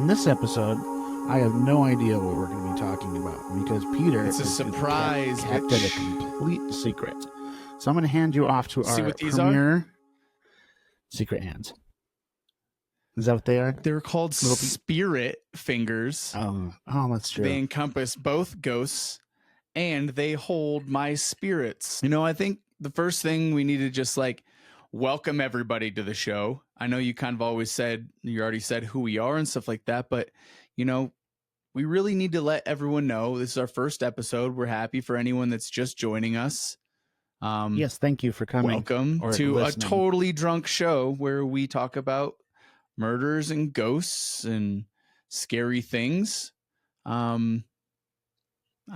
in this episode, I have no idea what we're going to be talking about because Peter It's a surprise, kept it a complete secret. So I'm going to hand you off to See our what these premier secret hands. Is that what they are? They're called spirit fingers. Oh, that's true. They encompass both ghosts and they hold my spirits. You know, I think the first thing we need to just welcome everybody to the show. I know you kind of always said, you already said who we are and stuff like that, but you know, we really need to let everyone know this is our first episode. We're happy for anyone that's just joining us. Yes, thank you for coming. Welcome to listening. A totally drunk show where we talk about murders and ghosts and scary things. I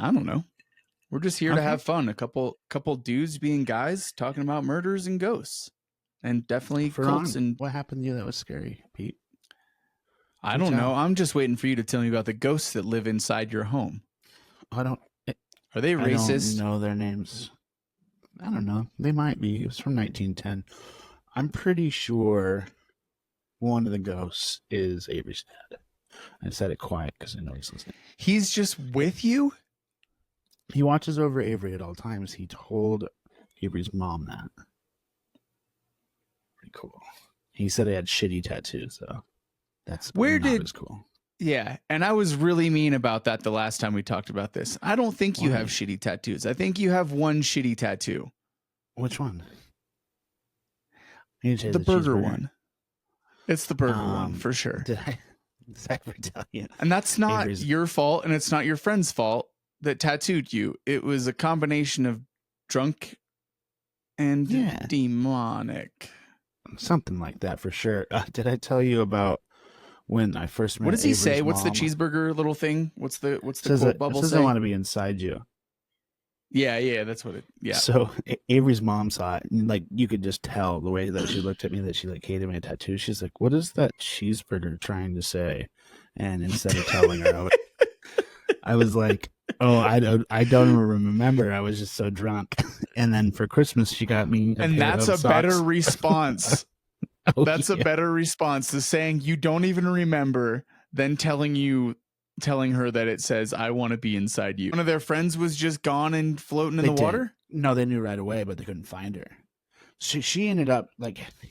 don't know. We're just here to have fun. A couple dudes being guys talking about murders and ghosts, and definitely cults. And what happened to you that was scary, Pete? I don't know. I'm just waiting for you to tell me about the ghosts that live inside your home. Are they racist? I don't know their names. I don't know. They might be. It was from 1910. I'm pretty sure one of the ghosts is Avery's dad. I said it quiet because I know he's listening. He's just with you? He watches over Avery at all times. He told Avery's mom that. Pretty cool. He said he had shitty tattoos, though. That's not as cool. Yeah, and I was really mean about that the last time we talked about this. I don't think you have shitty tattoos. I think you have one shitty tattoo. Which one? The burger one. It's the burger one, for sure. Did I ever tell you? And that's not your fault, and it's not your friend's fault that tattooed you. It was a combination of drunk and demonic. Something like that, for sure. Did I tell you about when I first met What does he Avery's say? What's the mom? cheeseburger little thing? What's the Says bubble say? I want to be inside you. Yeah, that's what it. Yeah. So Avery's mom saw it, and you could just tell the way that she looked at me that she hated my tattoo. She's like, "What is that cheeseburger trying to say?" And instead of telling her, I was like, "Oh, I don't even remember. I was just so drunk." And then for Christmas, she got me, and that's a better response. That's a better response to saying you don't even remember than telling her that it says, "I want to be inside you." One of their friends was just gone and floating in the water? No, they knew right away, but they couldn't find her. She ended up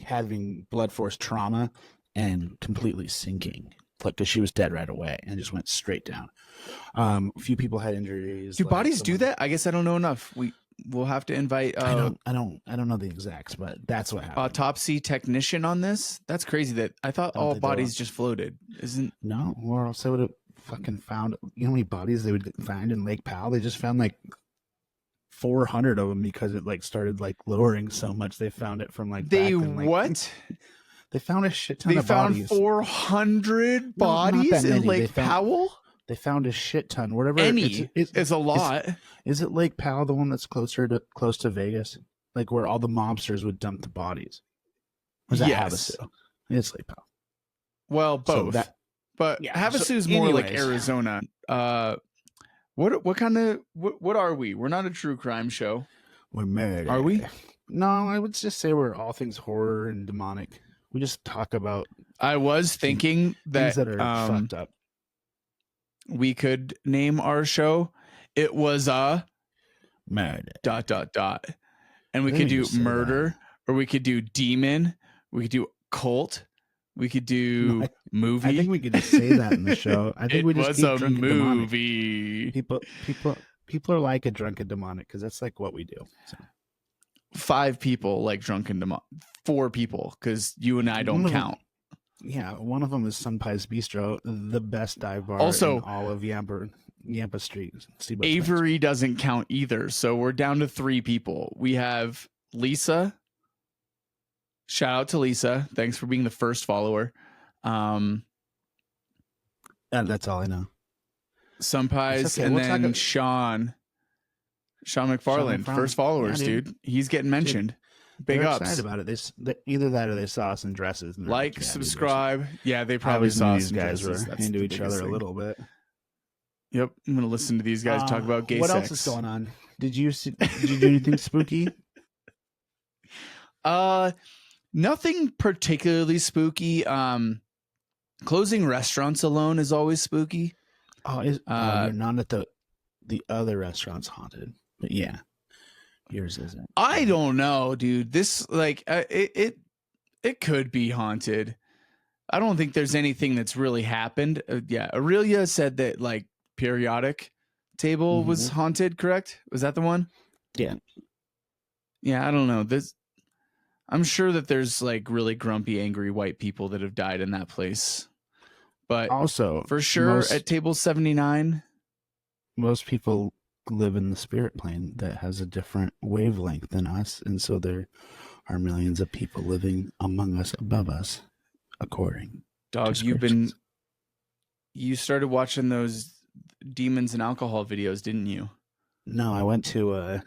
having blood force trauma and completely sinking. Because she was dead right away and just went straight down. A few people had injuries. Do bodies do that? I guess I don't know enough. We'll have to invite. I don't know the exacts, but that's what happened. Autopsy technician on this. That's crazy. That I thought all bodies just floated. Isn't no? Or else they would have fucking found. You know how many bodies they would find in Lake Powell? They just found 400 of them because it started lowering so much. They found it from they what? They found a shit ton of bodies. They found 400 bodies in Lake Powell? They found a shit ton. Whatever. It's a lot. Is it Lake Powell, the one that's close to Vegas? Where all the mobsters would dump the bodies? Or is that Havasu? It's Lake Powell. Well, both. But Havasu is more like Arizona. What are we? We're not a true crime show. We're murder. Are we? No, I would just say we're all things horror and demonic. We just talk about. I was thinking things that are fucked up. We could name our show. It was a murder. ... And we could do murder, or we could do demon. We could do cult. We could do movie. I think we could just say that in the show. I think we just was a movie. People are like a drunken demonic because that's what we do. So. 5 people like drunken demonic. 4 people because you and I don't count. Yeah, one of them is Sunpies Bistro, the best dive bar in all of Yampa Street. Avery doesn't count either, so we're down to 3 people. We have Lisa. Shout out to Lisa. Thanks for being the first follower. That's all I know. Sunpies, and then Sean McFarland, first followers, dude. He's getting mentioned. Big ups. Excited about it. Either that or they saw us in dresses. And subscribe. Yeah, they probably saw us. These guys were into each other a little bit. Yep, I'm gonna listen to these guys talk about gay sex. What else is going on? Did you do anything spooky? Nothing particularly spooky. Closing restaurants alone is always spooky. Oh, you're not at the other restaurant's haunted, but yeah, yours isn't. I don't know, dude. This like it could be haunted. I don't think there's anything that's really happened. Yeah, Aurelia said that like periodic table was haunted. Correct? Was that the one? Yeah. Yeah, I don't know. I'm sure that there's like really grumpy, angry white people that have died in that place. But Also, for sure at table 79, most people live in the spirit plane that has a different wavelength than us, and so there are millions of people living among us, above us, according. Dog, you started watching those demons and alcohol videos, didn't you? No, I went to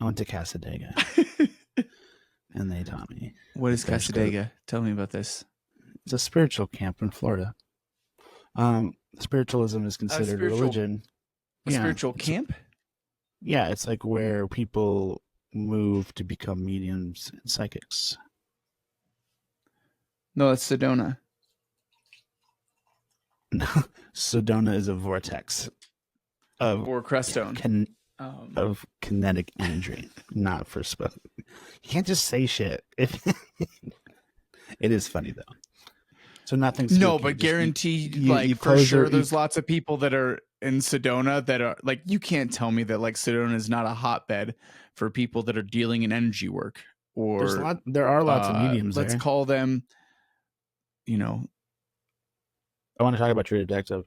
Casadega. And they taught me. What is Casadega? Tell me about this. It's a spiritual camp in Florida. Spiritualism is considered religion. A spiritual camp? Yeah, it's like where people move to become mediums and psychics. No, that's Sedona. Sedona is a vortex or Crestone. Of kinetic energy, not for spell. You can't just say shit. It is funny though. So nothing's no, but guaranteed, for sure, there's lots of people that are in Sedona that are like, you can't tell me that like Sedona is not a hotbed for people that are dealing in energy work. Or there are lots of mediums. Let's call them. I want to talk about True Detective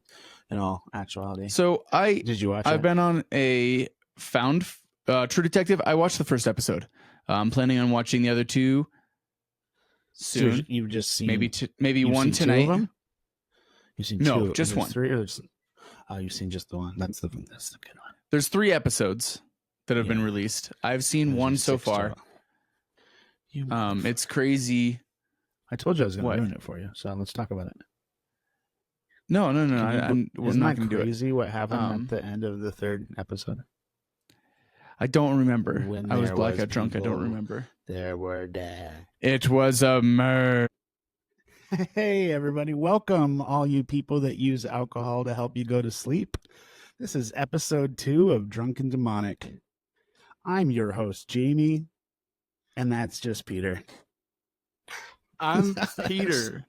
in all actuality. So did you watch? I've been on a found True Detective. I watched the first episode. I'm planning on watching the other two soon. So you've just seen maybe one tonight. Two of them? You've seen no, just one. Three, or you've seen just the one. That's the good one. There's 3 episodes that have been released. I've seen one so far. It's crazy. I told you I was going to ruin it for you, so let's talk about it. No. I was not going to do it. Crazy what happened at the end of the 3rd episode? I don't remember. I was blackout drunk. I don't remember. There were dead. It was a murder. Hey, everybody. Welcome, all you people that use alcohol to help you go to sleep. This is episode 2 of Drunk and Demonic. I'm your host, Jamie, and that's just Peter. I'm Peter.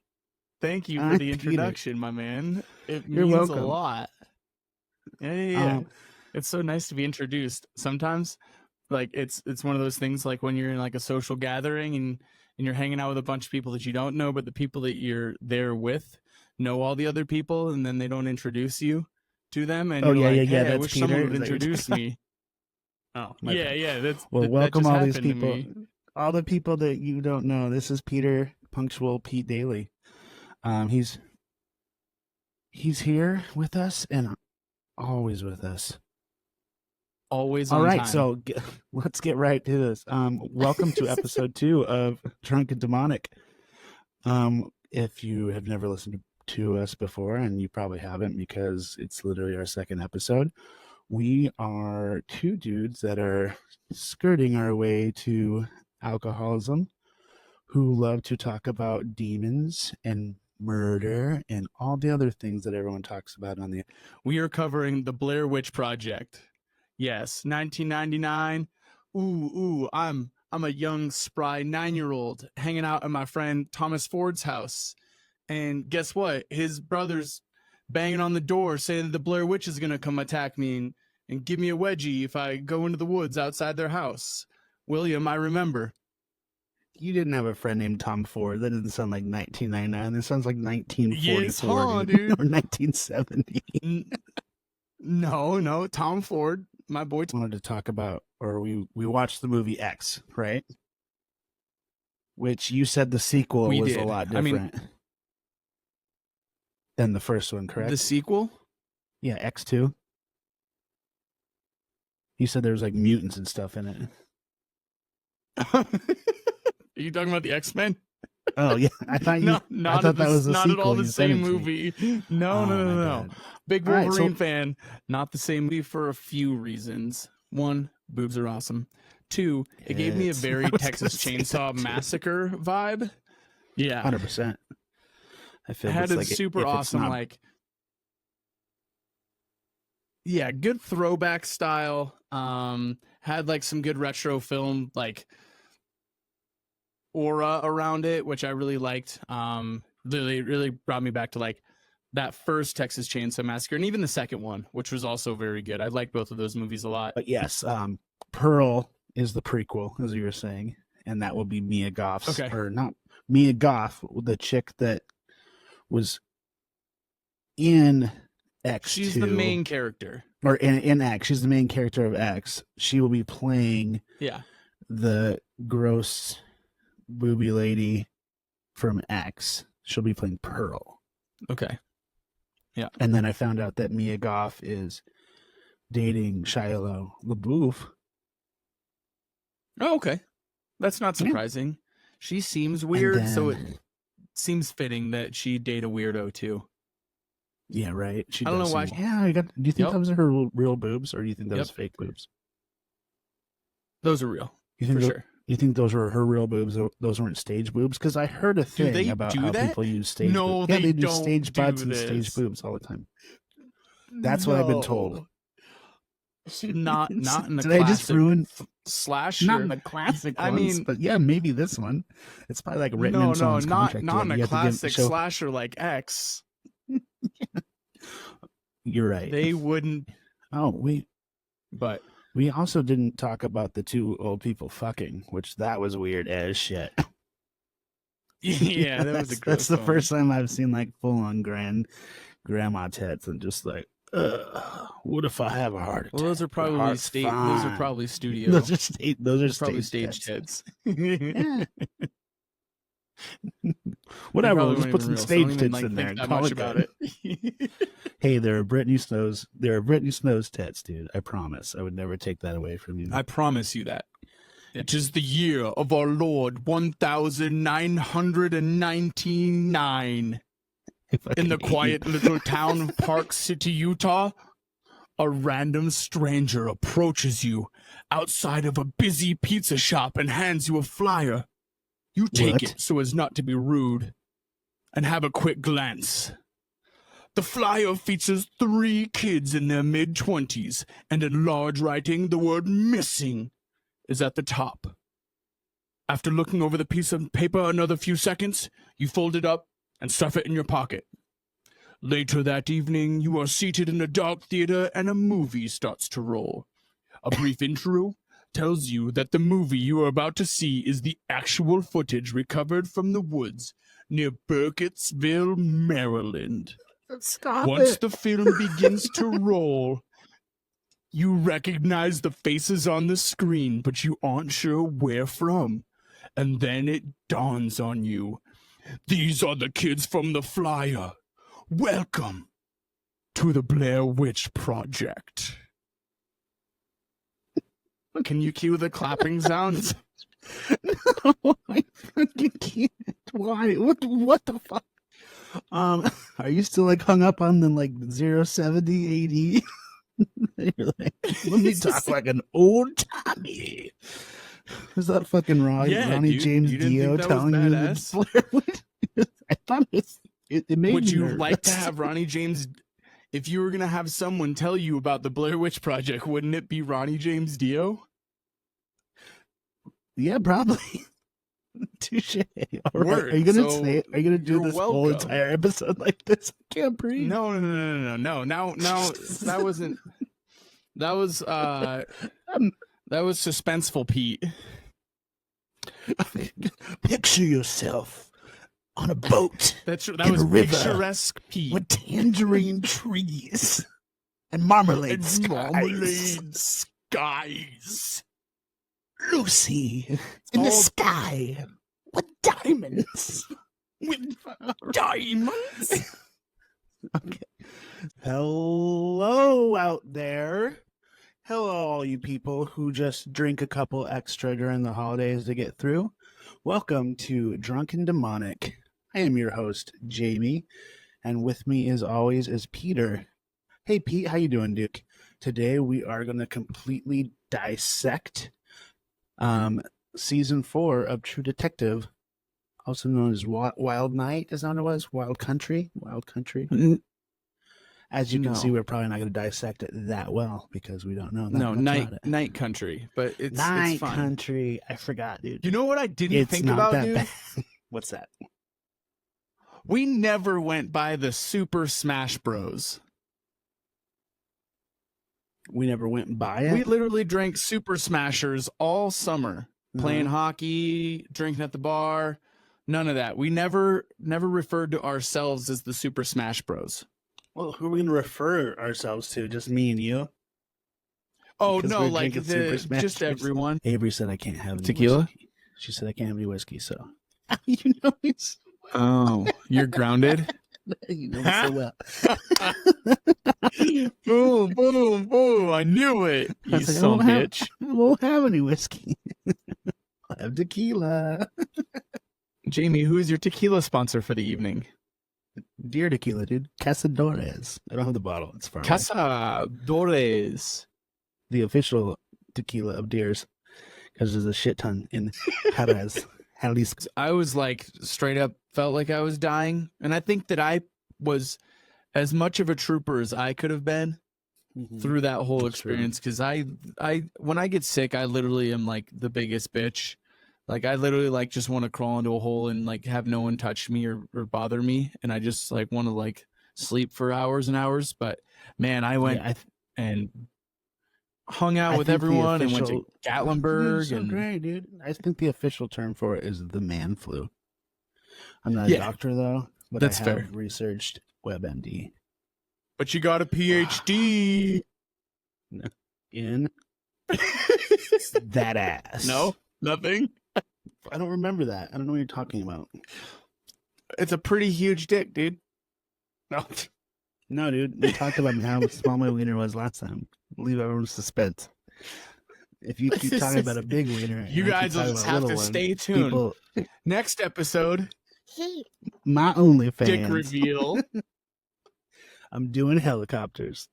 Thank you for the introduction, my man. It means a lot. Yeah. It's so nice to be introduced. Sometimes, like it's one of those things like when you're in like a social gathering and you're hanging out with a bunch of people that you don't know, but the people that you're there with know all the other people, and then they don't introduce you to them. And hey, I wish someone would introduce me. Oh, yeah. Welcome all these people. All the people that you don't know. This is Peter, Punctual Pete Daly. He's here with us and always with us. Always on all right, time. So let's get right to this. Welcome to episode 2 of Drunk and Demonic. If you have never listened to us before, and you probably haven't because it's literally our 2nd episode, we are 2 dudes that are skirting our way to alcoholism who love to talk about demons and murder and all the other things that everyone talks about on the. We are covering the Blair Witch Project. Yes, 1999. Ooh, I'm a young, spry 9-year-old hanging out at my friend Thomas Ford's house. And guess what? His brother's banging on the door saying that the Blair Witch is going to come attack me and give me a wedgie if I go into the woods outside their house. William, I remember. You didn't have a friend named Tom Ford. That doesn't sound like 1999. That sounds like 1944 yes, dude. Or 1970. No, Tom Ford, my boy. Wanted to talk about, or we watched the movie X, right? Which you said the sequel was a lot different than the first one, correct? The sequel? Yeah, X2. You said there was like mutants and stuff in it. Are you talking about the X-Men? Oh yeah, I thought you. Not I thought that was not at all the same movie. No. Big Wolverine fan. Not the same movie for a few reasons. 1, boobs are awesome. 2, it gave me a very Texas Chainsaw Massacre vibe. Yeah, 100%. I feel had it's a like super if it's awesome not- like yeah, good throwback style. Had like some good retro film like aura around it, which I really liked. Really brought me back to like that first Texas Chainsaw Massacre and even the second one, which was also very good. I like both of those movies a lot. But yes, Pearl is the prequel, as you were saying, and that will be Mia Goth's, Okay. or not Mia Goth, the chick that was in X2. She's the main character. Or in X. She's the main character of X. She will be playing the gross booby lady from X. She'll be playing Pearl. Okay. Yeah. And then I found out that Mia Goth is dating Shia LaBeouf. Oh, okay. That's not surprising. She seems weird, so it seems fitting that she date a weirdo too. Yeah, right. She I don't does know why. seem- Yeah, do you think that was her real boobs, or do you think that was fake boobs? Those are real, You think for sure. You think those were her real boobs? Those weren't stage boobs? Because I heard a thing they about do how that? people use stage No, boobs. Yeah, they they do don't stage do butts and stage this. boobs all the time. That's what I've been told. Not in the Did I just classic ruin? slasher. Not in the classic I ones, mean- but yeah, maybe this one. It's probably like written no, in someone's not contract. in You a have to classic show- slasher like X. You're right. They wouldn't, Oh, but we also didn't talk about the two old people fucking, which that was weird as shit. yeah, that was a gross that's the one. first time I've seen like full on grandma tits and just like, what if I have a heart attack? Well, those are probably heart's those are fine. probably studio. Those are probably stage tits. tits. Yeah. Whatever, They we'll probably just put weren't some even real, so I stage don't even, tits like, in there think and that call much it about good. it. Hey, there are Britney Snow's tits, dude. I promise. I would never take that away from you. I promise you that. It is the year of our Lord 1999. In the quiet little town of Park City, Utah, a random stranger approaches you outside of a busy pizza shop and hands you a flyer. You take What? it so as not to be rude and have a quick glance. The flyer features 3 kids in their mid-20s, and in large writing, the word missing is at the top. After looking over the piece of paper another few seconds, you fold it up and stuff it in your pocket. Later that evening, you are seated in a dark theater and a movie starts to roll. A brief intro tells you that the movie you are about to see is the actual footage recovered from the woods near Burkittsville, Maryland. Stop Once it. the film begins to roll, you recognize the faces on the screen, but you aren't sure where from. And then it dawns on you. These are the kids from the flyer. Welcome to the Blair Witch Project. Can you cue the clapping sounds? No, I fucking can't. Why? What the fuck? Are you still like hung up on the like 070 AD? You're like, let me talk like an old Tommy. Is that fucking Yeah, Ronnie dude. James You didn't Dio think that was telling you badass? the Blair Witch? I thought it made Would me you nervous. like to have Ronnie James? If you were going to have someone tell you about the Blair Witch Project, wouldn't it be Ronnie James Dio? Yeah, probably. Touche. All right. Word. Are you gonna So, say it? Are you gonna do you're this whole welcome. entire episode like this? I can't breathe. No. Now, that wasn't. That was suspenseful, Pete. Picture yourself on a boat That In was a river picturesque, Pete. with tangerine trees and marmalade And skies. marmalade skies. Lucy in the all- sky with diamonds. With diamonds. Okay. Hello out there. Hello, all you people who just drink a couple extra during the holidays to get through. Welcome to Drunken Demonic. I am your host, Jamie, and with me, as always, is Peter. Hey, Pete, how you doing, Duke? Today we are going to completely dissect season 4 of True Detective also known as Wild Night. Is that what it was? Wild Country. As you can see, we're probably not going to dissect it that well because we don't know that much about it. Night Country, but it's Night fun. Country. I forgot, dude. You know what I didn't think about, dude? Bad. What's that? We never went by the Super Smash Bros. We never went by it. We literally drank Super Smashers all summer, playing hockey, drinking at the bar. None of that. We never referred to ourselves as the Super Smash Bros. Well, who are we going to refer ourselves to? Just me and you? Oh, Because no, we're like drinking Super Smash just Bros. everyone. Avery said I can't have any Tequila? whiskey. She said I can't have any whiskey, so. You know me so Oh, you're grounded? You know me so well. Boom, boom, boom. I knew it. You was like, son of a bitch. I won't have any whiskey. I'll have tequila. Jamie, who is your tequila sponsor for the evening? Deer tequila, dude. Casadores. I don't have the bottle. It's far away. Casadores. The official tequila of Deer's. Because there's a shit ton in Jerez. At least. I was like straight up felt like I was dying. And I think that I was as much of a trooper as I could have been through that whole experience. Because I when I get sick, I literally am like the biggest bitch. Like I literally like just want to crawl into a hole and like have no one touch me or bother me. And I just like want to like sleep for hours and hours. But man, I went and hung out with everyone and went to Gatlinburg. So and great, dude. I think the official term for it is the man flu. I'm not a doctor though, but that's I have fair. researched WebMD. But you got a PhD In that ass. No, nothing. I don't remember that. I don't know what you're talking about. It's a pretty huge dick, dude. No, dude. We talked about how small my wiener was last time. Leave everyone suspense. If you keep talking about a big wiener, You and I guys keep will talking just about have little to one, stay tuned. People, Next episode, my OnlyFans. dick reveal. I'm doing helicopters.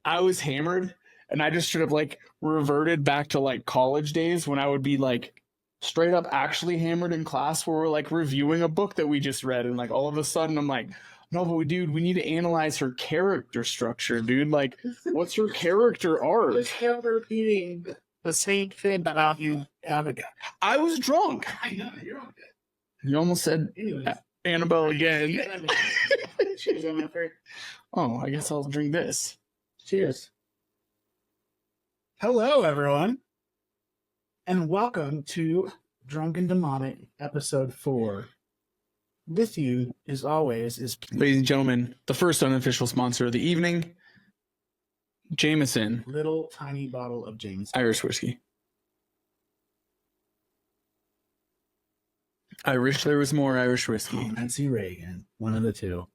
I was hammered and I just sort of like reverted back to like college days when I would be like straight up actually hammered in class where we're like reviewing a book that we just read. And like all of a sudden I'm like, no, but dude, we need to analyze her character structure, dude. Like, what's her character arc? Was him repeating the same thing about you? I was drunk. I know, you're all good. You almost said Annabelle again. Cheers, Jennifer. Oh, I guess I'll drink this. Cheers. Hello, everyone, and welcome to Drunken Demonic, episode 4. With you, as always, is Ladies and gentlemen, the first unofficial sponsor of the evening, Jameson little tiny bottle of Jameson. Irish whiskey. I wish there was more Irish whiskey. Nancy Reagan, one of the two.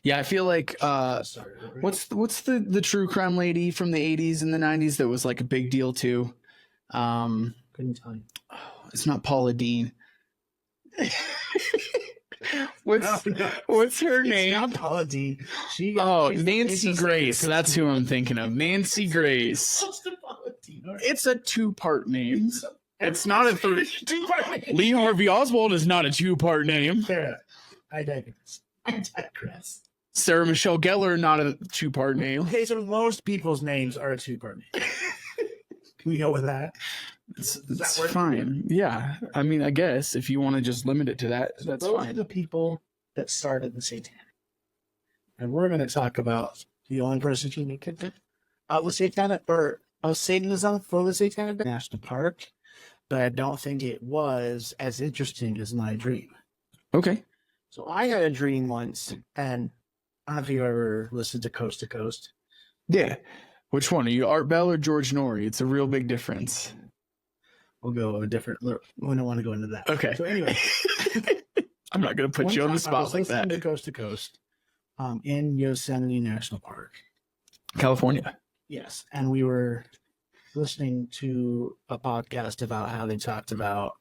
Yeah, I feel like what's the true crime lady from the 80s and the 90s that was like a big deal too? Couldn't tell you. It's not Paula Dean. What's her name? Not Paula Dean. She's Nancy Grace. That's who I'm thinking of. Nancy Grace. It's a 2-part name. It's not a 2-part name. Lee Harvey Oswald is not a 2-part name. Fair. I digress. Sarah Michelle Gellar, not a 2-part name. Okay, so most people's names are a 2-part name. Can we go with that? It's fine. Yeah. I mean, I guess if you want to just limit it to that, that's Those fine. are the people that started the Satanic. And we're going to talk about the only person who can the Satanic, or Satanism for the Satanic National Park, but I don't think it was as interesting as my dream. Okay. So I had a dream once, and I don't know if you ever listened to Coast to Coast. Yeah. Which one? Are you Art Bell or George Norrie? It's a real big difference. We'll go a different. We don't want to go into that. Okay. So anyway, I'm not going to put you on the spot like that. To Coast to Coast, in Yosemite National Park, California. Yes, and we were listening to a podcast about how they talked about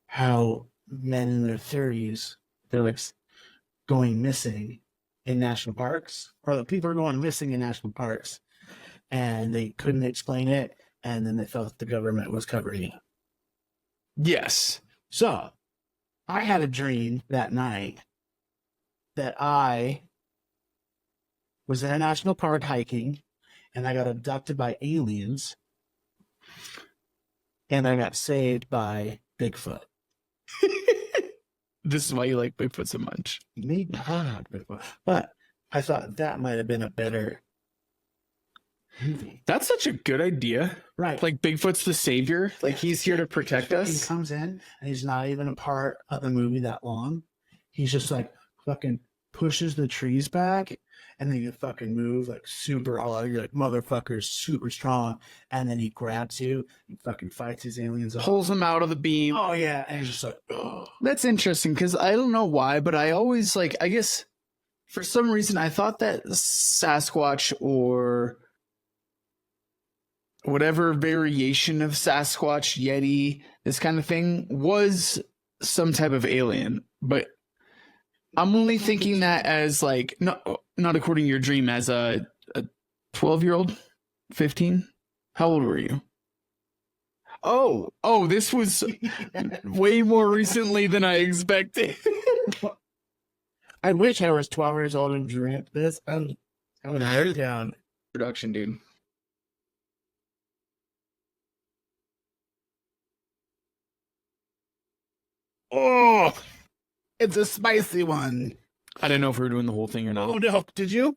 how men in their 30s they're like going missing in national parks, or the people are going missing in national parks, and they couldn't explain it, and then they felt the government was covering it. Yes. So I had a dream that night that I was in a national park hiking and I got abducted by aliens and I got saved by Bigfoot. This is why you like Bigfoot so much. Maybe not Bigfoot, but I thought that might have been a better movie. That's such a good idea. Right. Like Bigfoot's the savior. Like he's here to protect He us. comes in and he's not even a part of the movie that long. He's just like fucking pushes the trees back and then you fucking move like super all you're like motherfucker's super strong and then he grabs you and fucking fights his aliens off. Pulls him out of the beam. Oh yeah, and he's just like, oh. That's interesting because I don't know why, but I always like, I guess for some reason I thought that Sasquatch or whatever variation of Sasquatch, Yeti, this kind of thing was some type of alien. But I'm only thinking that as like, not according to your dream, as a 12-year-old, 15. How old were you? Oh, this was way more recently than I expected. I wish I was 12 years old and dreamt this. I would have it down. Production, dude. Oh, it's a spicy one. I didn't know if we were doing the whole thing or Oh not. no, did you?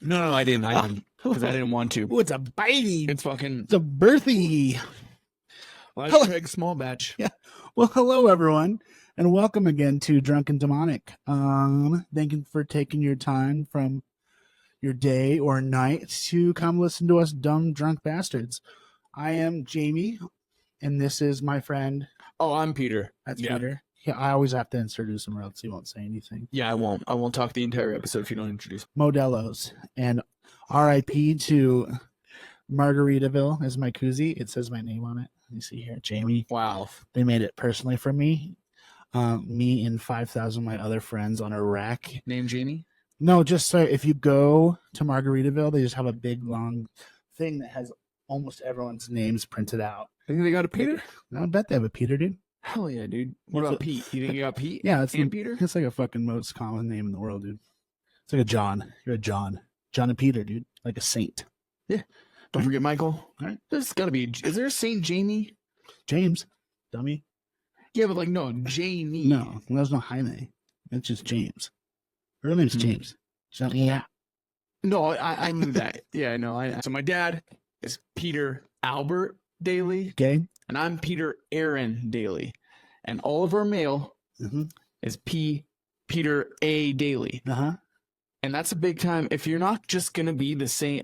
No, I didn't. I didn't. Because I didn't want to. Oh, it's a bitey. It's fucking It's a birthy. Live Craig small batch. Yeah. Well, hello everyone, and welcome again to Drunken Demonic. Thank you for taking your time from your day or night to come listen to us dumb drunk bastards. I am Jamie, and this is my friend. Oh, I'm Peter. That's Yeah. Peter. Yeah, I always have to introduce him or else he won't say anything. Yeah, I won't. I won't talk the entire episode if you don't introduce. Modelo's and R.I.P. to Margaritaville is my koozie. It says my name on it. You see here, Jamie. Wow. They made it personally for me. Me and 5,000 of my other friends on a rack. Name Jamie? No, just so if you go to Margaritaville, they just have a big long thing that has almost everyone's names printed out. I think they got a Peter. I bet they have a Peter, dude. Hell yeah, dude. What What's about Pete? You think you got Pete? Yeah, it's and Peter. It's like a fucking most common name in the world, dude. It's like a John. You're a John. John and Peter, dude. Like a saint. Don't forget Michael. All right. There's got to be. Is there a Saint Jamie? James. Dummy. Yeah, but like no Jamie. No, there's no Jaime. It's just James. Her real name's James. So, yeah. No, I knew that. Yeah, I know. So my dad is Peter Albert Daly, Okay. and I'm Peter Aaron Daly, and all of our mail Mm-hmm. is Peter A Daly, Uh-huh. and that's a big time. If you're not just gonna be the same,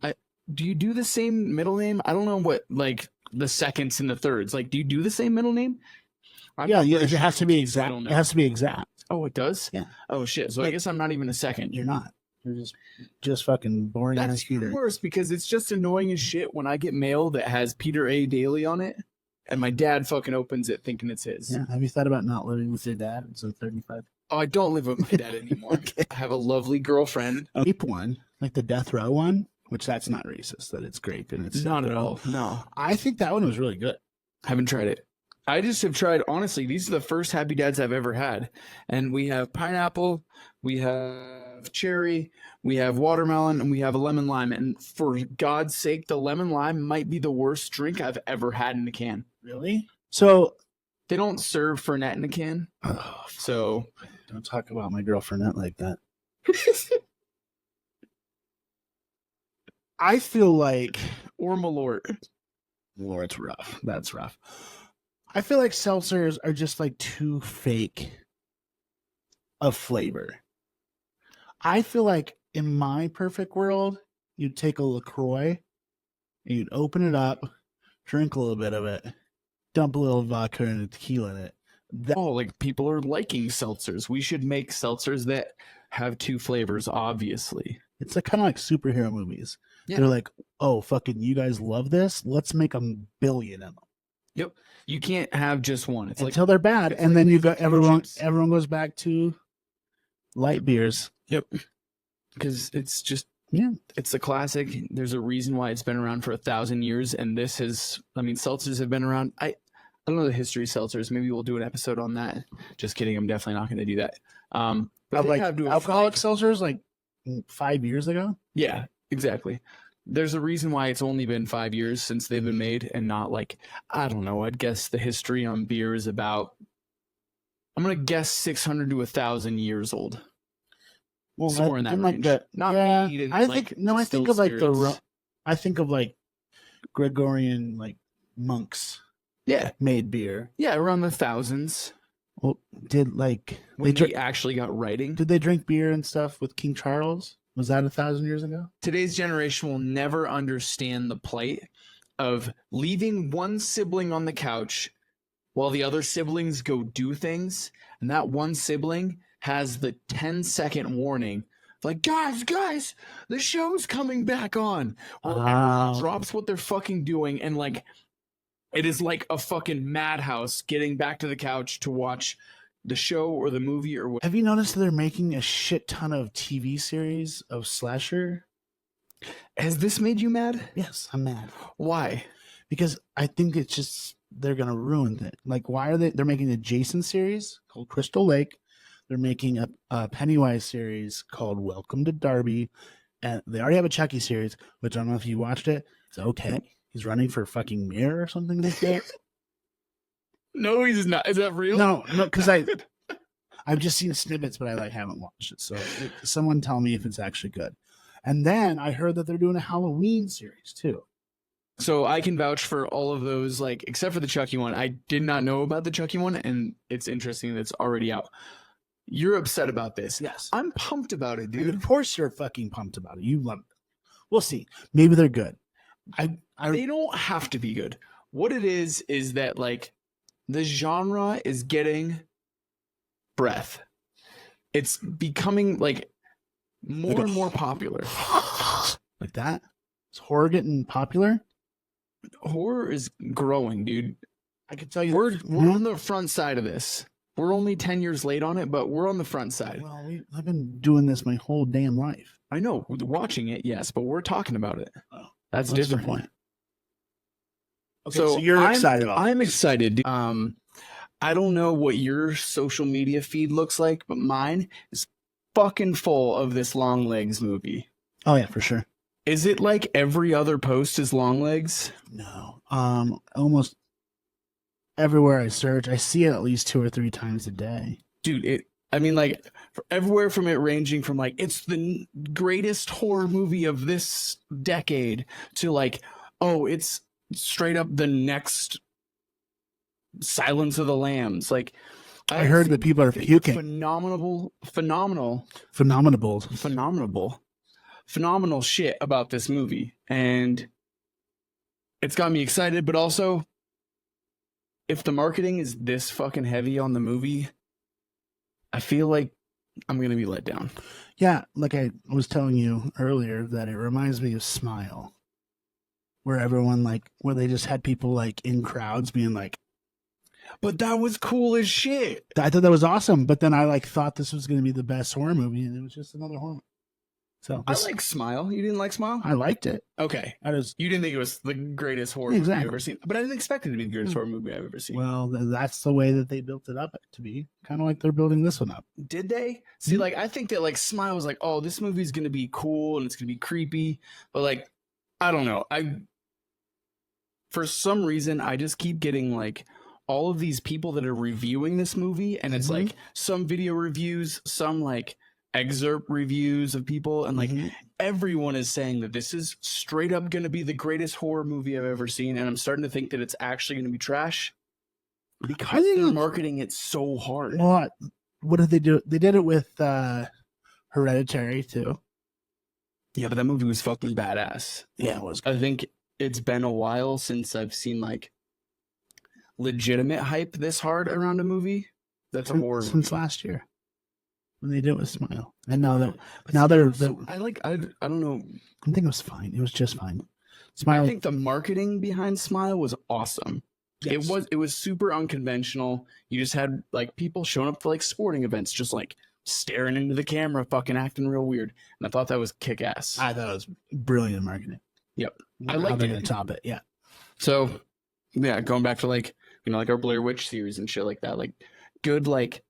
do you do the same middle name? I don't know what like the seconds and the thirds. Like, do you do the same middle name? Yeah, it has to be exact. don't know. It has to be exact. Oh, it does. Yeah. Oh shit. So I Like- guess I'm not even a second. You're not. You're just fucking boring That's ass Peter. worse because it's just annoying as shit when I get mail that has Peter A Daly on it, and my dad fucking opens it thinking it's his. Yeah. Have you thought about not living with your dad until 35? Oh, I don't live with my dad anymore. Okay. I have a lovely girlfriend. Ape one, like the death row one, which that's not racist. That it's great and it's Not at all. No, I think that one was really good. haven't tried it. I just have tried. Honestly, these are the first Happy Dads I've ever had, and we have pineapple, we have cherry, we have watermelon, and we have a lemon lime. And for God's sake, the lemon lime might be the worst drink I've ever had in a can. Really? So, They don't serve Fernet in a can, so don't talk about my girlfriend not like that. I feel like, or Malort. Lord, it's rough. That's rough. I feel like seltzers are just like too fake of flavor. I feel like in my perfect world, you'd take a LaCroix and you'd open it up, drink a little bit of it, dump a little vodka and a tequila in it. Oh, like people are liking seltzers. We should make seltzers that have two flavors, obviously. It's like kind of like superhero movies. Yeah. They're like, oh, fucking, you guys love this? Let's make a billion of them. Yep. You can't have just one. It's Until they're bad. it's And like then you got potato chips. everyone goes back to light beers. Yep. Because it's just, Yeah. it's a classic. There's a reason why it's been around for 1,000 years. And this has, I mean, seltzers have been around. I don't know the history of seltzers. Maybe we'll do an episode on that. Just kidding. I'm definitely not going to do that. But like alcoholic seltzers, like 5 years ago. Yeah, exactly. There's a reason why it's only been 5 years since they've been made, and not like, I don't know. I'd guess the history on beer is about, I'm going to guess 600 to 1,000 years old. Well, somewhere in that range. Not yeah, I think I think of like I think of like Gregorian like monks. Yeah, made beer. Yeah, around the thousands. Well, did like they actually got writing? Did they drink beer and stuff with King Charles? Was that 1,000 years ago? Today's generation will never understand the plight of leaving one sibling on the couch while the other siblings go do things, and that one sibling has the 10-second warning. Like, guys, the show's coming back on. Drops what they're fucking doing, and like, it is like a fucking madhouse getting back to the couch to watch the show or the movie or what. Have you noticed that they're making a shit ton of TV series of slasher? Has this made you mad? Yes, I'm mad. Why? Because I think it's just they're gonna ruin it. Like, why are they're making a Jason series called Crystal Lake? They're making a Pennywise series called Welcome to Derby, and they already have a Chucky series, which I don't know if you watched it. It's okay. He's running for fucking mayor or something like that. No, he's not. Is that real? No, because I've just seen snippets, but I haven't watched it. So someone tell me if it's actually good. And then I heard that they're doing a Halloween series too. So I can vouch for all of those, like except for the Chucky one. I did not know about the Chucky one, and it's interesting that it's already out. You're upset about this. Yes. I'm pumped about it, dude. Of course you're fucking pumped about it. You love it. We'll see. Maybe they're good. They don't have to be good. What it is that like the genre is getting breath. It's becoming like more and more popular. Like that? Is horror getting popular? Horror is growing, dude. I can tell you we're on the front side of this. We're only 10 years late on it, but we're on the front side. Well, I've been doing this my whole damn life. I know, watching it, yes, but we're talking about it. Oh, that's different. Point. Okay, so you're excited about I'm excited. I don't know what your social media feed looks like, but mine is fucking full of this Longlegs movie. Oh yeah, for sure. Is it like every other post is Longlegs? No. Almost everywhere I search, I see it at least 2 or 3 times a day. Dude, like everywhere from it ranging from like it's the greatest horror movie of this decade to like, oh, it's straight up the next Silence of the Lambs. Like I heard that people are puking. Phenomenal shit about this movie, and it's got me excited, but also if the marketing is this fucking heavy on the movie, I feel like I'm going to be let down. Yeah, like I was telling you earlier, that it reminds me of Smile, where where they just had people like in crowds being like, but that was cool as shit. I thought that was awesome, but then I thought this was going to be the best horror movie, and it was just another horror movie. So I like Smile. You didn't like Smile? I liked it. Okay. You didn't think it was the greatest horror movie I've ever seen. But I didn't expect it to be the greatest horror movie I've ever seen. Well, that's the way that they built it up to be. Kind of like they're building this one up. Did they? See, like, I think that, like, Smile was like, oh, this movie's going to be cool and it's going to be creepy. But, like, I don't know. For some reason, I just keep getting, like, all of these people that are reviewing this movie. And it's, like, some video reviews, some, like, excerpt reviews of people, and like everyone is saying that this is straight up going to be the greatest horror movie I've ever seen, and I'm starting to think that it's actually going to be trash because they're marketing it so hard. Well, what did they do? They did it with Hereditary too. Yeah, but that movie was fucking badass. Yeah, it was. I think it's been a while since I've seen like legitimate hype this hard around a movie. That's a horror since last year. When they did it with Smile, and now they're I don't know. I think it was fine. It was just fine. Smile. I think the marketing behind Smile was awesome. Yes. It was super unconventional. You just had like people showing up for like sporting events, just like staring into the camera, fucking acting real weird. And I thought that was kick ass. I thought it was brilliant marketing. Yep, I liked it. Gonna top it. Yeah. So, yeah, going back to like like our Blair Witch series and shit like that. Like good, like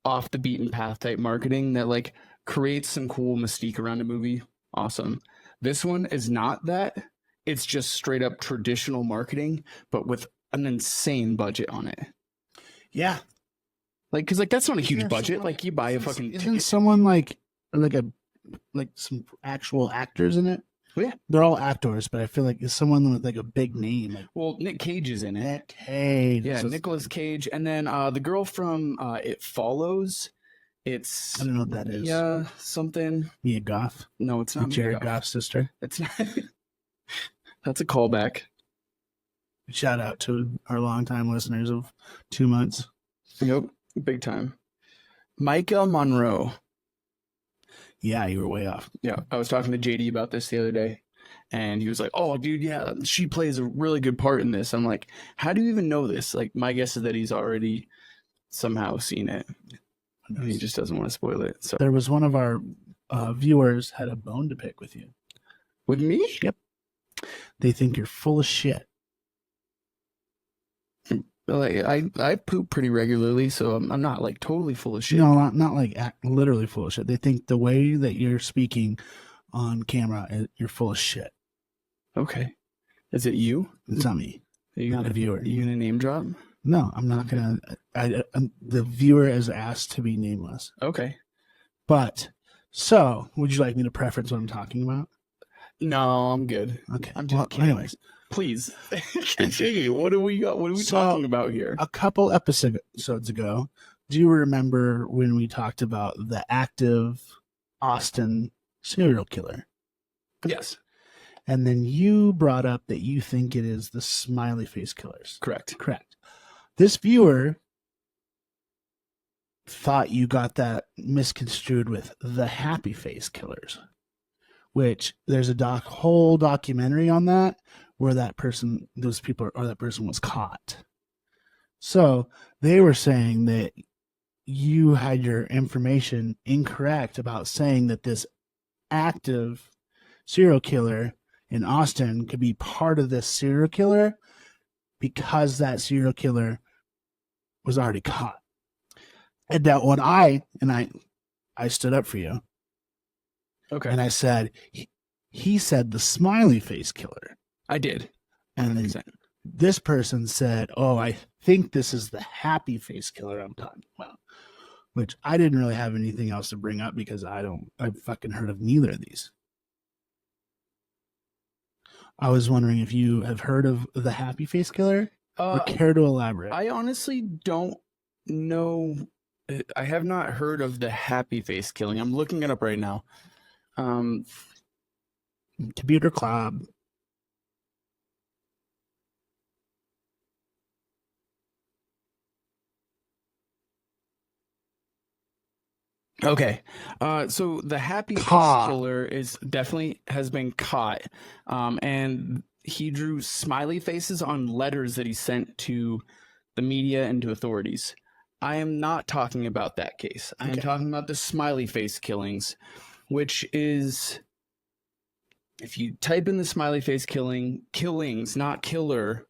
off the beaten path type marketing that like creates some cool mystique around a movie. Awesome. This one is not that. It's just straight up traditional marketing, but with an insane budget on it. Yeah. Like, cause like that's not a huge budget. Like you buy a fucking isn't ticket. someone like some actual actors in it? Yeah, they're all actors, but I feel like it's someone with like a big name. Like, well, Nick Cage is in it. Nick Cage. Yeah, Nicolas Cage, and then the girl from It Follows. It's I don't know what that is. Yeah, something. Mia Goth. No, it's not Jared Goff's sister. It's not. That's a callback. Shout out to our longtime listeners of 2 months. Yep, big time. Micah Monroe. Yeah, you were way off. Yeah, I was talking to JD about this the other day, and he was like, "Oh, dude, yeah, she plays a really good part in this." I'm like, "How do you even know this?" Like, my guess is that he's already somehow seen it. He just doesn't want to spoil it. So there was one of our viewers had a bone to pick with you. With me? Yep. They think you're full of shit. Like I poop pretty regularly, so I'm not like totally full of shit. No, not like literally full of shit. They think the way that you're speaking on camera, you're full of shit. Okay. Is it you? It's not me. Are you not a viewer. Are you gonna name drop? No, I'm not gonna. The viewer is asked to be nameless. Okay. But so, would you like me to preference what I'm talking about? No, I'm good. Okay. I'm just kidding. Anyways, please. What do we got? What are we talking about here? A couple episodes ago, do you remember when we talked about the active Austin serial killer? Yes. And then you brought up that you think it is the smiley face killers. Correct. This viewer thought you got that misconstrued with the happy face killers, which there's a whole documentary on that where that person was caught. So they were saying that you had your information incorrect about saying that this active serial killer in Austin could be part of this serial killer because that serial killer was already caught. And that when I stood up for you. Okay. And I said, he said the smiley face killer. I did. And then this person said, oh, I think this is the happy face killer I'm talking about. Which I didn't really have anything else to bring up because I've fucking heard of neither of these. I was wondering if you have heard of the happy face killer or care to elaborate. I honestly don't know. I have not heard of the happy face killing. I'm looking it up right now. Computer Club. Okay. So the happy face killer has been caught. And he drew smiley faces on letters that he sent to the media and to authorities. I am not talking about that case. I am talking about the smiley face killings, which is, if you type in the smiley face killings, not killer,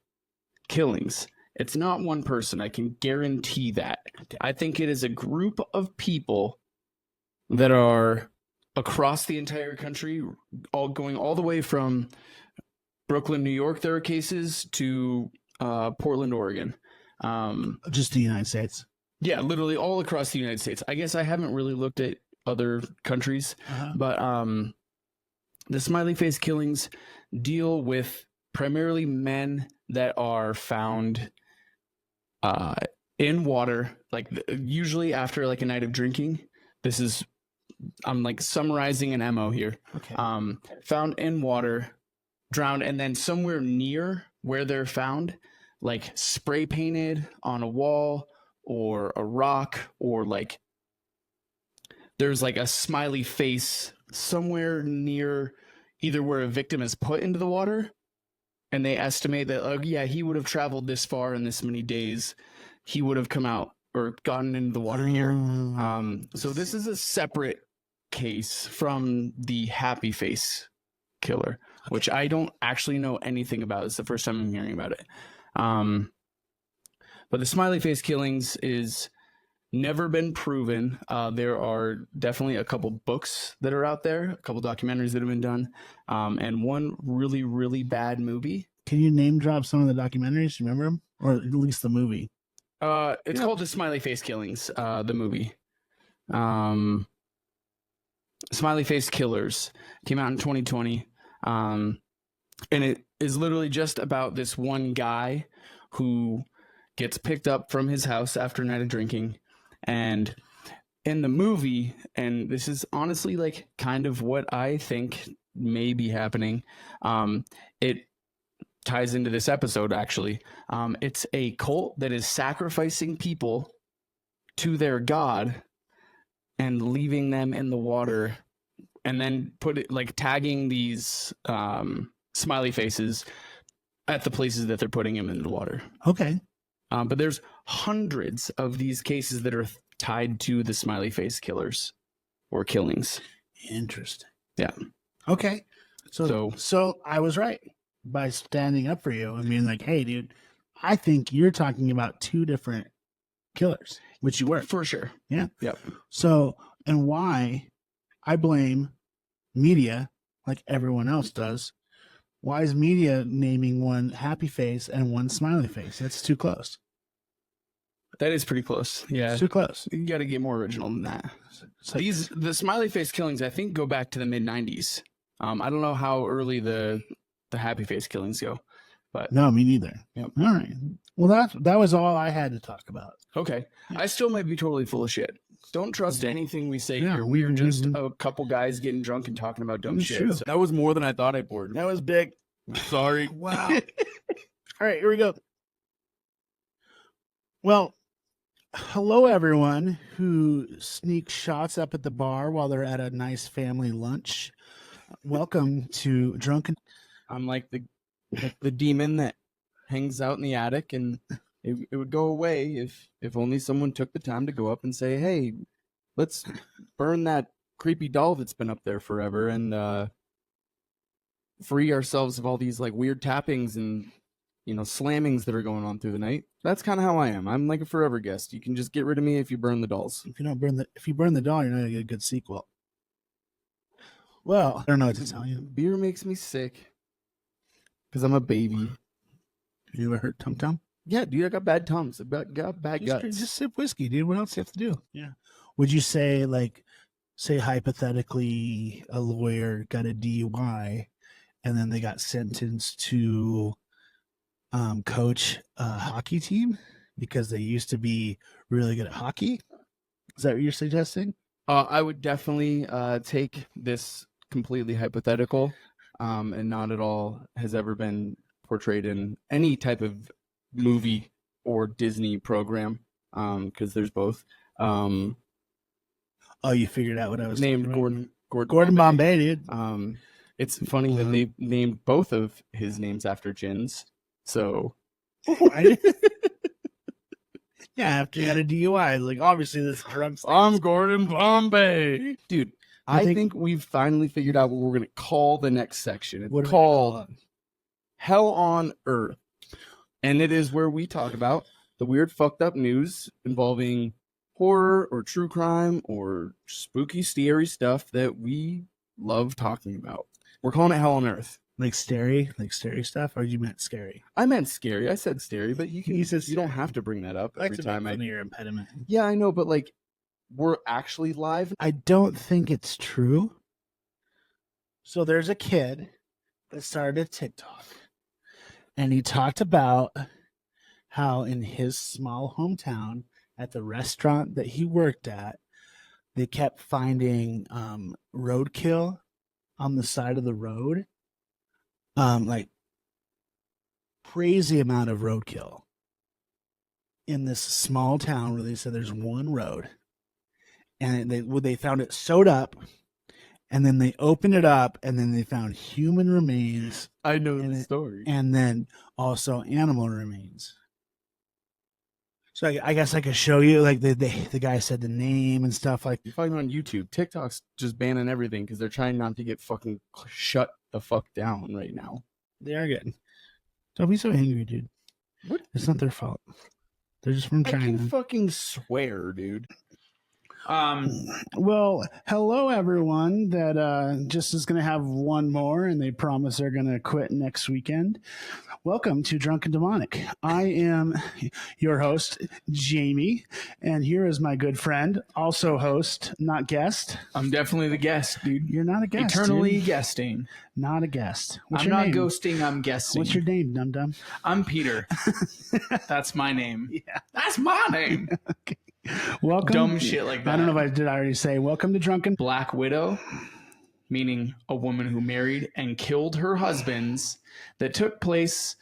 killings, it's not one person. I can guarantee that. I think it is a group of people that are across the entire country, going all the way from Brooklyn, New York, there are cases, to Portland, Oregon. Just the United States. Yeah, literally all across the United States. I guess I haven't really looked at other countries, but the smiley face killings deal with primarily men that are found in water, like usually after like a night of drinking. I'm like summarizing an MO here. Okay. Found in water, drowned, and then somewhere near where they're found, like spray painted on a wall or a rock, or like there's like a smiley face somewhere near either where a victim is put into the water, and they estimate that, he would have traveled this far in this many days. He would have come out or gotten into the water here. So this is a separate case from the happy face killer, which I don't actually know anything about. It's the first time I'm hearing about it. But the smiley face killings is never been proven. There are definitely a couple books that are out there, a couple documentaries that have been done, and one really, really bad movie. Can you name drop some of the documentaries? You remember them? Or at least the movie? It's called The Smiley Face Killings, the movie. Smiley Face Killers came out in 2020. And it is literally just about this one guy who gets picked up from his house after a night of drinking. And in the movie, and this is honestly like kind of what I think may be happening, it ties into this episode actually. It's a cult that is sacrificing people to their god and leaving them in the water, and then tagging these smiley faces at the places that they're putting them in the water. Okay. But there's hundreds of these cases that are tied to the smiley face killers or killings. Interesting. Yeah. Okay. So I was right by standing up for you. I mean, like, hey, dude, I think you're talking about two different killers, which you were. For sure. Yeah. Yep. So, and why I blame media like everyone else does. Why is media naming one happy face and one smiley face? That's too close. That is pretty close. Yeah. It's too close. You got to get more original than that. Like, The smiley face killings, I think, go back to the mid 90s. I don't know how early the happy face killings go, but no, me neither. Yep. All right. Well, that was all I had to talk about. okay. I still might be totally full of shit. Don't trust anything we say Yeah, here. We're just mhm. a couple guys getting drunk and talking about dumb That's shit. true. So- That was more than I thought I poured. That was big. Sorry. Wow. All right, here we go. Well, hello, everyone who sneaks shots up at the bar while they're at a nice family lunch. Welcome to Drunken. I'm like the demon that hangs out in the attic, and it would go away if only someone took the time to go up and say, "Hey, let's burn that creepy doll that's been up there forever and free ourselves of all these like weird tappings and slammings that are going on through the night." That's kind of how I am. I'm like a forever guest. You can just get rid of me if you burn the dolls. If you burn the doll, you're not gonna get a good sequel. Well, I don't know what to tell you. Beer makes me sick because I'm a baby. You ever heard Tum Tum? Yeah, dude, I got bad tums. I got bad guts. Just sip whiskey, dude. What else do you have to do? Yeah. Would you say hypothetically a lawyer got a DUI and then they got sentenced to coach a hockey team because they used to be really good at hockey? Is that what you're suggesting? I would definitely take this completely hypothetical and not at all has ever been portrayed in any type of movie or Disney program because there's both. Oh, you figured out what I was named talking about. Gordon Bombay, dude. It's funny that they named both of his names after gins. So yeah, after you had a DUI, like obviously this drunk. I'm Gordon Bombay, dude. I I think- think we've finally figured out what we're gonna call the next section. It's What do we called call it? Hell on Earth, and it is where we talk about the weird, fucked up news involving horror or true crime or spooky, scary stuff that we love talking about. We're calling it Hell on Earth. Like scary stuff, or you meant scary? I meant scary. I said scary, but you He says you don't have to bring that up I like every to time. make fun of your impediment. Yeah, I know, but like we're actually live. I don't think it's true. So there's a kid that started a TikTok, and he talked about how in his small hometown at the restaurant that he worked at, they kept finding roadkill on the side of the road. Like crazy amount of roadkill in this small town where they said there's one road, and they found it sewed up, and then they opened it up, and then they found human remains, I know And the it- story. and then also animal remains. So I guess I could show you, like the guy said the name and stuff. Like, You find it on YouTube. TikTok's just banning everything because they're trying not to get fucking shut the fuck down right now. they are good. Don't be so angry, dude. What? It's not their fault. They're just from I China. can fucking swear, dude. Well, hello everyone that just is going to have one more and they promise they're going to quit next weekend. Welcome to Drunk and Demonic. I am your host, Jamie, and here is my good friend, also host, not guest. I'm definitely the guest, dude. You're not a guest. Eternally dude. guesting. Not a guest. What's I'm your not name? ghosting, I'm guessing. What's your name, dum dum? I'm Peter. That's my name. Yeah. That's my name. Okay. Welcome. Dumb shit like that. I don't know if I already say welcome to Drunken. Black Widow, meaning a woman who married and killed her husbands, that took place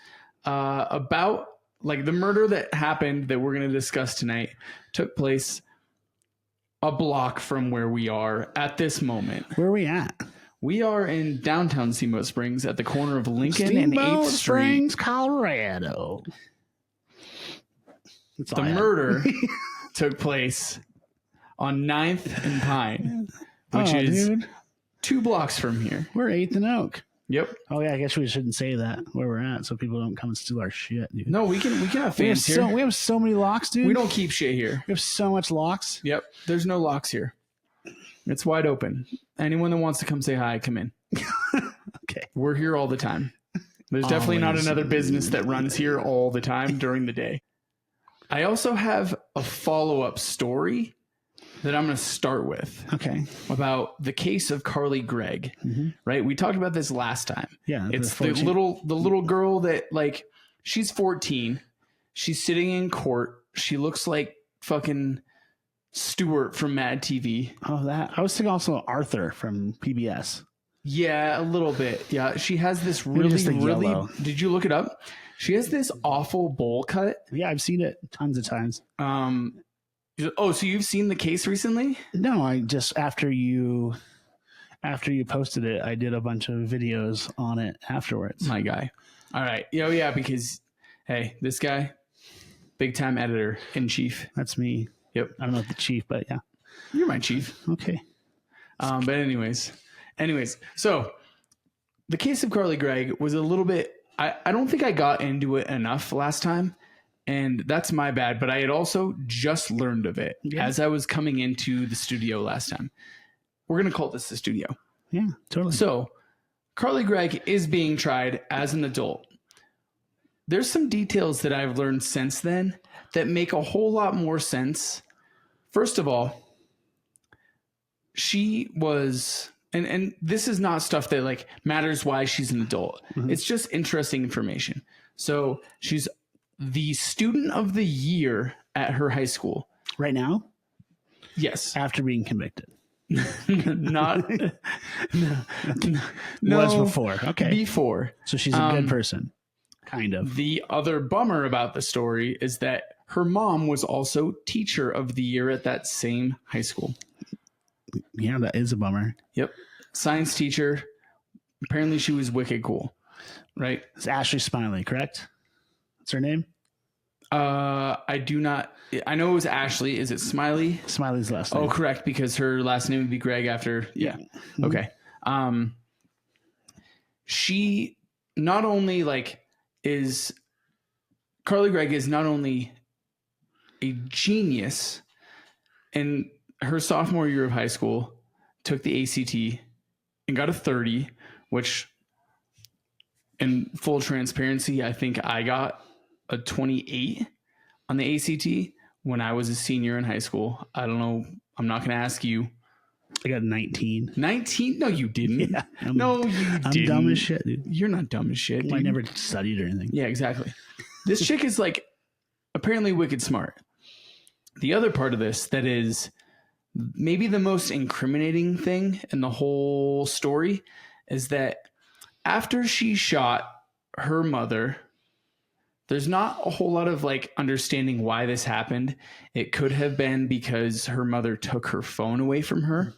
about, like, the murder that happened that we're going to discuss tonight took place a block from where we are at this moment. Where are we at? We are in downtown Steamboat Springs at the corner of Lincoln and 8th Street. Springs, Colorado. That's The all I had. murder took place on 9th and Pine, which is dude. 2 blocks from here. We're 8th and Oak. Yep. Oh yeah, I guess we shouldn't say that where we're at, so people don't come and steal our shit, dude. No, we can have we have fans here. we have so many locks, dude. We don't keep shit here. We have so much locks. Yep. There's no locks here. It's wide open. Anyone that wants to come say hi, come in. Okay. We're here all the time. There's definitely not Always. another business that runs here all the time during the day. I also have a follow-up story that I'm going to start with Okay. about the case of Carly Gregg. Mhm. Right? We talked about this last time. Yeah. It's the 14. little girl that, like, she's 14. She's sitting in court. She looks like fucking Stewart from Mad TV. Oh, that. I was thinking also Arthur from PBS. Yeah, a little bit. Yeah, she has this Maybe really, just the really. yellow. Did you look it up? She has this awful bowl cut. Yeah, I've seen it tons of times. Oh, so you've seen the case recently? No, I just after you posted it, I did a bunch of videos on it afterwards. My guy. All right. Yeah, because hey, this guy, big time editor in chief. That's me. Yep. I don't know if the chief, but yeah. You're my chief. Okay. But anyways, so the case of Carly Gregg was a little bit. I don't think I got into it enough last time, and that's my bad. But I had also just learned of it as I was coming into the studio last time. We're gonna call this the studio. Yeah, totally. So Carly Gregg is being tried as an adult. There's some details that I've learned since then that make a whole lot more sense. First of all, she was, and this is not stuff that, like, matters why she's an adult. Mhm. It's just interesting information. So she's the student of the year at her high school. Right now, Yes. after being convicted. Not no, Was before. Okay. before. So she's a good person. Kind of. The other bummer about the story is that her mom was also teacher of the year at that same high school. Yeah, that is a bummer. Yep. Science teacher. Apparently she was wicked cool. Right? It's Ashley Smiley, correct? What's her name? I do not. I know it was Ashley. Is it Smiley? Smiley's last name. Oh, correct. Because her last name would be Greg after. Yeah. Okay. She not only, like, is Carly Gregg is not only a genius, in her sophomore year of high school, took the ACT and got a 30, which, in full transparency, I think I got a 28 on the ACT when I was a senior in high school. I don't know. I'm not going to ask you. I got 19. 19? No, you didn't. Yeah. No, you I'm didn't. dumb as shit, dude. You're not dumb as shit. I dude. never studied or anything. Yeah, exactly. This chick is, like, apparently wicked smart. The other part of this that is maybe the most incriminating thing in the whole story is that after she shot her mother, there's not a whole lot of, like, understanding why this happened. It could have been because her mother took her phone away from her,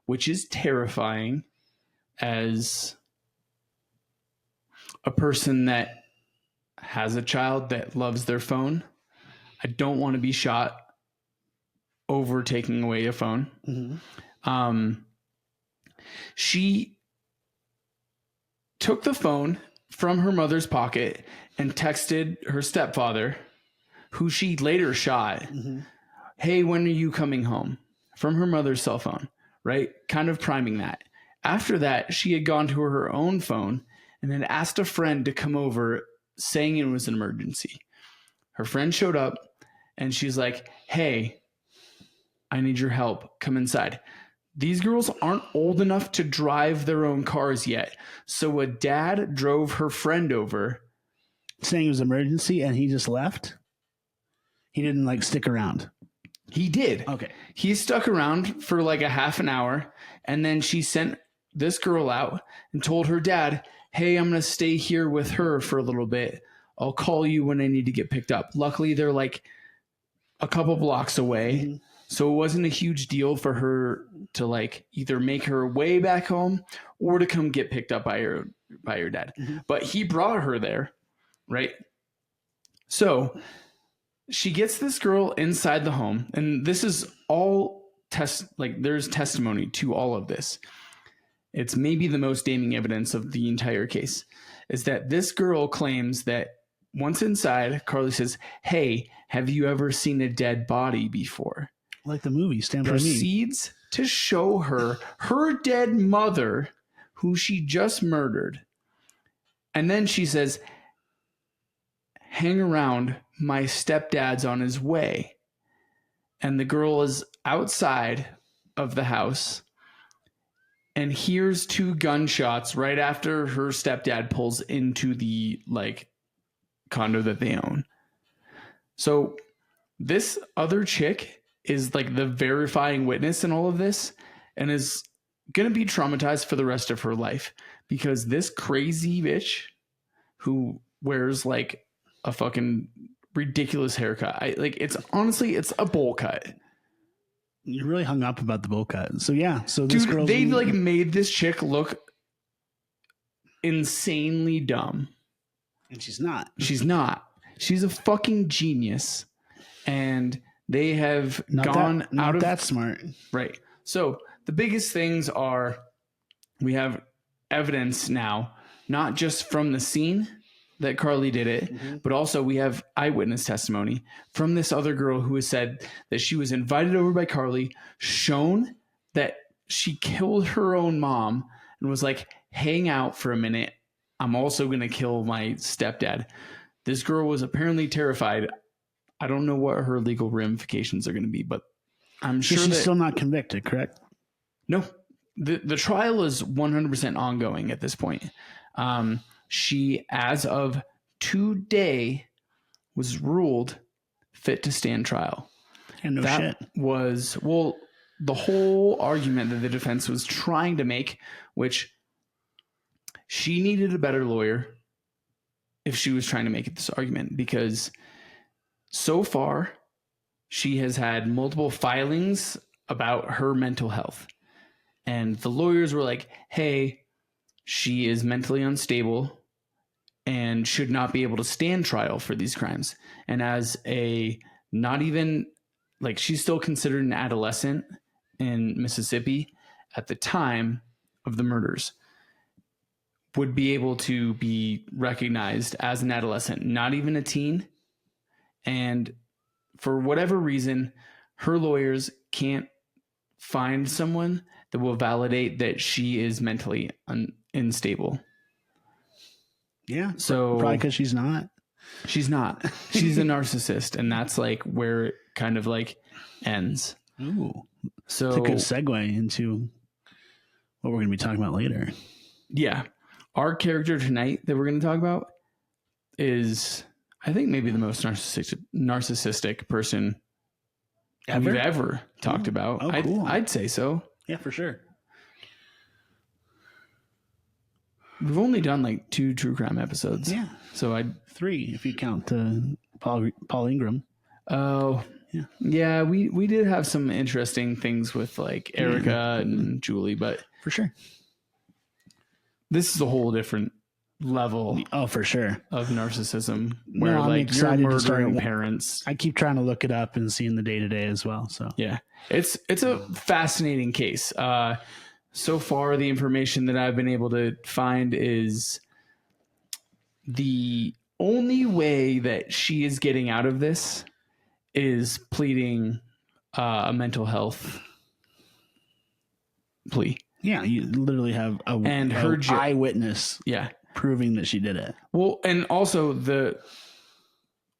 which is terrifying as a person that has a child that loves their phone. I don't want to be shot over taking away a phone. Mm-hmm. She took the phone from her mother's pocket and texted her stepfather, who she later shot. Mm-hmm. Hey, when are you coming home? From her mother's cell phone, right? Kind of priming that. After that, she had gone to her own phone and had asked a friend to come over saying it was an emergency. Her friend showed up and she's like, hey, I need your help. Come inside. These girls aren't old enough to drive their own cars yet. So a dad drove her friend over. Saying it was emergency and he just left? He didn't like stick around. He did. Okay. He stuck around for like a half an hour, and then she sent this girl out and told her dad, hey, I'm going to stay here with her for a little bit. I'll call you when I need to get picked up. Luckily, they're like a couple blocks away. Mm-hmm. So it wasn't a huge deal for her to like either make her way back home or to come get picked up by her dad. Mm-hmm. But he brought her there, right? So she gets this girl inside the home, and this is all there's testimony to all of this. It's maybe the most damning evidence of the entire case, is that this girl claims that once inside, Carly says, hey, have you ever seen a dead body before? Like the movie Stand By Me. Proceeds to show her her dead mother, who she just murdered. And then she says, hang around, my stepdad's on his way. And the girl is outside of the house and hears 2 gunshots right after her stepdad pulls into the like condo that they own. So this other chick is like the verifying witness in all of this and is going to be traumatized for the rest of her life, because this crazy bitch who wears like a fucking ridiculous haircut. It's honestly, it's a bowl cut. You're really hung up about the bowl cut. So yeah, so this Dude, girl they like made this chick look insanely dumb. and she's not. She's not. She's a fucking genius. And they have gone out of that smart. Right. So the biggest things are we have evidence now, not just from the scene that Carly did it, but also we have eyewitness testimony from this other girl who has said that she was invited over by Carly, shown that she killed her own mom and was like, hang out for a minute. I'm also going to kill my stepdad. This girl was apparently terrified. I don't know what her legal ramifications are going to be, but I'm sure she's that still not convicted, correct? No, the trial is 100% ongoing at this point. She, as of today, was ruled fit to stand trial. And no that shit. was, well, the whole argument that the defense was trying to make, which she needed a better lawyer if she was trying to make this argument, because so far she has had multiple filings about her mental health. And the lawyers were like, hey, she is mentally unstable and should not be able to stand trial for these crimes. And as a not even like, she's still considered an adolescent in Mississippi at the time of the murders, would be able to be recognized as an adolescent, not even a teen. And for whatever reason, her lawyers can't find someone that will validate that she is mentally unstable. Yeah. So probably because she's not. She's not. She's a narcissist, and that's like where it kind of like ends. Ooh. So It's a good segue into what we're going to be talking about later. Yeah. Our character tonight that we're going to talk about is, I think, maybe the most narcissistic person we've ever talked about. Oh, cool. I'd say so. Yeah, for sure. We've only done like 2 true crime episodes. Yeah. So 3 if you count Paul Ingram. Oh, Yeah. Yeah, we did have some interesting things with like Erica and Julie, but For sure. this is a whole different level Oh, for sure. of narcissism where I'm like you're excited to start murdering it. parents. I keep trying to look it up and see in the day-to-day as well. So Yeah, it's a fascinating case. So far, the information that I've been able to find is the only way that she is getting out of this is pleading a mental health plea. Yeah, you literally have a eyewitness proving that she did it. Well, and also the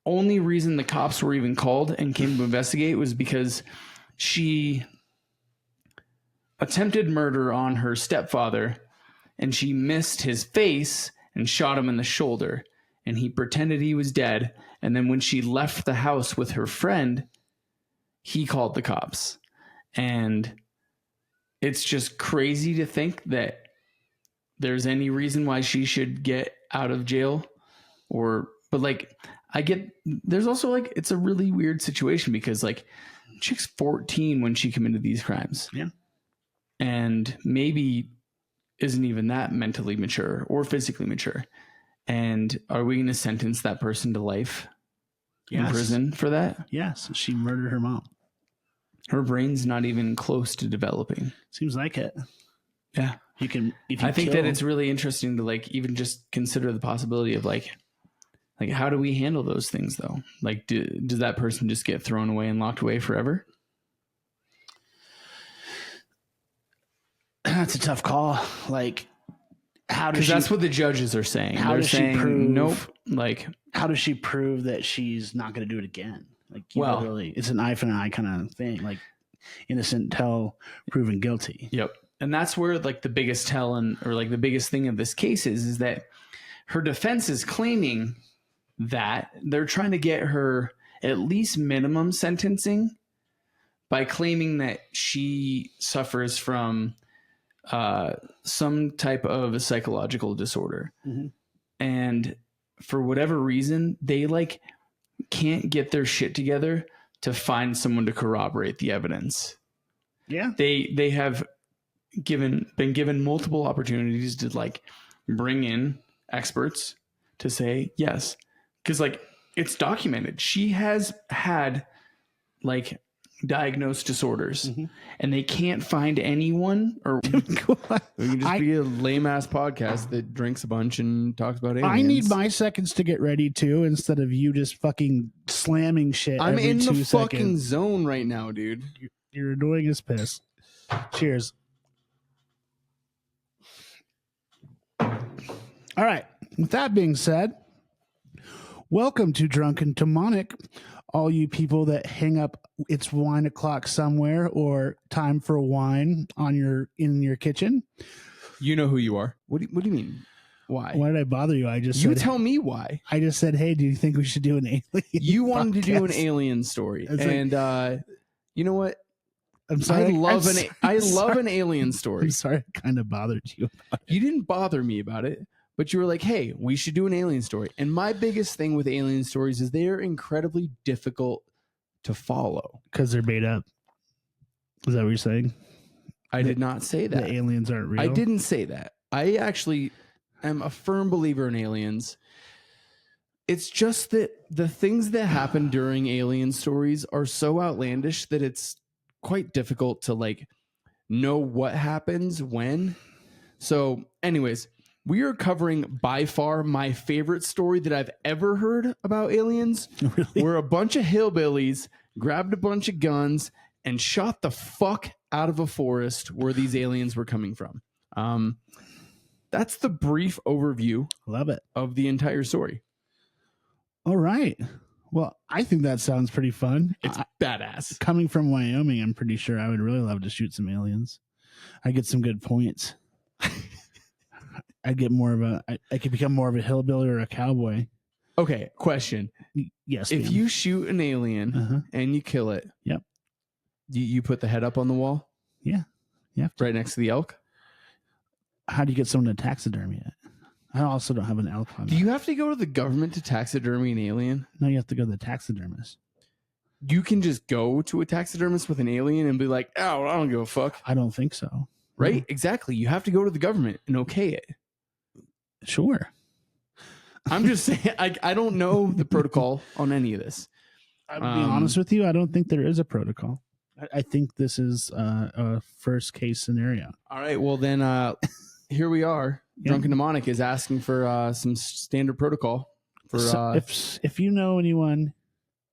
only reason the cops were even called and came to investigate was because she attempted murder on her stepfather, and she missed his face and shot him in the shoulder, and he pretended he was dead. And then when she left the house with her friend, he called the cops. And it's just crazy to think that there's any reason why she should get out of jail. But like, there's also like, it's a really weird situation because like, chick's 14 when she committed these crimes. Yeah. And maybe isn't even that mentally mature or physically mature. And are we going to sentence that person to life in prison for that? Yes. She murdered her mom. Her brain's not even close to developing. Seems like it. Yeah. I think that it's really interesting to like even just consider the possibility of like how do we handle those things though? Like, does that person just get thrown away and locked away forever? That's a tough call. Like, how does that's what the judges are saying. How does saying, she prove? Nope. Like, how does she prove that she's not going to do it again? Like, it's an eye for an eye kind of thing. Like, innocent until proven guilty. Yep. And that's where like the biggest the biggest thing of this case is that her defense is claiming that they're trying to get her at least minimum sentencing by claiming that she suffers from some type of a psychological disorder. Mm-hmm. And for whatever reason, they like can't get their shit together to find someone to corroborate the evidence. Yeah. They have been given multiple opportunities to like bring in experts to say yes. Cause like it's documented. She has had like diagnosed disorders, and they can't find anyone. Or it can just be a lame ass podcast that drinks a bunch and talks about aliens. I need my seconds to get ready too, instead of you just fucking slamming shit. I'm every in the 2 fucking seconds. zone right now, dude. You're annoying as piss. Cheers. All right. With that being said, welcome to Drunken Demonic. All you people that hang up it's wine o'clock somewhere or time for wine in your kitchen. You know who you are. What do you mean? Why? Why did I bother you? Tell me why. I just said, hey, do you think we should do an alien? You wanted podcast? to do an alien story. And you know what? I'm sorry. I love an alien story. I'm sorry I kind of bothered you. You didn't bother me about it, but you were like, hey, we should do an alien story. And my biggest thing with alien stories is they are incredibly difficult to follow. Because they're made up. Is that what you're saying? I did not say that. The aliens aren't real? I didn't say that. I actually am a firm believer in aliens. It's just that the things that happen during alien stories are so outlandish that it's quite difficult to like know what happens when. So anyways, we are covering by far my favorite story that I've ever heard about aliens. Really? Where a bunch of hillbillies grabbed a bunch of guns and shot the fuck out of a forest where these aliens were coming from. That's the brief overview. Love it. Of the entire story. All right. Well, I think that sounds pretty fun. It's badass. Coming from Wyoming, I'm pretty sure I would really love to shoot some aliens. I get some good points. I could become more of a hillbilly or a cowboy. Okay, question. Yes. If you shoot an alien and you kill it, yep. You put the head up on the wall? Yeah. Yeah. Right next to the elk? How do you get someone to taxidermy it? I also don't have an elk on. Do you have to go to the government to taxidermy an alien? No, you have to go to the taxidermist. You can just go to a taxidermist with an alien and be like, oh, I don't give a fuck. I don't think so. Right? No. Exactly. You have to go to the government and okay it. Sure. I'm just saying, I don't know the protocol on any of this. I'll be honest with you. I don't think there is a protocol. I think this is a first case scenario. All right. Well, then here we are. Yeah. Drunken Demonic is asking for some standard protocol for if you know anyone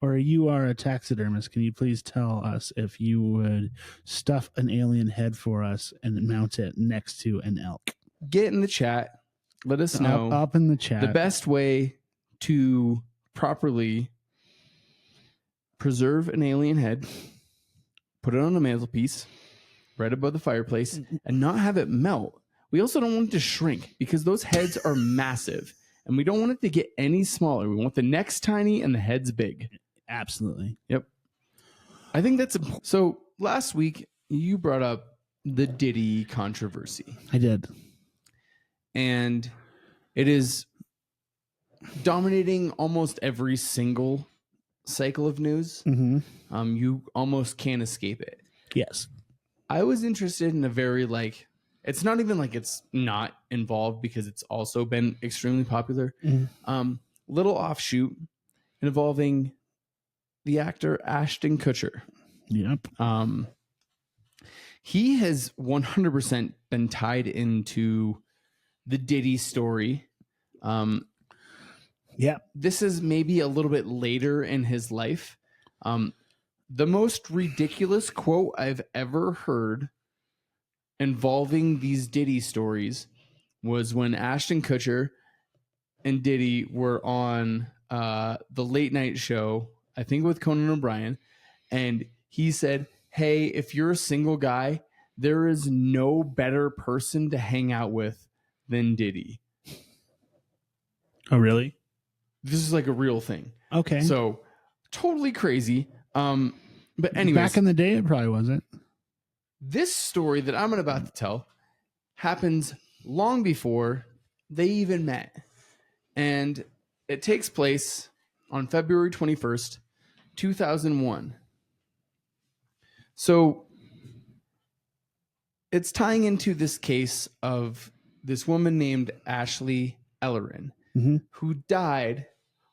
or you are a taxidermist, can you please tell us if you would stuff an alien head for us and mount it next to an elk? get in the chat. Let us know Up in the chat. the best way to properly preserve an alien head, put it on a mantelpiece right above the fireplace, and not have it melt. We also don't want it to shrink because those heads are massive, and we don't want it to get any smaller. We want the necks tiny and the heads big. Absolutely. Yep. I think that's so. Last week you brought up the Diddy controversy, I did. and it is dominating almost every single cycle of news. Mm-hmm. You almost can't escape it. Yes. I was interested in a very it's not even like it's not involved because it's also been extremely popular. Mm-hmm. Little offshoot involving the actor Ashton Kutcher. Yep. He has 100% been tied into the Diddy story. Yeah. This is maybe a little bit later in his life. The most ridiculous quote I've ever heard involving these Diddy stories was when Ashton Kutcher and Diddy were on the late night show, I think with Conan O'Brien, and he said, "Hey, if you're a single guy, there is no better person to hang out with than Diddy." Oh, really? This is like a real thing. Okay. So totally crazy. But anyways, back in the day, it probably wasn't. this story that I'm about to tell happens long before they even met. And it takes place on February 21st, 2001. So it's tying into this case of this woman named Ashley Ellerin, Mm-hmm. who died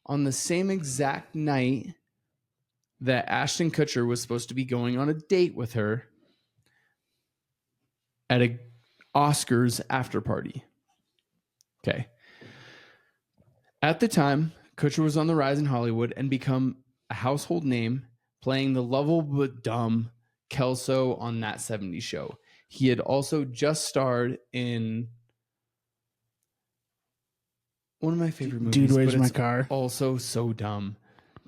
on the same exact night that Ashton Kutcher was supposed to be going on a date with her at a Oscars after party. Okay. At the time, Kutcher was on the rise in Hollywood and become a household name, playing the lovable but dumb Kelso on That 70s Show. He had also just starred in one of my favorite movies. Dude, Where's but My it's Car? Also so dumb.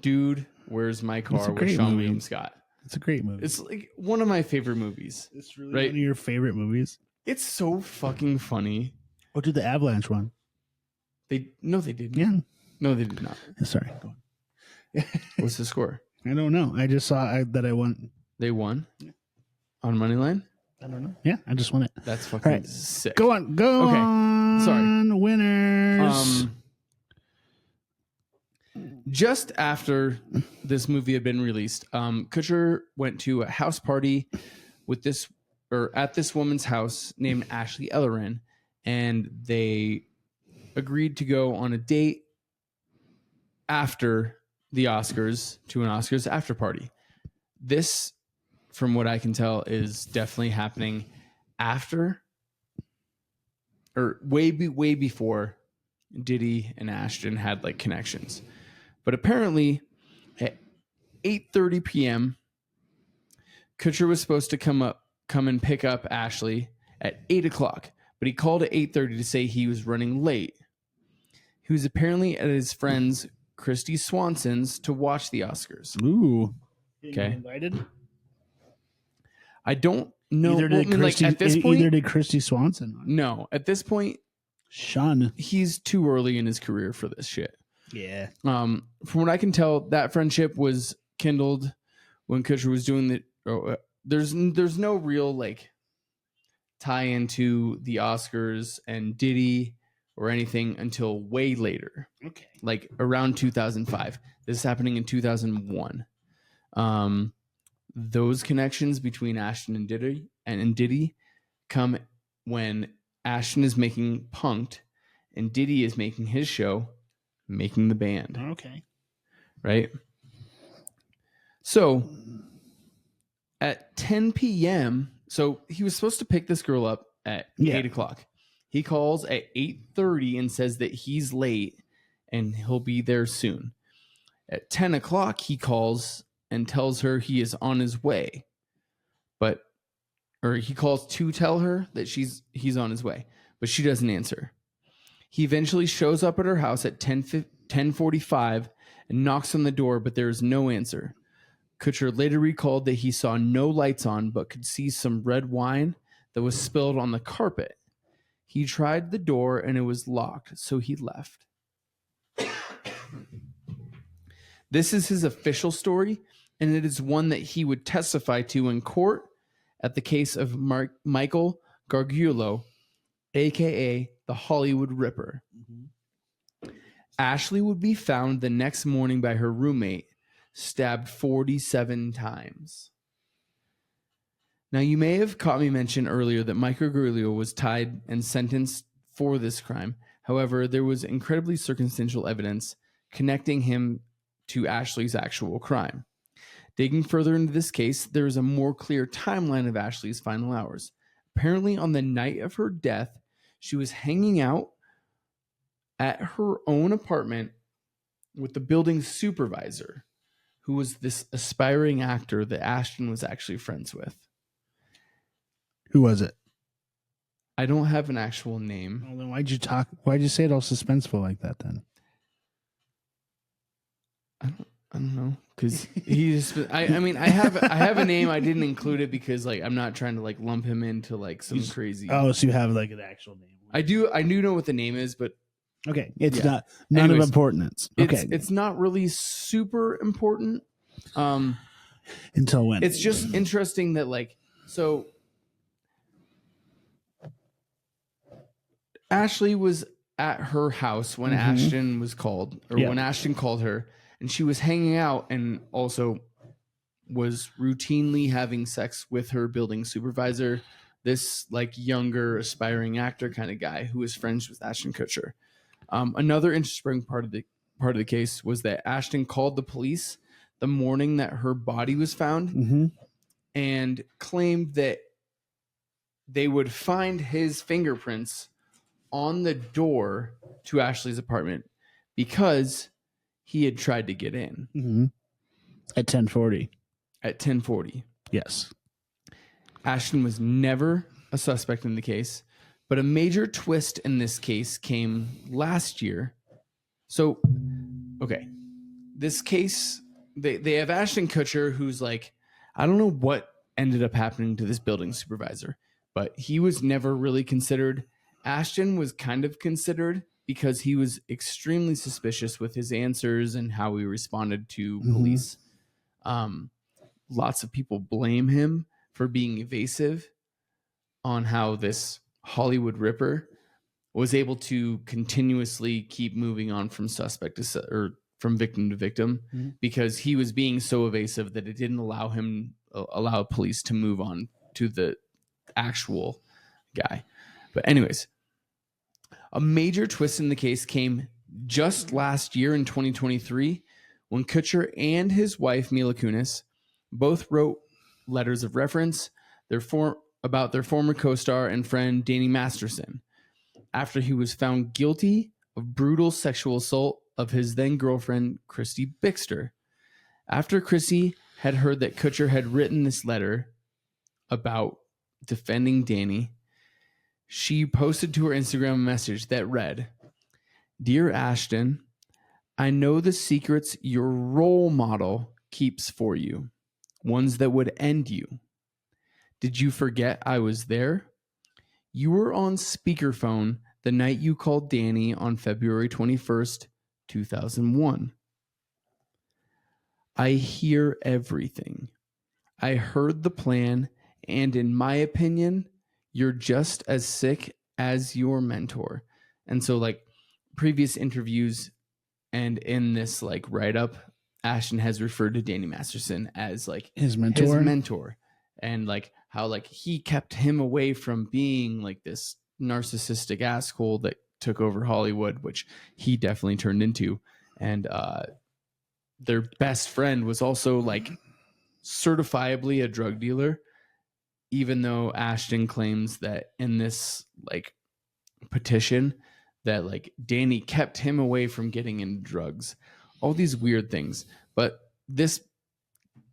Dude, Where's My It's Car a with great Sean movie. William Scott. It's a great movie. It's like one of my favorite movies. It's really right? one of your favorite movies. It's so fucking funny. Oh, did the Avalanche one? No, they didn't. Yeah. No, they did not. Sorry. Go on. What's the score? I don't know. I just saw that I won. They won on Moneyline. I don't know. Yeah, I just won it. That's fucking All right. sick. Go on. Go Okay. on. Sorry. Winners. Just after this movie had been released, Kutcher went to a house party at this woman's house named Ashley Ellerin, and they agreed to go on a date after the Oscars to an Oscars after party. This, from what I can tell, is definitely happening after or way before Diddy and Ashton had like connections. But apparently at 8:30 p.m., Kutcher was supposed to come and pick up Ashley at 8 o'clock, but he called at 8:30 to say he was running late. He was apparently at his friend's Christy Swanson's to watch the Oscars. Ooh. Okay. Invited? I don't know. Either did Christy Swanson. No, at this point, Sean. he's too early in his career for this shit. Yeah. From what I can tell, that friendship was kindled when Kutcher was doing the. There's no real like tie into the Oscars and Diddy or anything until way later. Okay. Like around 2005. This is happening in 2001. Those connections between Ashton and Diddy come when Ashton is making Punk'd and Diddy is making his show, Making the Band. Okay. Right? So at 10 p.m., so he was supposed to pick this girl up at 8 o'clock. He calls at 8:30 and says that he's late and he'll be there soon. At 10 o'clock, he calls and tells her he is on his way. He calls to tell her that he's on his way, but she doesn't answer. He eventually shows up at her house at 10:45 and knocks on the door, but there is no answer. Kutcher later recalled that he saw no lights on, but could see some red wine that was spilled on the carpet. He tried the door and it was locked, so he left. This is his official story, and it is one that he would testify to in court at the case of Michael Gargiulo, a.k.a. the Hollywood Ripper. Mm-hmm. Ashley would be found the next morning by her roommate, stabbed 47 times. Now, you may have caught me mention earlier that Michael Gargiulo was tied and sentenced for this crime. However, there was incredibly circumstantial evidence connecting him to Ashley's actual crime. Digging further into this case, there is a more clear timeline of Ashley's final hours. Apparently, on the night of her death, she was hanging out at her own apartment with the building supervisor, who was this aspiring actor that Ashton was actually friends with. Who was it? I don't have an actual name. Well, then why'd you say it all suspenseful like that then? I don't know, because he's. I mean, I have a name. I didn't include it because I'm not trying to lump him into some crazy. Oh, so you have an actual name? I do know what the name is, but okay, it's not none of importance. Okay, it's not really super important. Until when? It's just interesting that so. Ashley was at her house when Ashton was called, or when Ashton called her. And she was hanging out and also was routinely having sex with her building supervisor, this younger aspiring actor kind of guy who was friends with Ashton Kutcher. Another interesting part of the case was that Ashton called the police the morning that her body was found and claimed that they would find his fingerprints on the door to Ashley's apartment because he had tried to get in. At 10:40. At 10:40. Yes. Ashton was never a suspect in the case, but a major twist in this case came last year. So, okay. This case, they have Ashton Kutcher, who's I don't know what ended up happening to this building supervisor, but he was never really considered. Ashton was kind of considered because he was extremely suspicious with his answers and how he responded to police. Lots of people blame him for being evasive on how this Hollywood Ripper was able to continuously keep moving on from suspect to or from victim to victim because he was being so evasive that it didn't allow police to move on to the actual guy. But anyways, a major twist in the case came just last year in 2023 when Kutcher and his wife, Mila Kunis, both wrote letters of reference about their former co-star and friend, Danny Masterson, after he was found guilty of brutal sexual assault of his then-girlfriend, Christy Bixter. After Christy had heard that Kutcher had written this letter about defending Danny, she posted to her Instagram a message that read, "Dear Ashton, I know the secrets your role model keeps for you, ones that would end you. Did you forget I was there? You were on speakerphone the night you called Danny on February 21st, 2001. I hear everything. I heard the plan, and in my opinion, you're just as sick as your mentor." And so previous interviews and in this write-up, Ashton has referred to Danny Masterson as his mentor, and how he kept him away from being this narcissistic asshole that took over Hollywood, which he definitely turned into. And their best friend was also certifiably a drug dealer, even though Ashton claims that in this petition that like Danny kept him away from getting into drugs, all these weird things. But this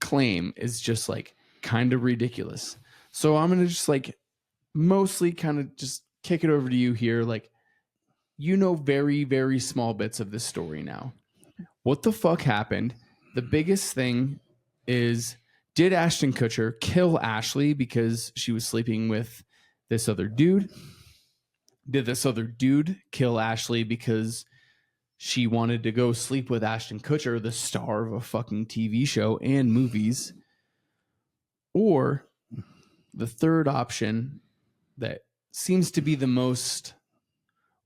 claim is just like kind of ridiculous. So I'm going to just like mostly kind of just kick it over to you here. Like, you know, very, very small bits of this story now. What the fuck happened? The biggest thing is, did Ashton Kutcher kill Ashley because she was sleeping with this other dude? Did this other dude kill Ashley because she wanted to go sleep with Ashton Kutcher, the star of a fucking TV show and movies? Or the third option that seems to be the most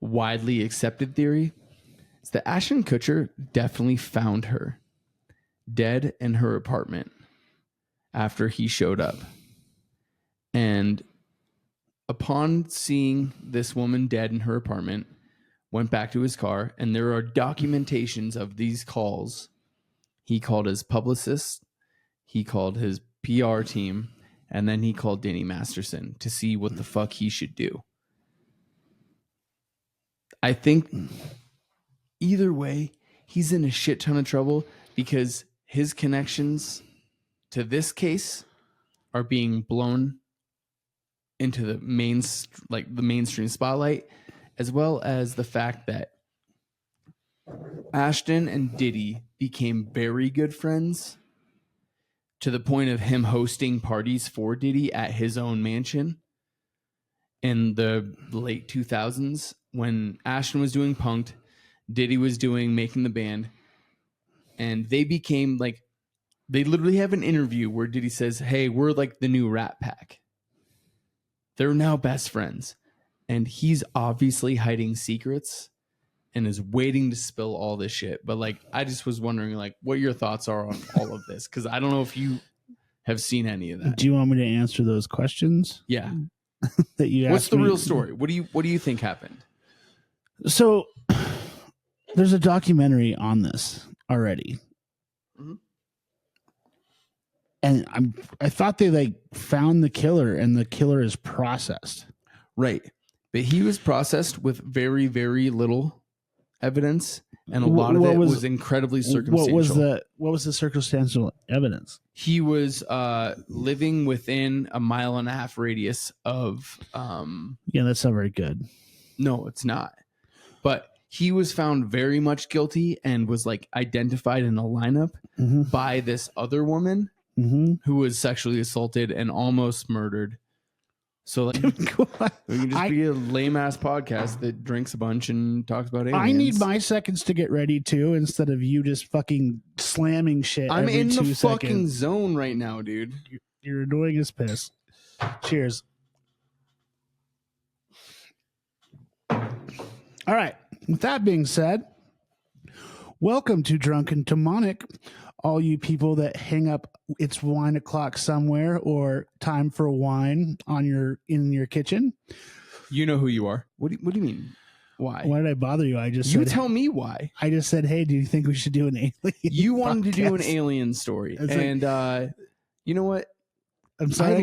widely accepted theory is that Ashton Kutcher definitely found her dead in her apartment after he showed up. And upon seeing this woman dead in her apartment, went back to his car, and there are documentations of these calls. He called his publicist, he called his PR team, and then he called Danny Masterson to see what the fuck he should do. I think either way, he's in a shit ton of trouble because his connections to this case are being blown into the mainstream spotlight, as well as the fact that Ashton and Diddy became very good friends to the point of him hosting parties for Diddy at his own mansion in the late 2000s when Ashton was doing Punk'd, Diddy was doing Making the Band, and they became like, they literally have an interview where Diddy says, "Hey, we're like the new Rat Pack." They're now best friends. And he's obviously hiding secrets and is waiting to spill all this shit. But like, I just was wondering like what your thoughts are on all of this. Cause I don't know if you have seen any of that. Do you want me to answer those questions? Yeah. That you asked? What's the real story? What do you think happened? So there's a documentary on this already. Mhm. And I thought they like found the killer and the killer is processed. Right. But he was processed with very, very little evidence. And a lot of it was incredibly circumstantial. What was the circumstantial evidence? He was living within a 1.5 mile radius of Yeah, that's not very good. No, it's not. But he was found very much guilty and was like identified in a lineup by this other woman who was sexually assaulted and almost murdered. So like, we can just be a lame ass podcast that drinks a bunch and talks about aliens. I need my seconds to get ready too, instead of you just fucking slamming shit. I'm every in the 2 fucking seconds. zone right now, dude. You're annoying as piss. Cheers. All right. With that being said, welcome to Drunken Demonic. All you people that hang up "It's wine o'clock somewhere" or "Time for wine" in your kitchen. You know who you are. What do you mean? Why? Why did I bother you? Tell me why. I just said, hey, do you think we should do an alien? You wanted to do an podcast? alien story, It's and you know what? I'm sorry.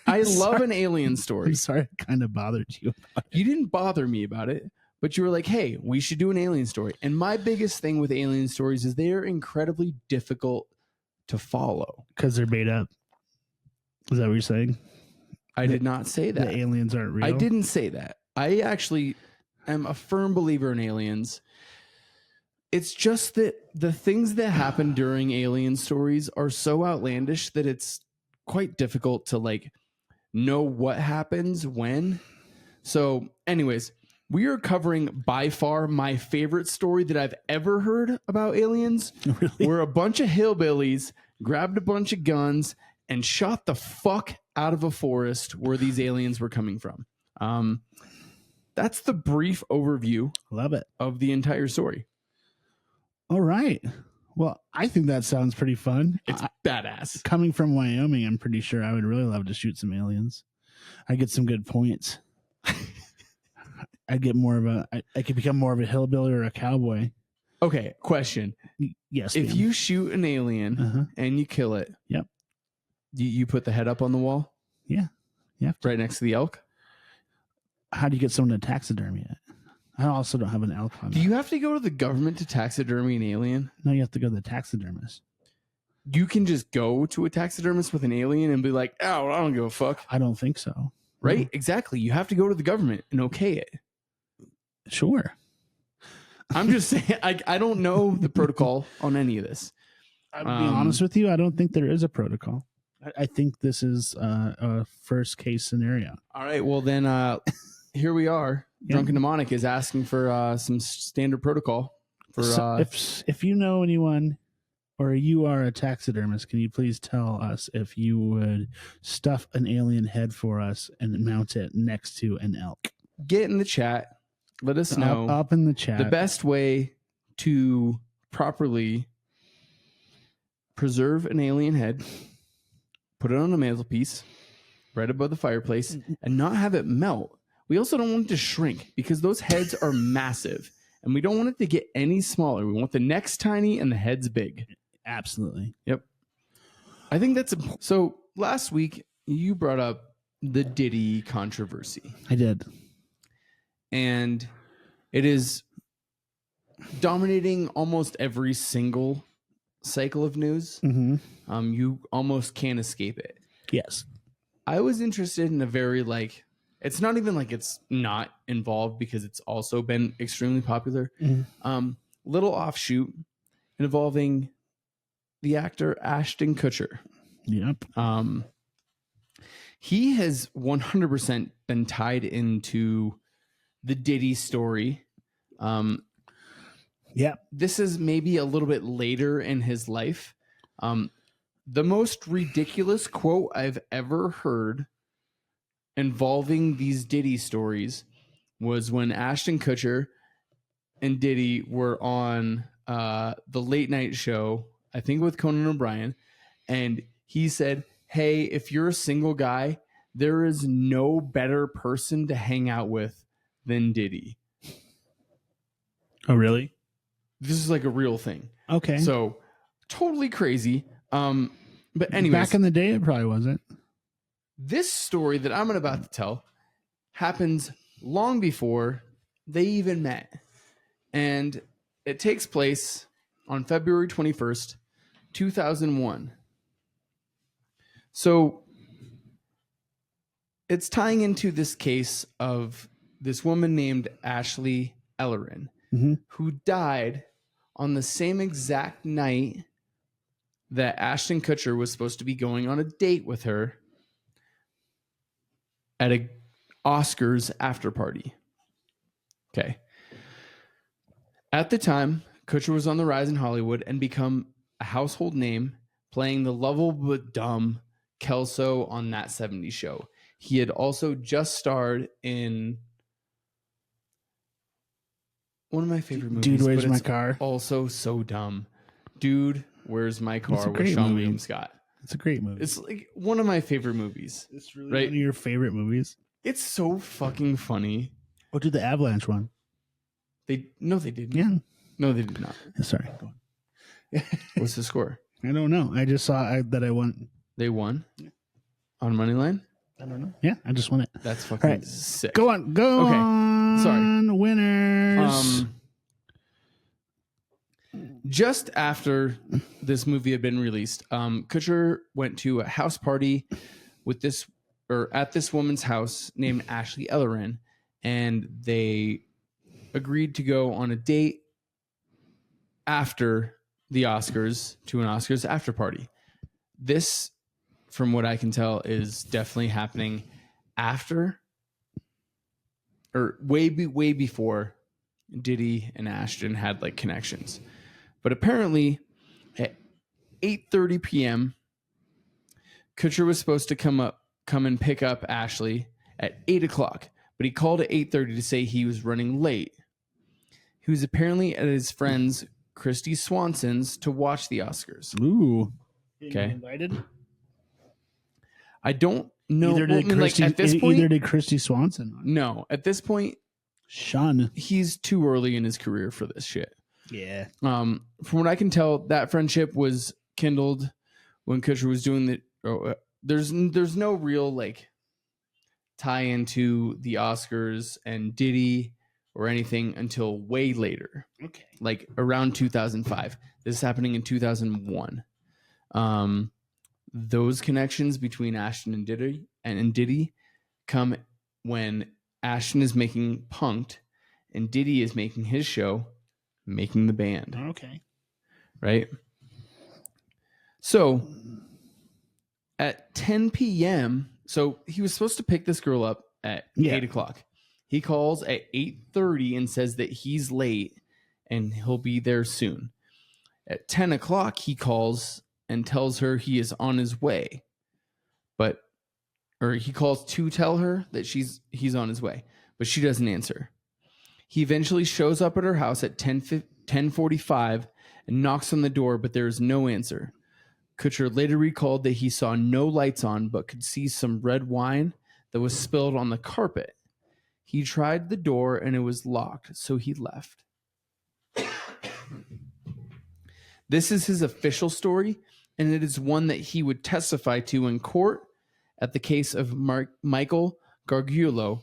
I love an alien story. I'm sorry, I kind of bothered you. You didn't bother me about it, but you were like, hey, we should do an alien story. And my biggest thing with alien stories is they're incredibly difficult to follow. Because they're made up. Is that what you're saying? I did not say that. The aliens aren't real? I didn't say that. I actually am a firm believer in aliens. It's just that the things that happen during alien stories are so outlandish that it's quite difficult to like know what happens when. So anyways, we are covering by far my favorite story that I've ever heard about aliens. Really? Where a bunch of hillbillies grabbed a bunch of guns and shot the fuck out of a forest where these aliens were coming from. That's the brief overview. Love it. Of the entire story. All right. Well, I think that sounds pretty fun. It's badass. Coming from Wyoming, I'm pretty sure I would really love to shoot some aliens. I get some good points. I'd get more of a. I could become more of a hillbilly or a cowboy. Okay, question. Yes. If ma'am. you shoot an alien and you kill it, Yep. You put the head up on the wall? Yeah. Yeah. Right next to the elk? How do you get someone to taxidermy it? I also don't have an elk on. Do you have to go to the government to taxidermy an alien? No, you have to go to the taxidermist. You can just go to a taxidermist with an alien and be like, oh, I don't give a fuck. I don't think so. Right? Exactly. You have to go to the government and okay it. Sure. I'm just saying, I don't know the protocol on any of this. I'll be honest with you. I don't think there is a protocol. I think this is a first case scenario. All right. Well, then here we are. Yeah. Drunken Demonic is asking for some standard protocol. For So if you know anyone or you are a taxidermist, can you please tell us if you would stuff an alien head for us and mount it next to an elk? Get in the chat. Let us know Up in the chat. the best way to properly preserve an alien head, put it on a mantelpiece right above the fireplace, and not have it melt. We also don't want it to shrink because those heads are massive, and we don't want it to get any smaller. We want the necks tiny and the heads big. Absolutely. Yep. I think that's important. So last week you brought up the Diddy controversy. I did. And it is dominating almost every single cycle of news. Mm-hmm. You almost can't escape it. Yes. I was interested in a very it's not even like it's not involved because it's also been extremely popular. Mm-hmm. Little offshoot involving the actor Ashton Kutcher. Yep. He has 100% been tied into the Diddy story. Yeah. This is maybe a little bit later in his life. The most ridiculous quote I've ever heard involving these Diddy stories was when Ashton Kutcher and Diddy were on the late night show, I think with Conan O'Brien, and he said, hey, if you're a single guy, there is no better person to hang out with than Diddy. Oh, really? This is like a real thing. Okay. So totally crazy. But anyways, back in the day, it probably wasn't. This story that I'm about to tell happens long before they even met. And it takes place on February 21st, 2001. So it's tying into this case of this woman named Ashley Ellerin, Mm-hmm. who died on the same exact night that Ashton Kutcher was supposed to be going on a date with her at a Oscars after party. Okay. At the time, Kutcher was on the rise in Hollywood and become a household name, playing the lovable but dumb Kelso on That 70s Show. He had also just starred in one of my favorite movies. Dude, Where's but My it's Car? Also so dumb. Dude, Where's My It's Car a with great Sean movie. William Scott. It's a great movie. It's like one of my favorite movies. It's really right? one of your favorite movies. It's so fucking funny. Or do the Avalanche one? They didn't. Yeah. No, they did not. Sorry. Go on. What's the score? I don't know. I just saw that I won. They won on Moneyline. I don't know. Yeah, I just won it. That's fucking All right. sick. Go on. Go Okay. on. Sorry. Winners. Just after this movie had been released, Kutcher went to a house party at this woman's house named Ashley Ellerin, and they agreed to go on a date after the Oscars to an Oscars after party. This, from what I can tell, is definitely happening after or way before Diddy and Ashton had like connections. But apparently at 8:30 p.m., Kutcher was supposed to come and pick up Ashley at 8 o'clock, but he called at 8:30 to say he was running late. He was apparently at his friend's Christy Swanson's to watch the Oscars. Ooh. Okay. Invited? I don't know. Either did at this point, either did Christy Swanson. no. At this point, Sean. he's too early in his career for this shit. Yeah. From what I can tell, that friendship was kindled when Kutcher was doing there's no real like tie into the Oscars and Diddy or anything until way later, Okay. like around 2005. This is happening in 2001. Those connections between Ashton and Diddy come when Ashton is making Punk'd and Diddy is making his show, Making the Band. Okay. Right? So at 10 p.m., so he was supposed to pick this girl up at 8 o'clock. He calls at 8:30 and says that he's late and he'll be there soon. At 10 o'clock, he calls and tells her he is on his way. Or he calls to tell her that he's on his way, but she doesn't answer. He eventually shows up at her house at 10:45 and knocks on the door, but there is no answer. Kutcher later recalled that he saw no lights on, but could see some red wine that was spilled on the carpet. He tried the door and it was locked, so he left. This is his official story, and it is one that he would testify to in court at the case of Michael Gargiulo,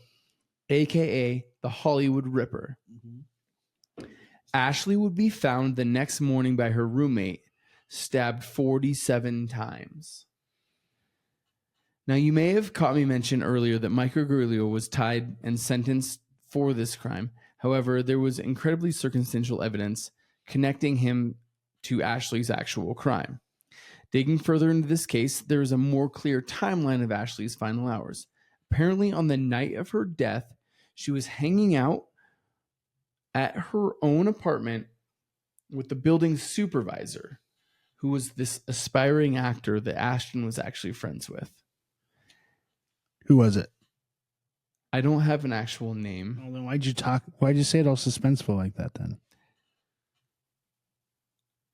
a.k.a. the Hollywood Ripper. Mm-hmm. Ashley would be found the next morning by her roommate, stabbed 47 times. Now, you may have caught me mention earlier that Michael Gargiulo was tied and sentenced for this crime. However, there was incredibly circumstantial evidence connecting him to Ashley's actual crime. Digging further into this case, there is a more clear timeline of Ashley's final hours. Apparently, on the night of her death, she was hanging out at her own apartment with the building supervisor, who was this aspiring actor that Ashton was actually friends with. Who was it? I don't have an actual name. Well, then why'd you say it all suspenseful like that then?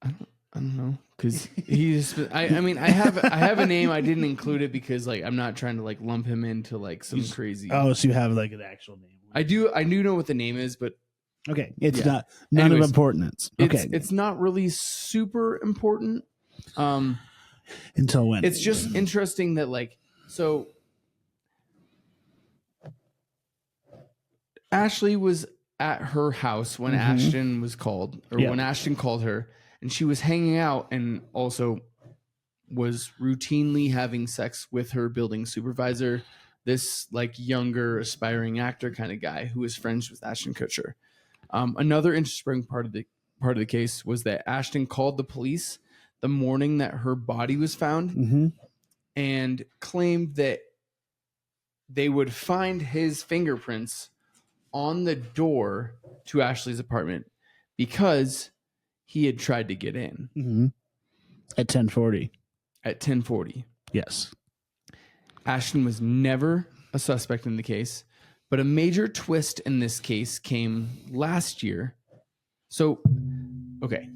I don't know, because he's. I mean, I have a name. I didn't include it because like I'm not trying to like lump him into like some crazy. Oh, so you have like an actual name? I do know what the name is, but okay, it's not none of importance. Okay, it's not really super important. Until when? It's just interesting that like so. Ashley was at her house when Ashton was called, or when Ashton called her. And she was hanging out and also was routinely having sex with her building supervisor, this like younger aspiring actor kind of guy who was friends with Ashton Kutcher. Another interesting part of the case was that Ashton called the police the morning that her body was found and claimed that they would find his fingerprints on the door to Ashley's apartment because he had tried to get in at 10:40. At 10:40, yes. Ashton was never a suspect in the case, but a major twist in this case came last year. So, okay,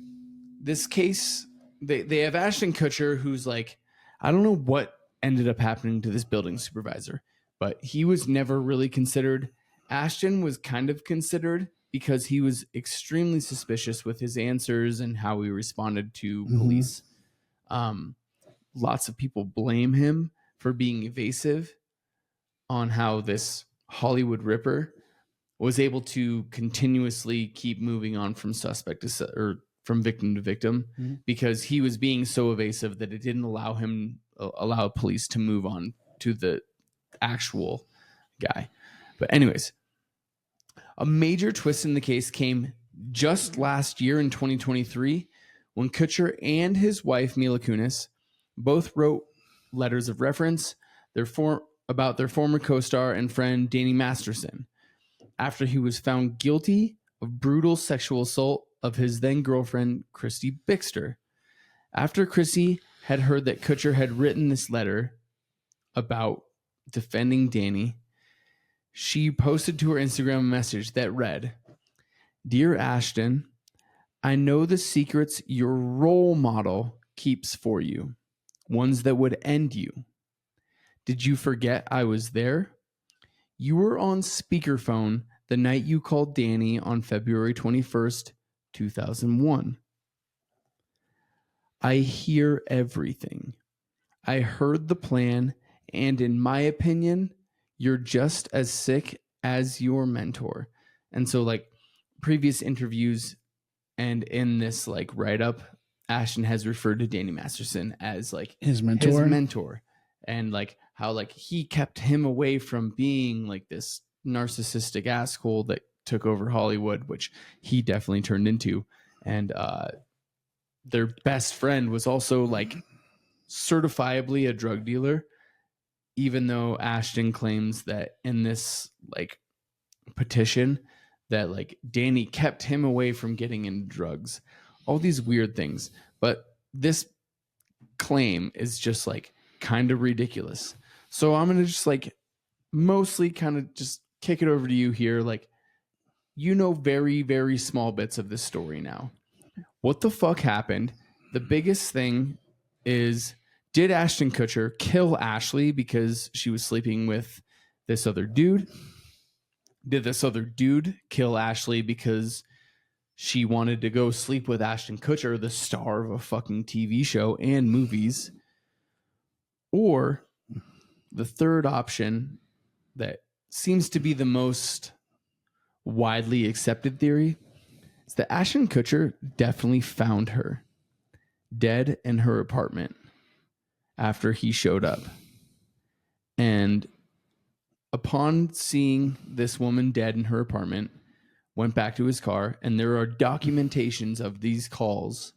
this case they have Ashton Kutcher, who's like, I don't know what ended up happening to this building supervisor, but he was never really considered. Ashton was kind of considered because he was extremely suspicious with his answers and how he responded to police. Lots of people blame him for being evasive on how this Hollywood Ripper was able to continuously keep moving on from suspect to or from victim to victim because he was being so evasive that it didn't allow police to move on to the actual guy. But anyways, a major twist in the case came just last year in 2023 when Kutcher and his wife, Mila Kunis, both wrote letters of reference about their former co-star and friend, Danny Masterson, after he was found guilty of brutal sexual assault of his then-girlfriend, Christy Bixter. After Christy had heard that Kutcher had written this letter about defending Danny, she posted to her Instagram a message that read, "Dear Ashton, I know the secrets your role model keeps for you, ones that would end you. Did you forget I was there? You were on speakerphone the night you called Danny on February 21st, 2001. I hear everything. I heard the plan, and in my opinion, you're just as sick as your mentor, And so like previous interviews and in this like write-up, Ashton has referred to Danny Masterson as like his mentor, and like how like he kept him away from being like this narcissistic asshole that took over Hollywood, which he definitely turned into. And their best friend was also like certifiably a drug dealer, even though Ashton claims that in this like petition that like Danny kept him away from getting into drugs, all these weird things. But this claim is just like kind of ridiculous. So I'm going to just like mostly kind of just kick it over to you here. Like, you know, very, very small bits of this story now. What the fuck happened? The biggest thing is, did Ashton Kutcher kill Ashley because she was sleeping with this other dude? Did this other dude kill Ashley because she wanted to go sleep with Ashton Kutcher, the star of a fucking TV show and movies? Or the third option that seems to be the most widely accepted theory is that Ashton Kutcher definitely found her dead in her apartment after he showed up. And upon seeing this woman dead in her apartment, went back to his car, and there are documentations of these calls.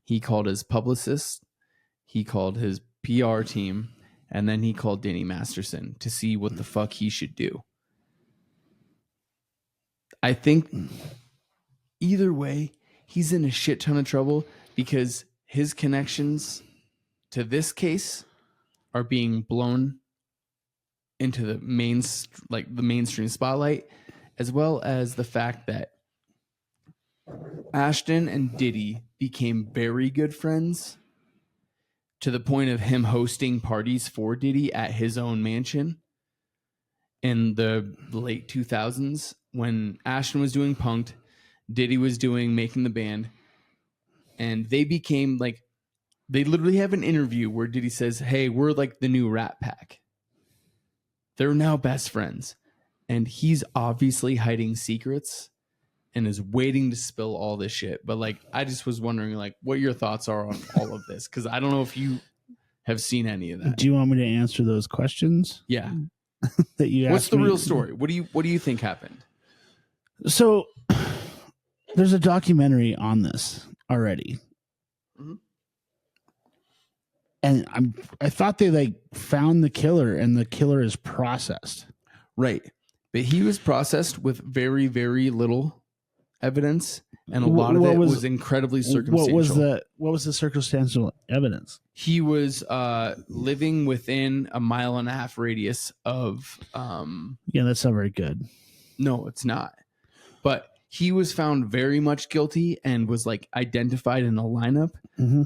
He called his publicist, he called his PR team, and then he called Danny Masterson to see what the fuck he should do. I think either way, he's in a shit ton of trouble because his connections to this case are being blown into the mainstream spotlight, as well as the fact that Ashton and Diddy became very good friends to the point of him hosting parties for Diddy at his own mansion in the late 2000s when Ashton was doing Punk'd, Diddy was doing Making the Band, and they became like, they literally have an interview where Diddy says, "Hey, we're like the new Rat Pack." They're now best friends, and he's obviously hiding secrets and is waiting to spill all this shit. But like, I just was wondering like what your thoughts are on all of this, because I don't know if you have seen any of that. Do you want me to answer those questions? Yeah. That you asked. What's the real story? What do you think happened? So there's a documentary on this already. Mm-hmm. And I thought they like found the killer and the killer is processed. Right. But he was processed with very, very little evidence, and a lot of it was incredibly circumstantial. What was the circumstantial evidence? He was living within a 1.5-mile radius of Yeah, that's not very good. No, it's not. But he was found very much guilty and was like identified in a lineup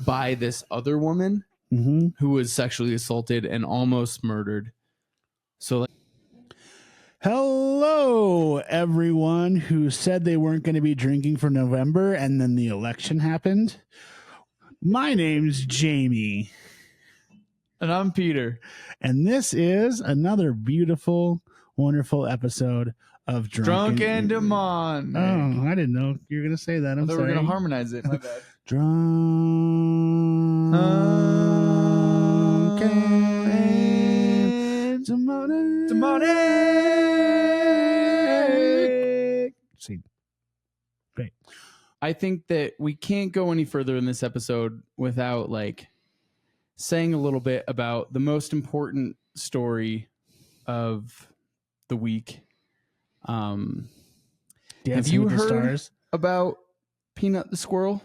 by this other woman who was sexually assaulted and almost murdered. So like, hello, everyone who said they weren't going to be drinking for November and then the election happened. My name's Jamie. And I'm Peter. And this is another beautiful, wonderful episode of Drunk and Demonic. Oh, I didn't know you were going to say that. I'm sorry. We're going to harmonize it. My bad. Drunk and Demonic. See, great. I think that we can't go any further in this episode without like saying a little bit about the most important story of the week. Have you heard about Peanut the squirrel?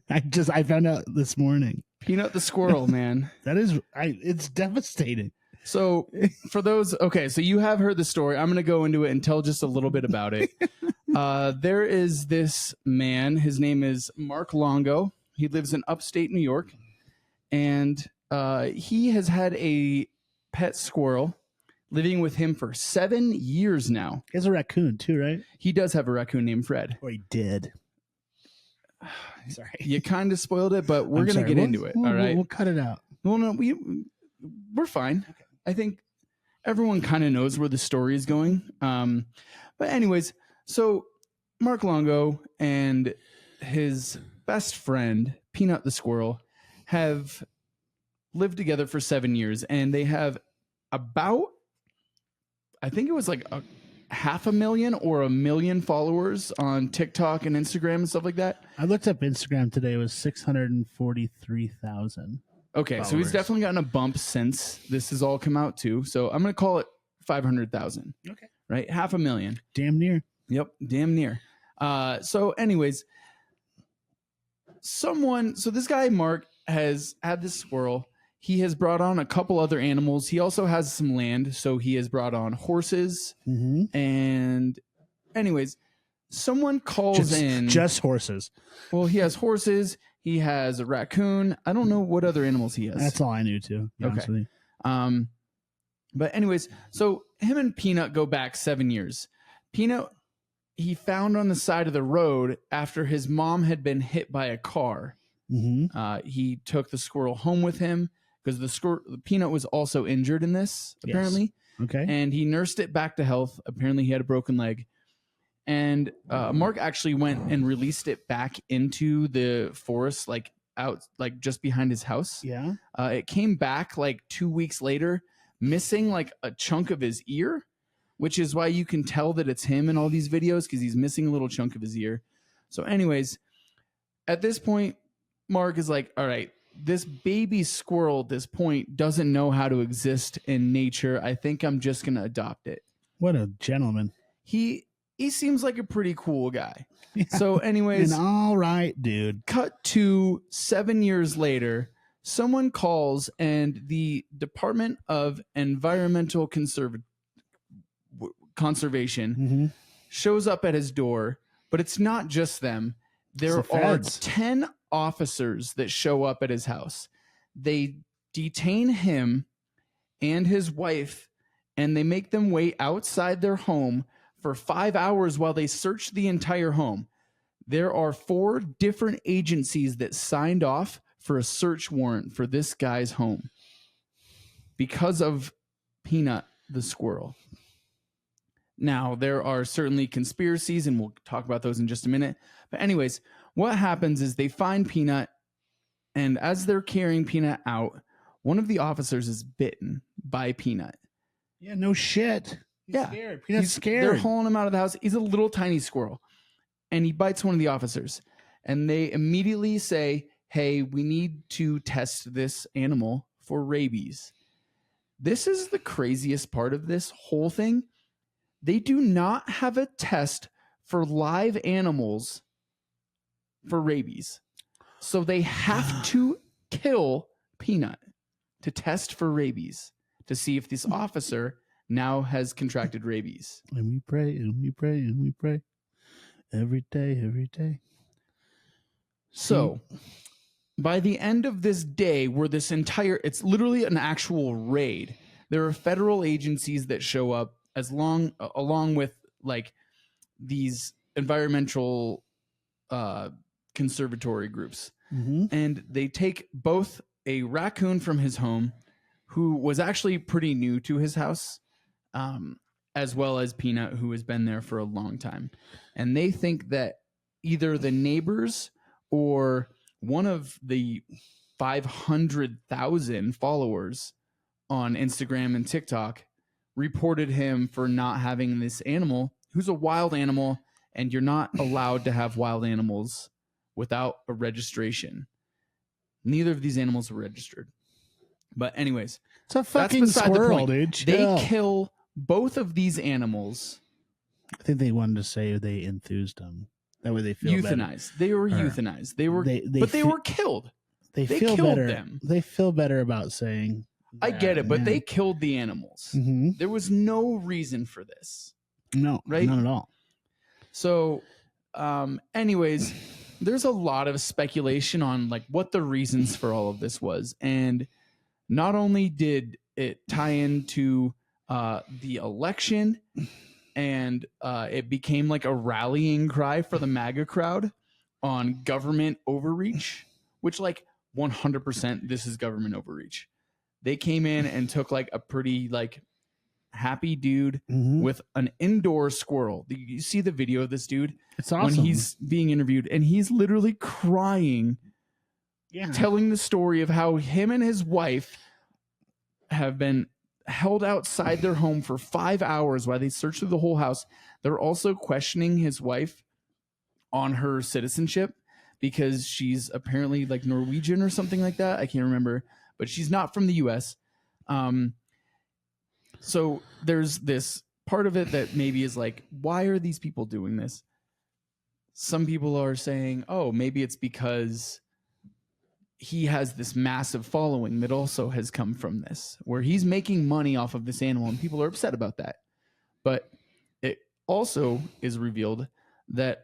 I found out this morning. Peanut the squirrel, man. It's devastating. So for those, okay, so you have heard the story. I'm going to go into it and tell just a little bit about it. There is this man. His name is Mark Longo. He lives in upstate New York, and he has had a pet squirrel living with him for 7 years now. He has a raccoon too, right? He does have a raccoon named Fred. Or he did. Sorry. You kind of spoiled it, but we're going to get into it. All right. We'll cut it out. Well, no, we're fine. Okay. I think everyone kind of knows where the story is going. But anyways, so Mark Longo and his best friend, Peanut the squirrel, have lived together for 7 years, and they have about, I think it was like 500,000 or 1 million followers on TikTok and Instagram and stuff like that. I looked up Instagram today. It was 643,000. Okay, so he's definitely gotten a bump since this has all come out too. So I'm going to call it 500,000. Okay. Right? 500,000. Damn near. Yep, damn near. So anyways, so this guy, Mark, has had this squirrel. He has brought on a couple other animals. He also has some land, so he has brought on horses. Mm-hmm. And anyways, someone calls in. Just horses. Well, he has horses. He has a raccoon. I don't know what other animals he has. That's all I knew too. Okay. But anyways, so him and Peanut go back 7 years. Peanut, he found on the side of the road after his mom had been hit by a car. Mm-hmm. He took the squirrel home with him because the Peanut was also injured in this, apparently. Yes. Okay. And he nursed it back to health. Apparently he had a broken leg. And Mark actually went and released it back into the forest, like out, like just behind his house. Yeah. It came back like 2 weeks later, missing like a chunk of his ear, which is why you can tell that it's him in all these videos, because he's missing a little chunk of his ear. So anyways, at this point, Mark is like, all right, this baby squirrel at this point doesn't know how to exist in nature. I think I'm just going to adopt it. What a gentleman. He seems like a pretty cool guy. Yeah. So anyways, An all right dude. cut to 7 years later, someone calls and the Department of Environmental Conservation Mm-hmm. shows up at his door, but it's not just them. There It's the are feds. 10 officers that show up at his house. They detain him and his wife, and they make them wait outside their home for 5 hours while they search the entire home. There are 4 different agencies that signed off for a search warrant for this guy's home because of Peanut the squirrel. Now, there are certainly conspiracies, and we'll talk about those in just a minute. But anyways, what happens is they find Peanut, and as they're carrying Peanut out, one of the officers is bitten by Peanut. Yeah, no shit. He's Yeah. scared. Peanut's scared. They're hauling him out of the house. He's a little tiny squirrel, and he bites one of the officers. And they immediately say, hey, we need to test this animal for rabies. This is the craziest part of this whole thing. They do not have a test for live animals for rabies. So they have to kill Peanut to test for rabies to see if this officer now has contracted rabies. And we pray and we pray and we pray every day, every day. So by the end of this day, where this entire, it's literally an actual raid. There are federal agencies that show up along with like these environmental conservatory groups. Mm-hmm. And they take both a raccoon from his home, who was actually pretty new to his house, as well as Peanut, who has been there for a long time. And they think that either the neighbors or one of the 500,000 followers on Instagram and TikTok reported him for not having this animal, who's a wild animal, and you're not allowed to have wild animals without a registration. Neither of these animals were registered. But anyways, It's a fucking beside the squirrel, point. dude. Chill. they kill both of these animals. I think they wanted to say they enthused them. That way they feel better. Euthanized. They were Or euthanized. They were, they but they fe- were killed. They they feel killed better. them. They feel better about saying. I get it, but yeah. they killed the animals. Mm-hmm. There was no reason for this. No, Right? not at all. So, anyways, there's a lot of speculation on like what the reasons for all of this was. And not only did it tie into the election, and it became like a rallying cry for the MAGA crowd on government overreach, which like 100% this is government overreach. They came in and took like a pretty like happy dude with an indoor squirrel. You see the video of this dude? It's awesome. When he's being interviewed and he's literally crying, telling the story of how him and his wife have been held outside their home for 5 hours while they search through the whole house. They're also questioning his wife on her citizenship because she's apparently like Norwegian or something like that. I can't remember, but she's not from the US. So there's this part of it that maybe is like, why are these people doing this? Some people are saying, oh, maybe it's because he has this massive following that also has come from this, where he's making money off of this animal and people are upset about that. But it also is revealed that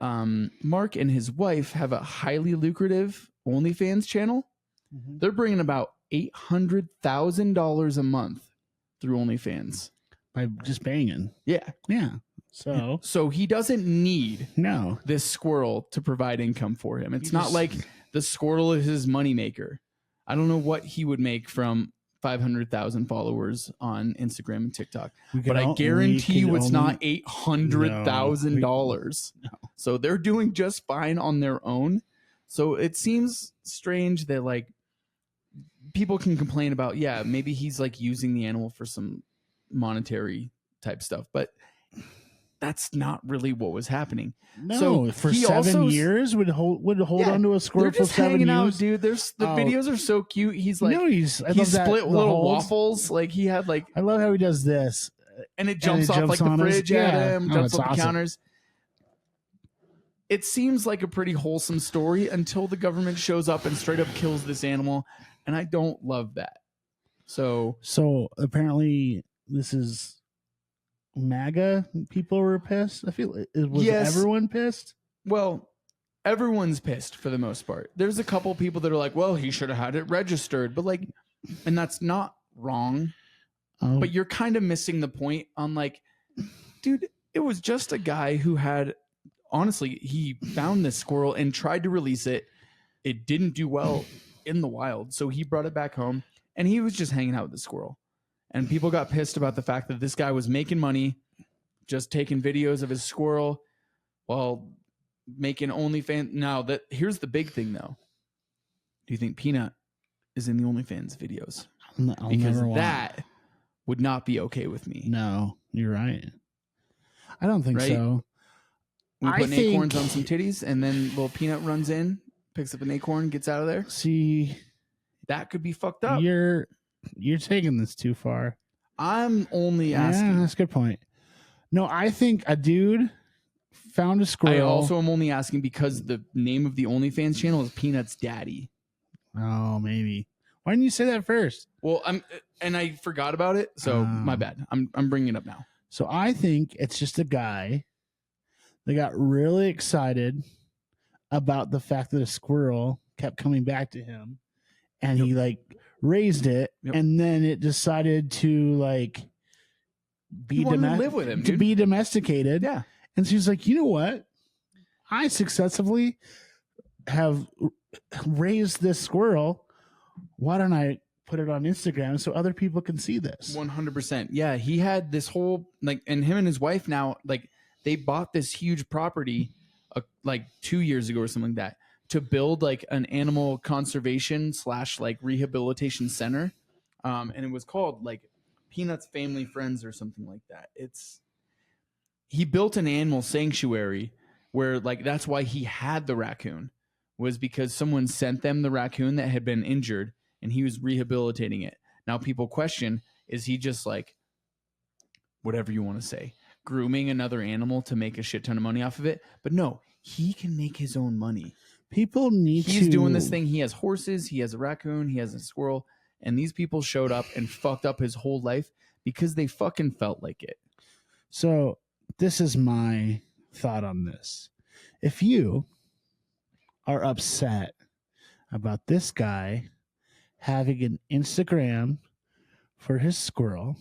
Mark and his wife have a highly lucrative OnlyFans channel. They're bringing about $800,000 a month through OnlyFans by just banging. Yeah. So he doesn't need this squirrel to provide income for him. It's not like the squirrel is his moneymaker. I don't know what he would make from 500,000 followers on Instagram and TikTok, but I guarantee you it's not $800,000. No. So they're doing just fine on their own. So it seems strange that like people can complain about, maybe he's like using the animal for some monetary type stuff, but that's not really what was happening. No, so for 7 years would hold onto a squirrel for 7 years. Out, dude. The videos are so cute. He's like, he split little waffles. Like he had like, I love how he does this, and it jumps off like the fridge at him, jumps off the counters. It seems like a pretty wholesome story until the government shows up and straight up kills this animal, and I don't love that. So apparently this is. MAGA people were pissed. I feel was everyone pissed? Well, everyone's pissed for the most part. There's a couple people that are like, well, he should have had it registered, but like, and that's not wrong. But you're kind of missing the point on like, dude, it was just a guy who had, honestly, he found this squirrel and tried to release it. It didn't do well in the wild. So he brought it back home and he was just hanging out with the squirrel. And people got pissed about the fact that this guy was making money just taking videos of his squirrel while making OnlyFans. Now, here's the big thing, though. Do you think Peanut is in the OnlyFans videos? Because that would not be okay with me. No, you're right. I don't think so. We put acorns on some titties, and then little Peanut runs in, picks up an acorn, gets out of there. See, that could be fucked up. You're taking this too far. I'm only asking. Yeah, that's a good point. No, I think a dude found a squirrel. I also am only asking because the name of the OnlyFans channel is Peanut's Daddy. Oh, maybe. Why didn't you say that first? Well, I forgot about it, so my bad. I'm bringing it up now. So I think it's just a guy that got really excited about the fact that a squirrel kept coming back to him, and he like raised it, and then it decided to like live with him, to be domesticated. Yeah. And she's like, you know what? I successfully have raised this squirrel. Why don't I put it on Instagram so other people can see this? 100%. Yeah. He had this whole like, and him and his wife now, like they bought this huge property like 2 years ago or something like that, to build like an animal conservation / like rehabilitation center. And it was called like Peanut's Family Friends or something like that. He built an animal sanctuary where like, that's why he had the raccoon, was because someone sent them the raccoon that had been injured and he was rehabilitating it. Now people question, is he just like, whatever you want to say, grooming another animal to make a shit ton of money off of it? But no, he can make his own money. He's doing this thing. He has horses, he has a raccoon, he has a squirrel, and these people showed up and fucked up his whole life because they fucking felt like it. So this is my thought on this. If you are upset about this guy having an Instagram for his squirrel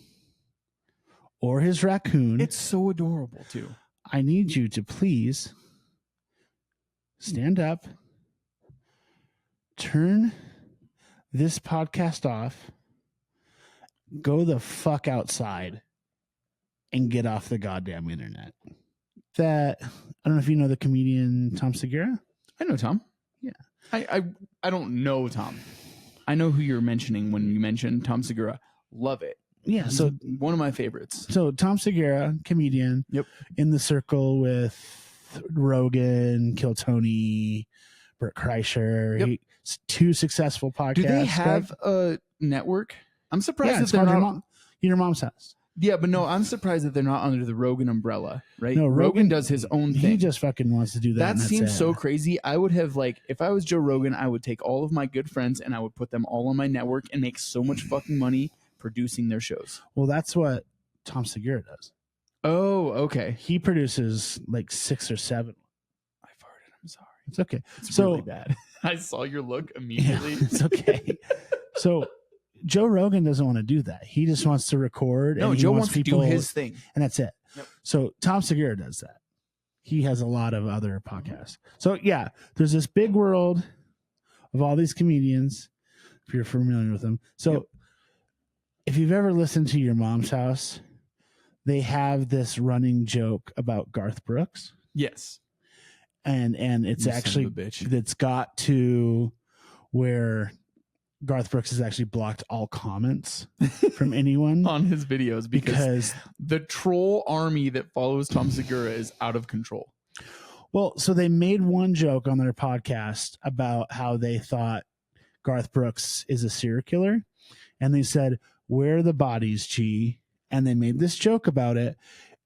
or his raccoon, it's so adorable too. I need you to please stand up, turn this podcast off, go the fuck outside, and get off the goddamn internet. That I don't know if you know the comedian Tom Segura. I know Tom. Yeah. I don't know Tom. I know who you're mentioning when you mentioned Tom Segura. Love it. Yeah, He's so one of my favorites. So Tom Segura, comedian, Yep. in the circle with Rogan, Kill Tony, Bert Kreischer. Yep. Two successful podcasts. Do they have a network? I'm surprised that it's they're called not. Your Mom's House. Yeah, but no, I'm surprised that they're not under the Rogan umbrella, right? No, Rogan does his own thing. He just fucking wants to do that. That and that's seems it. so crazy. I would have if I was Joe Rogan, I would take all of my good friends and I would put them all on my network and make so much fucking money producing their shows. Well, that's what Tom Segura does. Oh, okay. He produces like 6 or 7. I farted. I'm sorry. It's okay. It's So- really bad. I saw your look Yeah, immediately. it's okay. So Joe Rogan doesn't want to do that. He just wants to record. No, and he Joe wants to do people, his thing. and that's it. Yep. So Tom Segura does that. He has a lot of other podcasts. So yeah, there's this big world of all these comedians, if you're familiar with them. So Yep. if you've ever listened to Your Mom's House, they have this running joke about Garth Brooks. Yes. And it's You son of actually a bitch. that's got to where Garth Brooks has actually blocked all comments from anyone on his videos because the troll army that follows Tom Segura is out of control. well, so they made one joke on their podcast about how they thought Garth Brooks is a serial killer, and they said, "Where are the bodies, G?" And they made this joke about it,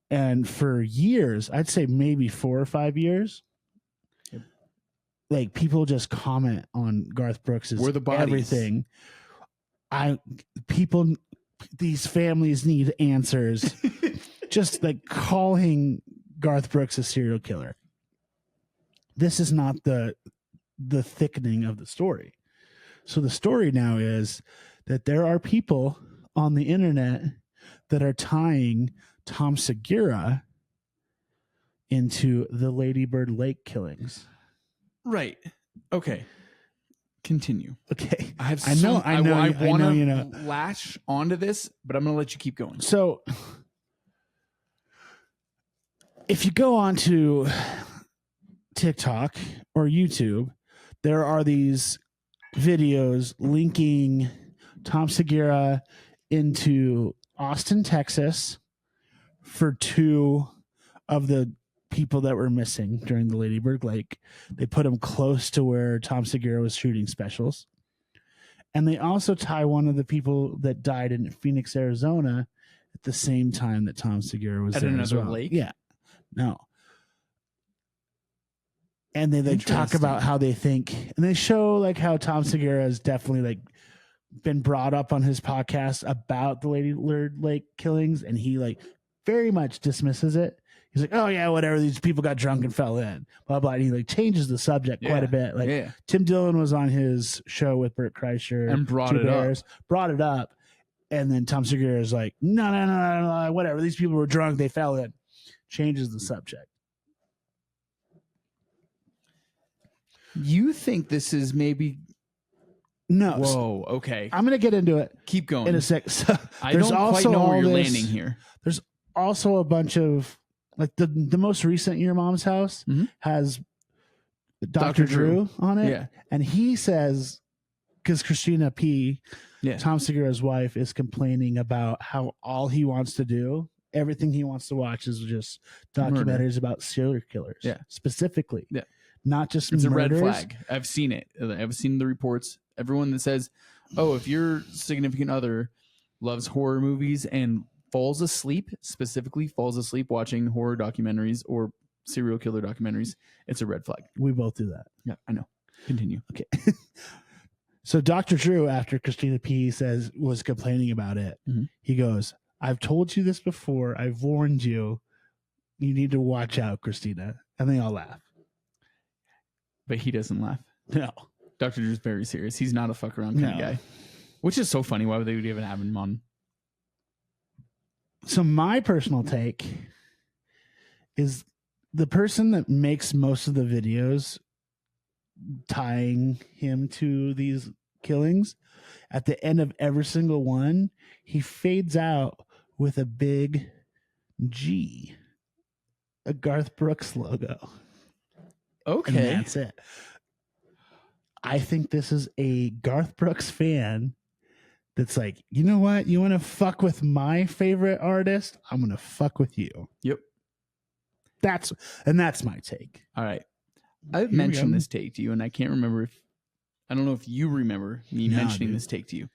and for years, I'd say maybe 4 or 5 years, Yep. like people just comment on Garth Brooks's Where the bodies? everything. These families need answers. Just like calling Garth Brooks a serial killer. This is not the thickening of the story. So the story now is that there are people on the internet that are tying Tom Segura into the Lady Bird Lake killings. Right. Okay. Continue. Okay. I know want to you know. latch onto this, but I'm going to let you keep going. So if you go onto TikTok or YouTube, there are these videos linking Tom Segura into Austin, Texas for 2 of the people that were missing during the Lady Bird Lake. They put them close to where Tom Segura was shooting specials. And they also tie one of the people that died in Phoenix, Arizona at the same time that Tom Segura was At there as another well. lake? Yeah. No. And they talk Interesting. about how they think, and they show like how Tom Segura has definitely like been brought up on his podcast about the Lady Bird Lake killings, and he like very much dismisses it. He's like, "Oh yeah, whatever. These people got drunk and fell in." Blah blah. And he like changes the subject quite a bit. Like yeah. Tim Dillon was on his show with Bert Kreischer And brought Two it up. Bears, brought it up, and then Tom Segura is like, no, whatever. These people were drunk. They fell in. Changes the subject. You think this is maybe? No. Whoa. Okay. I'm gonna get into it Keep going. in a sec. So, I there's don't quite also know where all you're this- landing here. also a bunch of like the most recent Your Mom's House Mhm. has Dr. Dr. Drew. Drew on it. Yeah. And he says, because Christina P., Yeah. Tom Segura's wife, is complaining about how all he wants to do, everything he wants to watch is just documentaries Murder. about serial killers. Yeah. Specifically. Yeah. Not just It's a red murders. flag. I've seen it. I've seen the reports. Everyone that says, "Oh, if your significant other loves horror movies and falls asleep, specifically falls asleep watching horror documentaries or serial killer documentaries, it's a red flag." We both do that. Yeah, I know. Continue. Okay. So Dr. Drew, after Christina P. was complaining about it, Mhm. he goes, "I've told you this before. I've warned you. You need to watch out, Christina." And they all laugh. But he doesn't laugh. No. Dr. Drew's very serious. He's not a fuck around kind of No. guy. Which is so funny. Why would they even have him on? So my personal take is the person that makes most of the videos tying him to these killings, at the end of every single one, he fades out with a big G, a Garth Brooks logo. Okay. And that's it. I think this is a Garth Brooks fan that's like, you know what? You want to fuck with my favorite artist? I'm going to fuck with you. Yep. That's my take. All right. I've Here we mentioned go. this take to you, and I can't remember I don't know if you remember me No, mentioning dude. this take to you.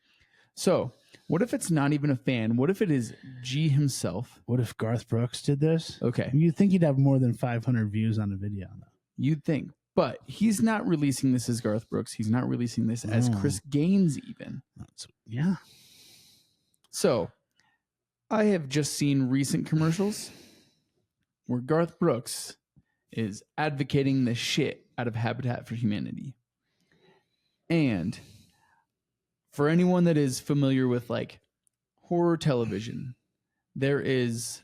So, what if it's not even a fan? What if it is G himself? What if Garth Brooks did this? Okay. You'd think he'd have more than 500 views on the video, though. You'd think. But he's not releasing this as Garth Brooks. He's not releasing this as No. Chris Gaines, even. Yeah. So, I have just seen recent commercials where Garth Brooks is advocating the shit out of Habitat for Humanity. And for anyone that is familiar with like horror television, there is,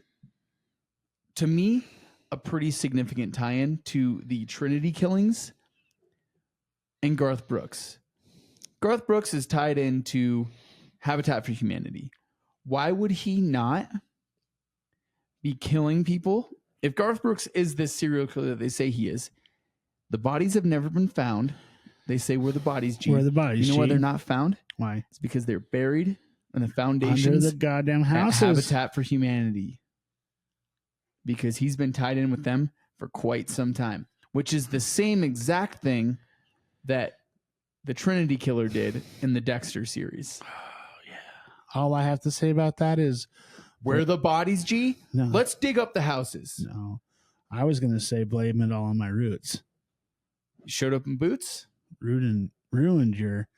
to me, a pretty significant tie-in to the Trinity killings and Garth Brooks. Garth Brooks is tied into Habitat for Humanity. Why would he not be killing people? If Garth Brooks is this serial killer that they say he is, the bodies have never been found. They say where the bodies, G. Where are the bodies, You know why G? they're not found? Why? It's because they're buried in the Under foundations the goddamn at houses. Habitat for Humanity. Because he's been tied in with them for quite some time, which is the same exact thing that the Trinity killer did in the Dexter series. All I have to say about that is, Where are the bodies, G? no, Let's dig up the houses. no. I was going to say blame it all on my roots. Showed up in boots. Ruined your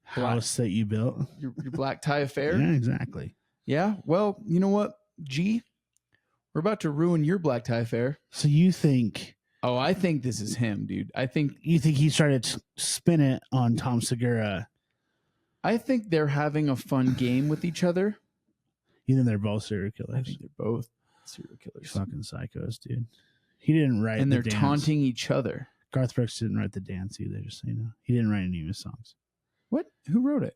house that you built. Your black tie affair. Yeah, exactly. Yeah. Well, you know what, G? We're about to ruin your black tie affair. So you think Oh, I think this is him, dude. I think he started to spin it on Tom Segura? they're having a fun game with each other. You think they're both serial I killers? think they're both serial killers. Fucking psychos, dude. He didn't write And the they're dance. taunting each other. Garth Brooks didn't write the dance either, just so you know. He didn't write any of his songs. What? Who wrote it?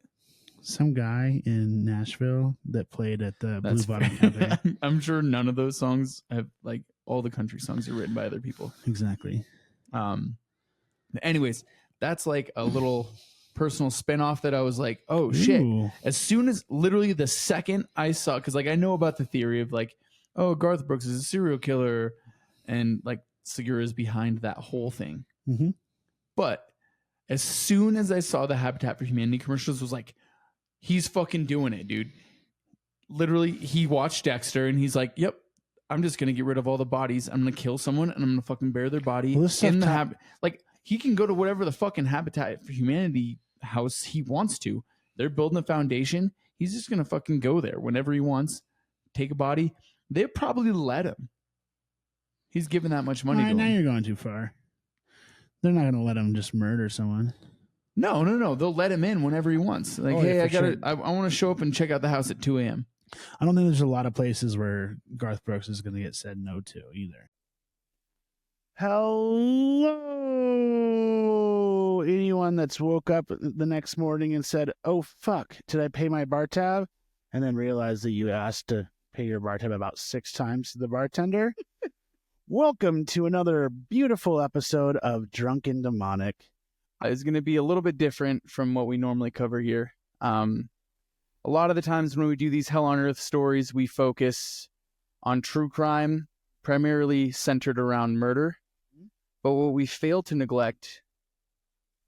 Some guy in Nashville that played at the That's Blue Bottom fair. Cafe. I'm sure none of those songs have, like, all the country songs are written by other people. Exactly. Anyways, that's like a little personal spinoff that I was like, oh shit. Ooh. As soon as literally the second I saw, because like I know about the theory of like, oh, Garth Brooks is a serial killer, and like Segura is behind that whole thing. Mm-hmm. But as soon as I saw the Habitat for Humanity commercials, was like, he's fucking doing it, dude. Literally, he watched Dexter and he's like, yep, I'm just gonna get rid of all the bodies. I'm gonna kill someone and I'm gonna fucking bury their body Well, this stuff in the like he can go to whatever the fucking Habitat for Humanity house he wants to. They're building a foundation. He's just gonna fucking go there whenever he wants, take a body. They probably let him. He's given that much money to Now him. you're going too far. They're not going to let him just murder someone. No. They'll let him in whenever he wants. Like, Oh, hey, yeah, I for gotta sure. I want to show up and check out the house at 2 a.m. I don't think there's a lot of places where Garth Brooks is going to get said no to either. Hello, anyone that's woke up the next morning and said, "Oh fuck, did I pay my bar tab?" and then realized that you asked to pay your bar tab about 6 times to the bartender. Welcome to another beautiful episode of Drunken Demonic. Is going to be a little bit different from what we normally cover here. A lot of the times when we do these Hell on Earth stories, we focus on true crime, primarily centered around murder. But what we fail to neglect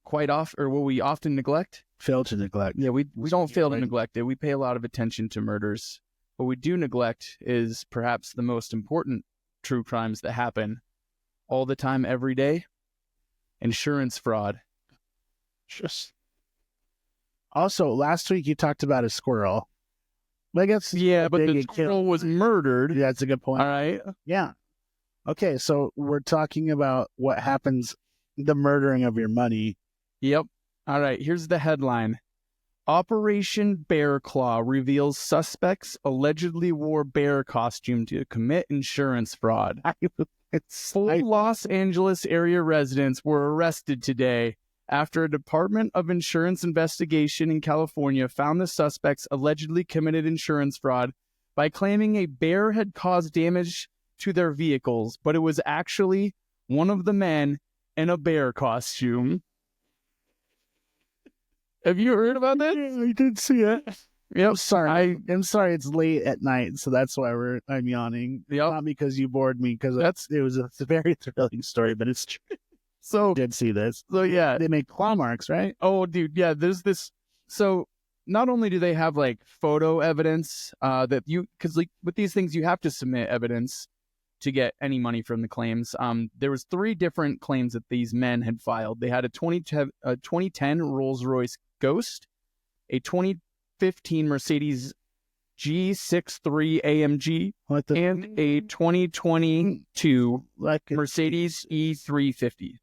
quite often, or what we often neglect, Fail to neglect. yeah, we don't fail to Right. neglect it. We pay a lot of attention to murders. What we do neglect is perhaps the most important true crimes that happen all the time, every day. Insurance fraud. Just also, last week you talked about a squirrel. I guess Yeah, but they the get killed. squirrel was murdered. Yeah, that's a good point. All right. Yeah. Okay, so we're talking about what happens, the murdering of your money. Yep. All right. Here's the headline. Operation Bear Claw reveals suspects allegedly wore bear costume to commit insurance fraud. Four Los Angeles area residents were arrested today after a Department of Insurance investigation in California found the suspects allegedly committed insurance fraud by claiming a bear had caused damage to their vehicles, but it was actually one of the men in a bear costume. Have you heard about that? Yeah, I did see it. Yep. I'm sorry it's late at night, so that's why I'm yawning. Yep. Not because you bored me, because it was a very thrilling story, but it's true. So I did see this. So yeah, They make claw marks, right? oh dude, yeah, there's this. So not only do they have like photo evidence that you, because like with these things you have to submit evidence to get any money from the claims. There was 3 different claims that these men had filed. They had a 2010 Rolls-Royce Ghost, a 2015 Mercedes G63 AMG, and a 2022 Mercedes E350.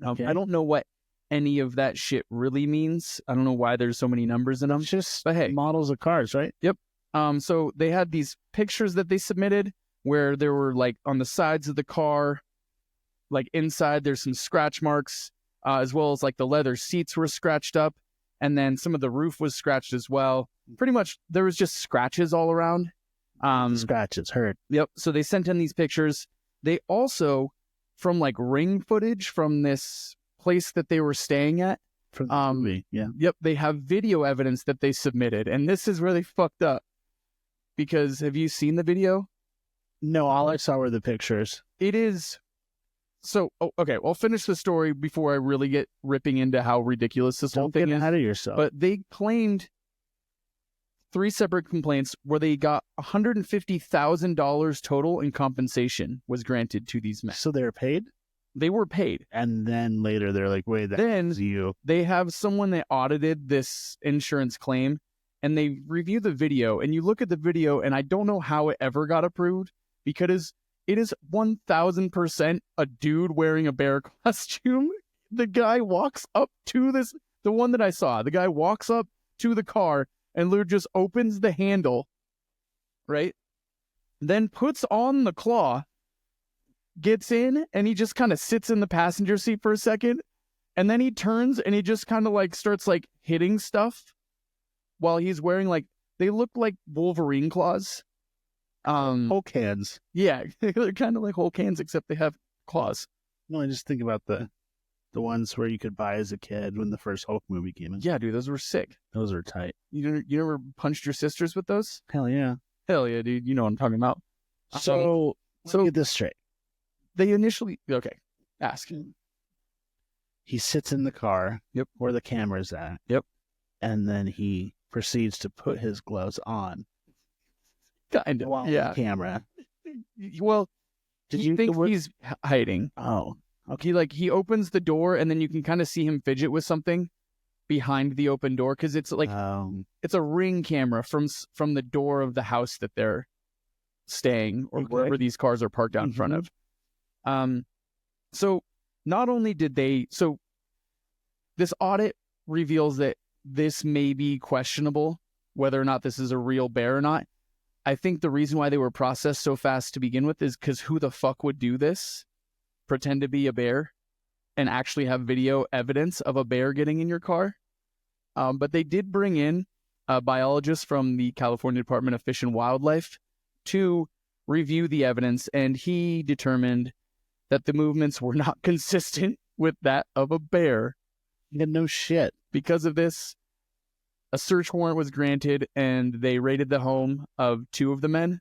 Okay. I don't know what any of that shit really means. I don't know why there's so many numbers in them. It's just but hey, models of cars, right? Yep. So they had these pictures that they submitted where there were like on the sides of the car, like inside there's some scratch marks, as well as like the leather seats were scratched up, and then some of the roof was scratched as well. Pretty much there was just scratches all around. Scratches hurt. Yep. So they sent in these pictures. They also, from like ring footage from this place that they were staying at, From the movie. Yeah. Yep, they have video evidence that they submitted, and this is where they fucked up. Because have you seen the video? No, all I saw were the pictures. It is. So, okay, I'll finish the story before I really get ripping into how ridiculous this whole Don't thing get is. ahead of yourself. But they claimed 3 separate complaints where they got $150,000 total in compensation was granted to these men. So they were paid? They were paid. And then later they're like, wait, that's you. They have someone that audited this insurance claim, and they review the video, and you look at the video, and I don't know how it ever got approved, because it is 1,000% a dude wearing a bear costume. The guy walks up to the one that I saw, the guy walks up to the car and literally just opens the handle, right? Then puts on the claw, gets in, and he just kind of sits in the passenger seat for a second, and then he turns and he just kind of like starts like hitting stuff while he's wearing like, they look like Wolverine claws. Hulk hands. Yeah, they're kind of like Hulk hands, except they have claws. No, I just think about the ones where you could buy as a kid when the first Hulk movie came in. Yeah, dude, those were sick. Those are tight. You never punched your sisters with those? Hell yeah. Hell yeah, dude. You know what I'm talking about. So let me get this straight. They initially, okay, ask. He sits in the car. Yep. Where the camera's at. Yep. And then he proceeds to put his gloves on. Kind of. While Yeah. on camera. Well, Did you you think he's hiding? Oh. Okay. He opens the door, and then you can kind of see him fidget with something behind the open door, because it's like it's a ring camera from the door of the house that they're staying, or wherever these cars are parked out in front of. So not only did this audit reveals that this may be questionable, whether or not this is a real bear or not. I think the reason why they were processed so fast to begin with is because who the fuck would do this? Pretend to be a bear and actually have video evidence of a bear getting in your car. But they did bring in a biologist from the California Department of Fish and Wildlife to review the evidence, and he determined that the movements were not consistent with that of a bear. Yeah, no shit. Because of this, a search warrant was granted, and they raided the home of 2 of the men,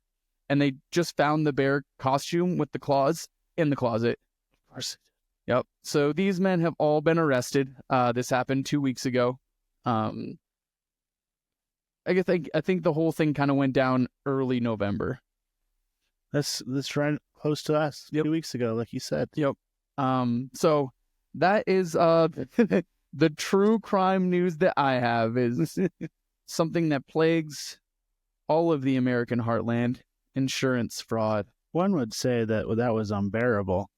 and they just found the bear costume with the claws in the closet. Of course. Yep. So these men have all been arrested. This happened 2 weeks ago. I think the whole thing kind of went down early November. That's right close to us. Yep. 2 weeks ago, like you said. Yep. So that is the true crime news that I have is something that plagues all of the American heartland: insurance fraud. One would say that that was unbearable.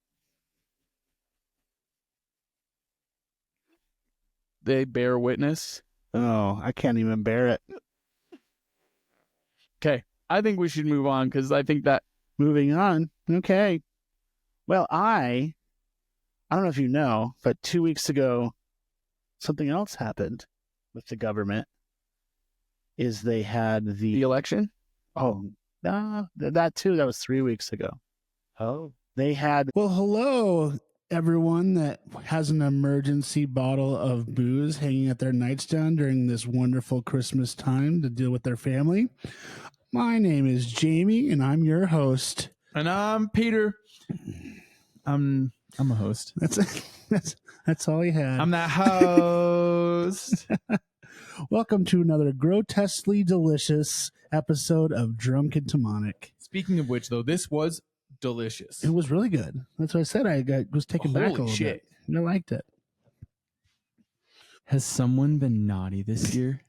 They bear witness. Oh, I can't even bear it. Okay, I think we should move on, because I think that... Moving on. Okay. Well, I don't know if you know, but 2 weeks ago, something else happened with the government. Is they had The election? Oh, no, that too. That was 3 weeks ago. Oh, They had. Well, hello, everyone that has an emergency bottle of booze hanging at their nightstand during this wonderful Christmas time to deal with their family. My name is Jamie, and I'm your host. And I'm Peter. I'm a host. That's all you had. I'm that host. Welcome to another grotesquely delicious episode of Drunk and Demonic. Speaking of which, though, this was delicious. It was really good. That's what I said. I was taken back a little bit. I liked it. Has someone been naughty this year?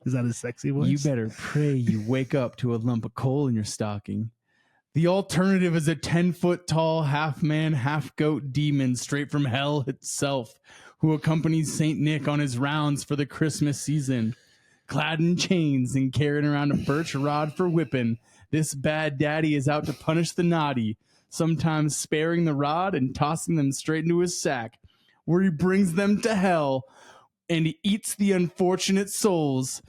Is that a sexy voice? You better pray you wake up to a lump of coal in your stocking. The alternative is a 10-foot tall, half-man, half-goat demon straight from hell itself, who accompanies St. Nick on his rounds for the Christmas season. Clad in chains and carrying around a birch rod for whipping, this bad daddy is out to punish the naughty, sometimes sparing the rod and tossing them straight into his sack, where he brings them to hell and he eats the unfortunate souls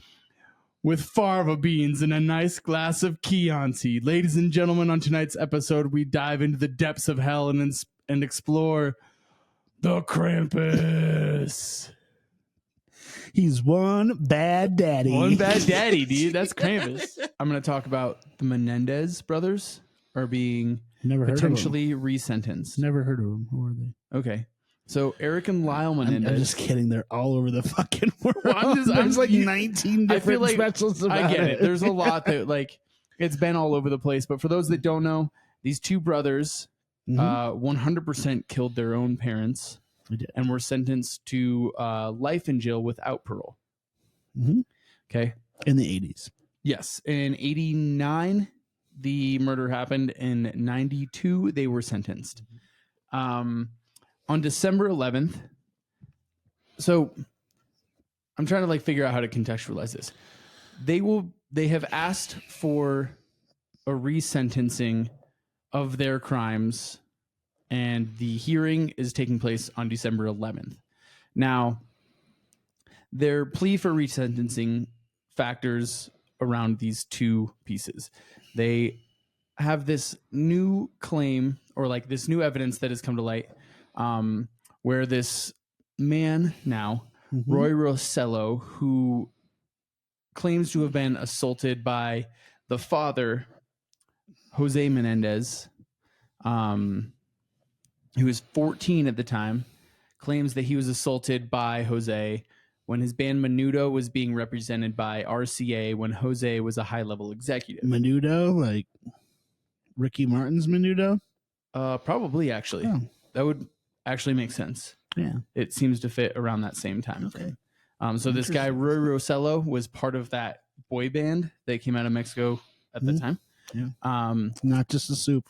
with fava beans and a nice glass of Chianti. Ladies and gentlemen, on tonight's episode, we dive into the depths of hell and explore the Krampus. He's one bad daddy. One bad daddy, dude. That's Krampus. I'm going to talk about the Menendez brothers are being potentially resentenced. Never heard of them. Who are they? Okay. So Eric and Lyle Menendez. I'm just kidding. They're all over the fucking world. Well, There's like 19 different specials about I get it. There's a lot that like it's been all over the place. But for those that don't know, these two brothers 100% killed their own parents and were sentenced to life in jail without parole. Mm-hmm. Okay. In the 80s. Yes. In 89, the murder happened. In 92, they were sentenced. On December 11th, so I'm trying to like figure out how to contextualize this. They have asked for a resentencing of their crimes, and the hearing is taking place on December 11th. Now, their plea for resentencing factors around these two pieces. They have this new claim or like this new evidence that has come to light. Where this man now, Roy Rossello, who claims to have been assaulted by the father, Jose Menendez, who was 14 at the time, claims that he was assaulted by Jose when his band Menudo was being represented by RCA when Jose was a high-level executive. Menudo, like Ricky Martin's Menudo? Probably, actually. Oh. That would actually makes sense. Yeah. It seems to fit around that same time frame. So this guy, Roy Rossello, was part of that boy band that came out of Mexico at the time. Yeah. Not just a soup.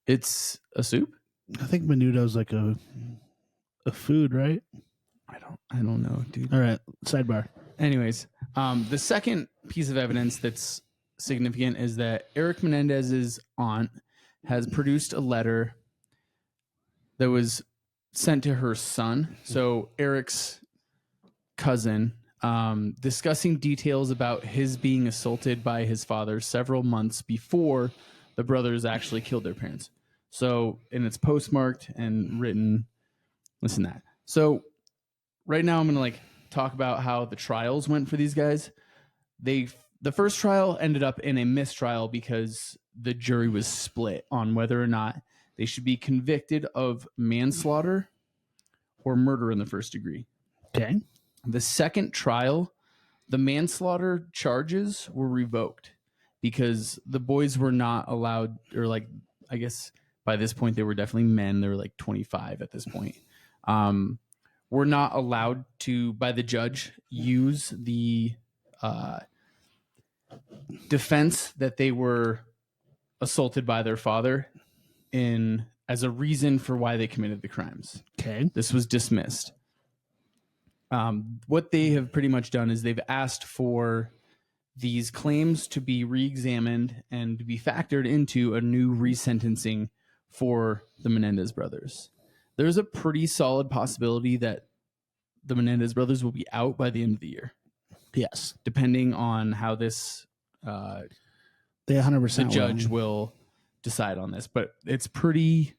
It's a soup? I think Menudo's like a food, right? I don't know, dude. All right. Sidebar. Anyways, the second piece of evidence that's significant is that Eric Menendez's aunt has produced a letter that was sent to her son. So Eric's cousin, discussing details about his being assaulted by his father several months before the brothers actually killed their parents. So, and it's postmarked and written. Listen to that. So right now I'm going to like talk about how the trials went for these guys. The first trial ended up in a mistrial because the jury was split on whether or not they should be convicted of manslaughter or murder in the first degree. Okay. The second trial, the manslaughter charges were revoked because the boys were not allowed, or like, I guess by this point they were definitely men. They were like 25 at this point. Were not allowed to, by the judge, use the defense that they were assaulted by their father as a reason for why they committed the crimes. Okay. This was dismissed. What they have pretty much done is they've asked for these claims to be re-examined and to be factored into a new resentencing for the Menendez brothers. There's a pretty solid possibility that the Menendez brothers will be out by the end of the year. Yes. Depending on how this They 100% the judge will decide on this, but it's pretty,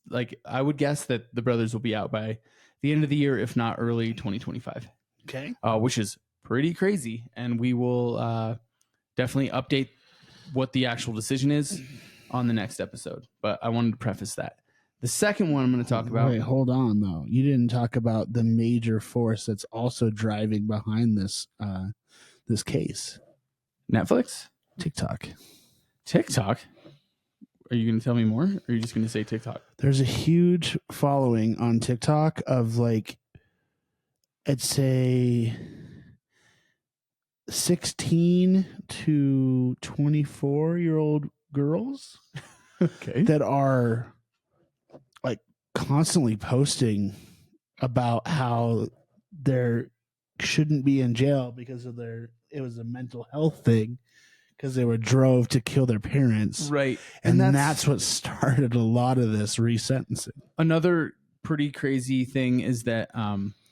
like, I would guess that the brothers will be out by the end of the year, if not early 2025. Okay. Which is pretty crazy. And we will definitely update what the actual decision is on the next episode. But I wanted to preface that. The second one I'm going to talk about. Wait, hold on though. You didn't talk about the major force that's also driving behind this this case. Netflix? TikTok. TikTok? Are you going to tell me more? Or are you just going to say TikTok? There's a huge following on TikTok of like, I'd say 16 to 24-year-old girls Okay. that are like constantly posting about how they shouldn't be in jail because of it was a mental health thing because they were drove to kill their parents. Right. And that's what started a lot of this resentencing. Another pretty crazy thing is that,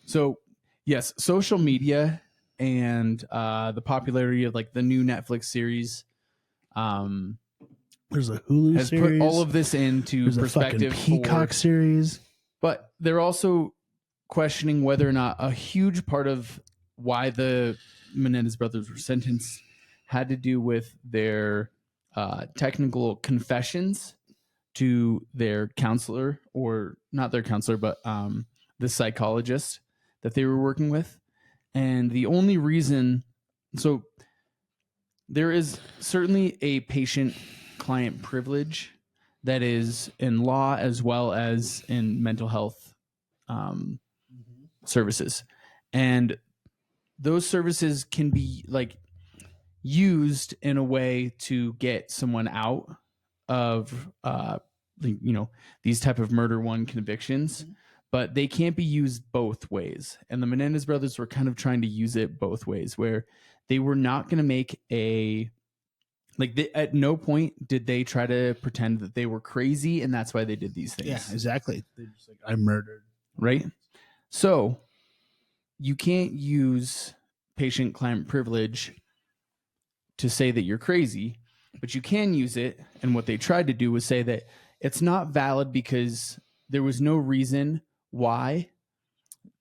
so yes, social media and the popularity of like the new Netflix series There's a Hulu has series. put all of this into There's perspective. a fucking Peacock series. But they're also questioning whether or not a huge part of why the Menendez brothers were sentenced had to do with their technical confessions to their counselor, or not their counselor, but the psychologist that they were working with. And the only reason, so there is certainly a patient-client privilege that is in law as well as in mental health services. And those services can be like used in a way to get someone out of these type of murder one convictions, but they can't be used both ways. And the Menendez brothers were kind of trying to use it both ways, where they were not going to make at no point did they try to pretend that they were crazy and that's why they did these things. Yeah, exactly. They're just like, I murdered. Right? So you can't use patient-client privilege to say that you're crazy, but you can use it. And what they tried to do was say that it's not valid because there was no reason why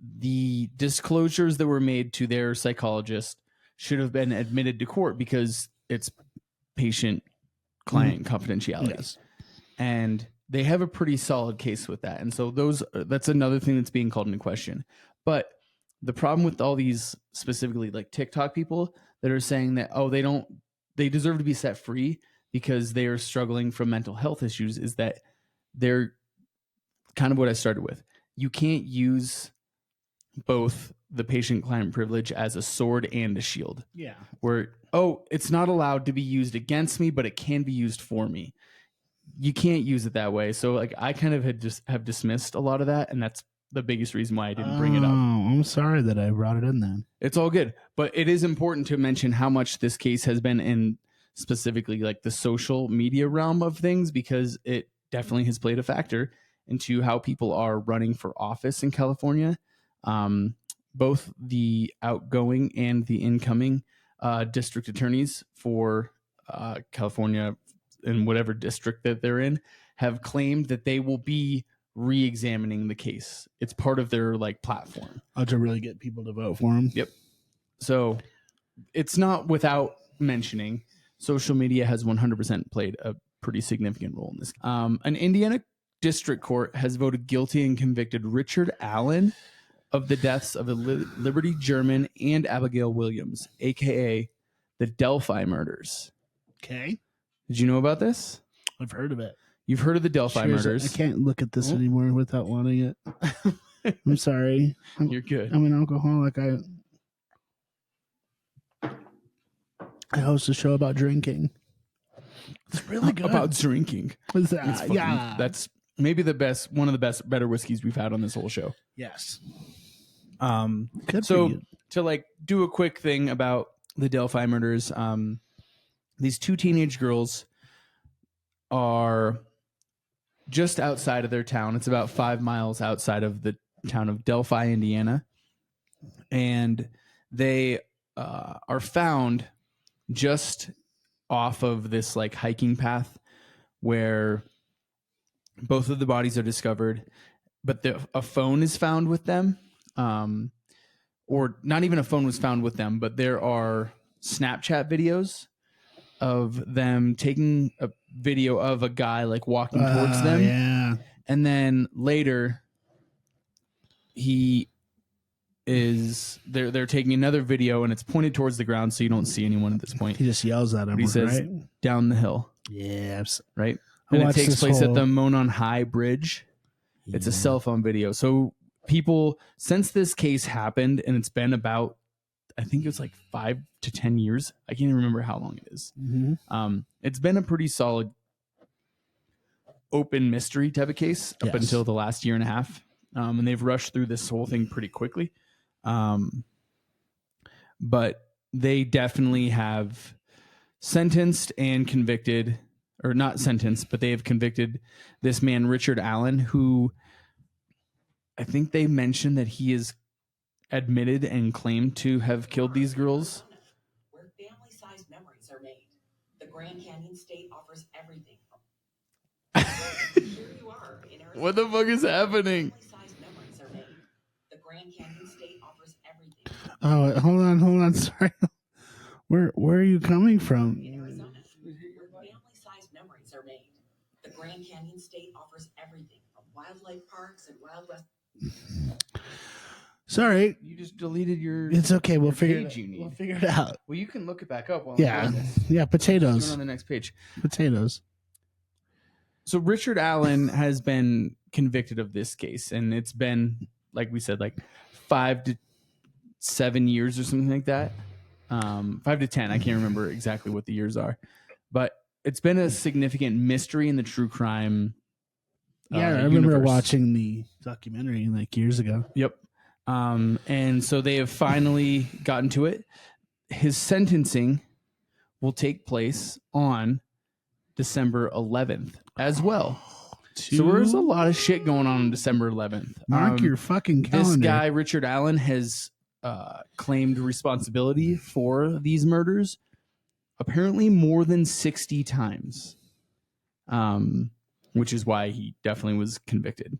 the disclosures that were made to their psychologist should have been admitted to court because it's patient-client confidentiality. Yes. And they have a pretty solid case with that. And so that's another thing that's being called into question. But the problem with all these specifically like TikTok people that are saying that, they deserve to be set free because they are struggling from mental health issues, is that they're kind of what I started with. You can't use both the patient-client privilege as a sword and a shield. Yeah. Where, it's not allowed to be used against me, but it can be used for me. You can't use it that way. So like I kind of have dismissed a lot of that, and that's the biggest reason why I didn't bring it up. I'm sorry that I brought it in then. It's all good, but it is important to mention how much this case has been in specifically like the social media realm of things, because it definitely has played a factor into how people are running for office in California. Both the outgoing and the incoming district attorneys for California in whatever district that they're in have claimed that they will be re-examining the case. It's part of their like platform. To really get people to vote for him. Yep. So it's not without mentioning social media has 100% played a pretty significant role in this. An Indiana district court has voted guilty and convicted Richard Allen of the deaths of Liberty German and Abigail Williams, aka the Delphi murders. Okay. Did you know about this? I've heard of it. You've heard of the Delphi murders. I can't look at this anymore without wanting it. I'm sorry. You're good. I'm an alcoholic. I host a show about drinking. It's really good. About drinking. What's It's that? fucking- That's maybe one of the better whiskeys we've had on this whole show. Yes. So Good for you. to like do a quick thing about the Delphi murders, these two teenage girls are just outside of their town. It's about 5 miles outside of the town of Delphi, Indiana. And they are found just off of this like hiking path where both of the bodies are discovered, but a phone is found with them. Or not even a phone was found with them, but there are Snapchat videos of them taking a video of a guy like walking towards them. Yeah. And then later they're taking another video and it's pointed towards the ground, so you don't see anyone at this point. He just yells at him. He says, right? Down the hill. Yes. Right? I And it watched takes this place at whole- the Monon High Bridge. It's a cell phone video. So people, since this case happened, and it's been about, I think it was like 5 to 10 years. I can't even remember how long it is. Mhm. It's been a pretty solid open mystery type of case up Yes. until the last year and a half. And they've rushed through this whole thing pretty quickly. But they definitely have sentenced and convicted, or not sentenced, but they have convicted this man, Richard Allen, who I think they mentioned that he is admitted and claimed to have killed these girls. Where family-sized memories are made. The Grand Canyon State offers everything. Here you are in Arizona. What the fuck is happening? Family-sized memories are made. The Grand Canyon State offers everything. Oh, hold on. Sorry. Where are you coming from? In Arizona, where family-sized memories are made. The Grand Canyon State offers everything from wildlife parks and Wild West. Sorry. You just deleted your. It's okay. We'll your figure page it. you need. We'll figure it out. Well, you can look it back up. While Yeah. I'm doing this. Yeah. Do it Potatoes. on the next page. Potatoes. So Richard Allen has been convicted of this case, and it's been, like we said, like 5 to 7 years or something like that. 5 to 10. I can't remember exactly what the years are, but it's been a significant mystery in the true crime. Yeah, I remember universe. watching the documentary like years ago. Yep. And so they have finally gotten to it. His sentencing will take place on December 11th as well. So there's a lot of shit going on December 11th. Mark your fucking calendar. This guy, Richard Allen, has claimed responsibility for these murders apparently more than 60 times, which is why he definitely was convicted.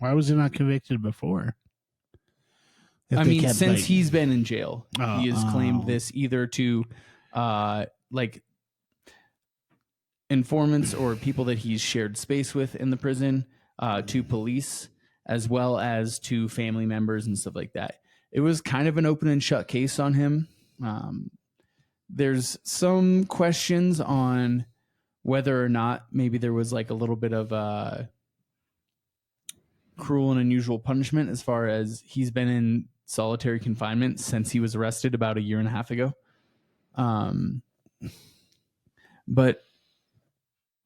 Why was he not convicted before? If I they mean, kept, since like- he's been in jail, he has claimed Oh. this either to like informants or people that he's shared space with in the prison, to police, as well as to family members and stuff like that. It was kind of an open and shut case on him. There's some questions on whether or not maybe there was like a little bit of cruel and unusual punishment, as far as he's been in solitary confinement since he was arrested about a year and a half ago. But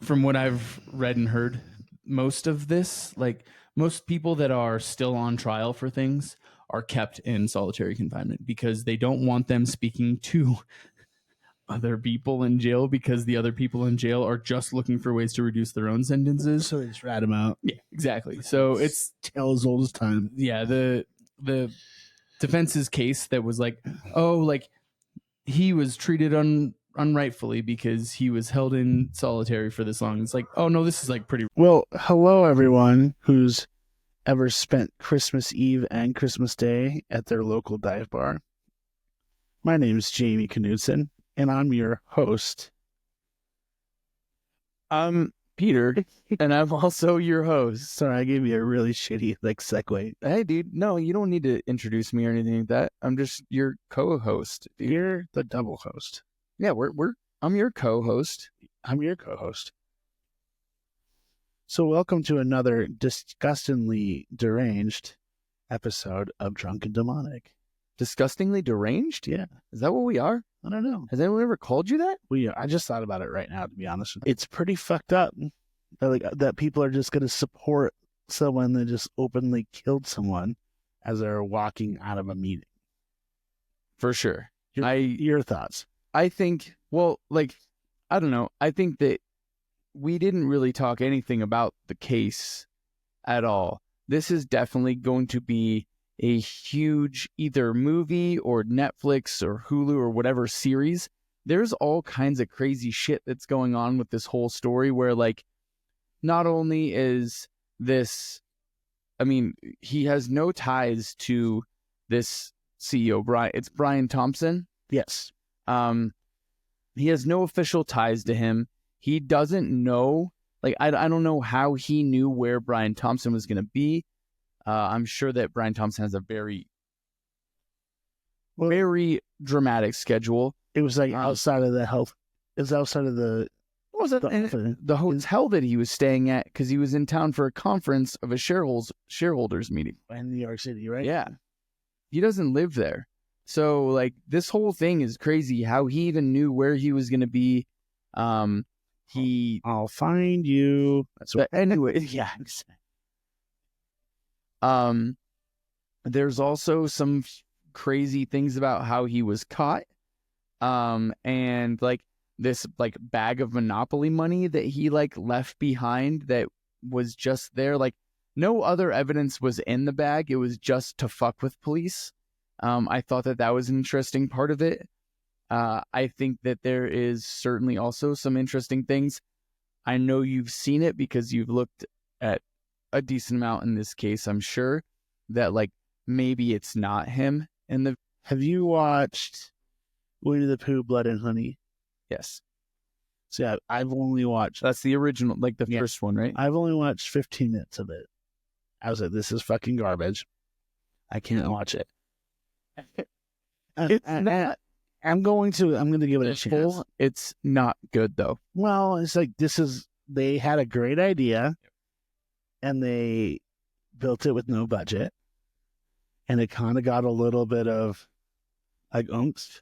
from what I've read and heard, most of this, like most people that are still on trial for things, are kept in solitary confinement because they don't want them speaking to other people in jail, because the other people in jail are just looking for ways to reduce their own sentences. So they just rat him out. Yeah, exactly. So it's Tale as old as time. yeah, the defense's case that was like, oh, like he was treated unrightfully because he was held in solitary for this long. It's like, oh no, this is like pretty. Well, hello everyone who's ever spent Christmas Eve and Christmas Day at their local dive bar. My name is Jamie Knudsen, and I'm your host. I'm Peter, and I'm also your host. Sorry, I gave you a really shitty segue. Hey, dude, no, you don't need to introduce me or anything like that. I'm just your co-host, dude. You're the double host. Yeah, I'm your co-host. I'm your co-host. So welcome to another disgustingly deranged episode of Drunk and Demonic. Disgustingly deranged? Yeah, Is that what we are? I don't know. Has anyone ever called you that? I just thought about it right now, to be honest with you. It's pretty fucked up that people are just going to support someone that just openly killed someone as they're walking out of a meeting. For sure. Your thoughts? I think, well, like, I don't know. I think that we didn't really talk anything about the case at all. This is definitely going to be a huge either movie or Netflix or Hulu or whatever series, there's all kinds of crazy shit that's going on with this whole story where, like, not only is this, I mean, he has no ties to this CEO, Brian. It's Brian Thompson. Yes. He has no official ties to him. He doesn't know, like, I don't know how he knew where Brian Thompson was going to be. I'm sure that Brian Thompson has a very dramatic schedule. It was like outside of the health. It was outside of the. What was it? The hotel that he was staying at, because he was in town for a conference of a shareholders meeting in New York City, right? Yeah, he doesn't live there, so like this whole thing is crazy. How he even knew where he was going to be. I'll find you. That's what. Anyway, yeah. There's also some crazy things about how he was caught. And like this like bag of Monopoly money that he like left behind that was just there. Like no other evidence was in the bag. It was just to fuck with police. I thought that was an interesting part of it. I think that there is certainly also some interesting things. I know you've seen it because you've looked at a decent amount in this case, I'm sure, that like maybe it's not him. Have you watched Winnie the Pooh, Blood and Honey? Yes. So yeah, I've only watched. That's the original, like the first one, right? I've only watched 15 minutes of it. I was like, this is fucking garbage. I can't watch it. I'm going to give it a chance. It's not good though. Well, it's like they had a great idea and they built it with no budget. And it kind of got a little bit of like oomph.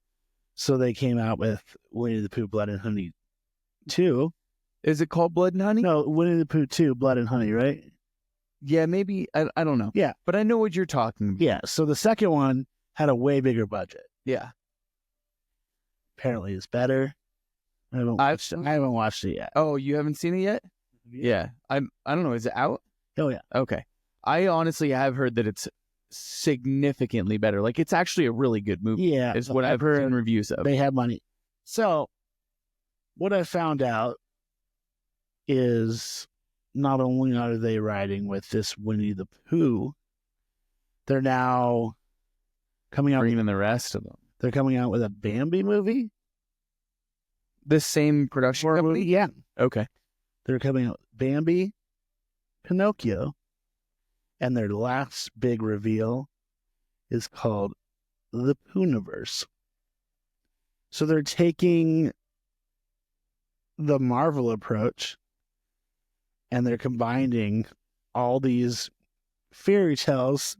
So they came out with Winnie the Pooh, Blood and Honey 2. Is it called Blood and Honey? No, Winnie the Pooh 2, Blood and Honey, right? Yeah, maybe. I don't know. Yeah. But I know what you're talking about. Yeah. So the second one had a way bigger budget. Yeah. Apparently it's better. I haven't watched it yet. Oh, you haven't seen it yet? Yeah. I don't know. Is it out? Oh, yeah. Okay. I honestly have heard that it's significantly better. Like it's actually a really good movie. Yeah. Is what I've heard in reviews of. They have money. So what I found out is not only are they riding with this Winnie the Pooh, they're now coming out. Bringing the rest of them. They're coming out with a Bambi movie. The same production company? Movie? Yeah. Okay. They're coming out with Bambi, Pinocchio, and their last big reveal is called the Pooniverse. So they're taking the Marvel approach and they're combining all these fairy tales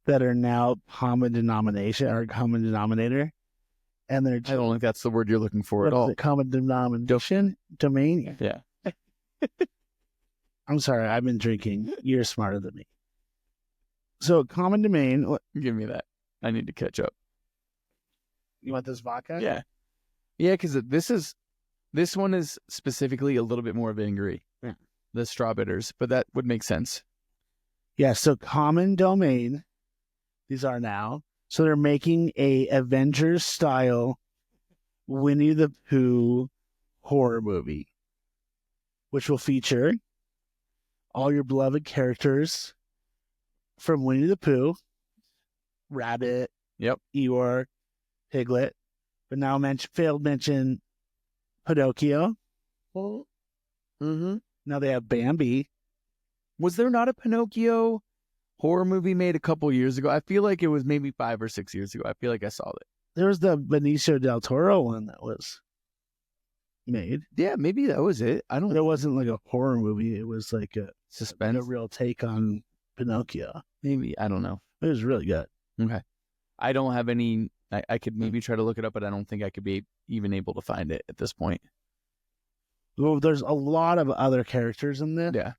that are now common denominator. And they're I don't think that's the word you're looking for at all. Common denomination? Domain? Yeah. I'm sorry, I've been drinking. You're smarter than me. So common domain. Give me that. I need to catch up. You want this vodka? Yeah. Yeah, because this one is specifically a little bit more vinegary. Yeah. The straw bitters, but that would make sense. Yeah, so common domain, these are now. So they're making a Avengers style Winnie the Pooh horror movie, which will feature all your beloved characters from Winnie the Pooh, Rabbit, Yep, Eeyore, Piglet, but now failed mention Pinocchio. Mm-hmm. Now they have Bambi. Was there not a Pinocchio horror movie made a couple years ago? I feel like it was maybe 5 or 6 years ago. I feel like I saw it. There was the Benicio del Toro one that was made. Yeah, maybe that was it. I don't. It wasn't like a horror movie. It was like a Suspense. a real take on Pinocchio. Maybe, I don't know. It was really good. Okay. I don't have any. I could maybe try to look it up, but I don't think I could be even able to find it at this point. Well, there's a lot of other characters in this. Yeah.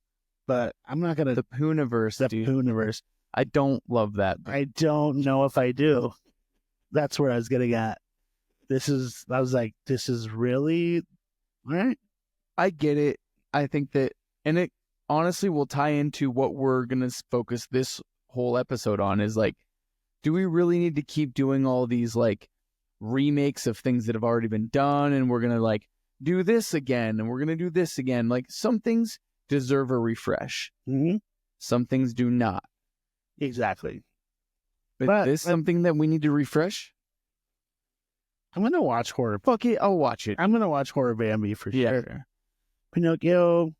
But I'm not gonna The Pooniverse. the Pooniverse. I don't love that. I don't know if I do. That's where I was getting at. I was like, this is really all right. I get it. I think that, and it honestly will tie into what we're gonna focus this whole episode on is like, do we really need to keep doing all these like remakes of things that have already been done? And we're going to like do this again and we're going to do this again. Like some things deserve a refresh. Mm-hmm. Some things do not. Exactly. But this something that we need to refresh? I'm going to watch horror. Fuck it, I'll watch it. I'm going to watch Horror Bambi for Yeah. sure. Pinocchio.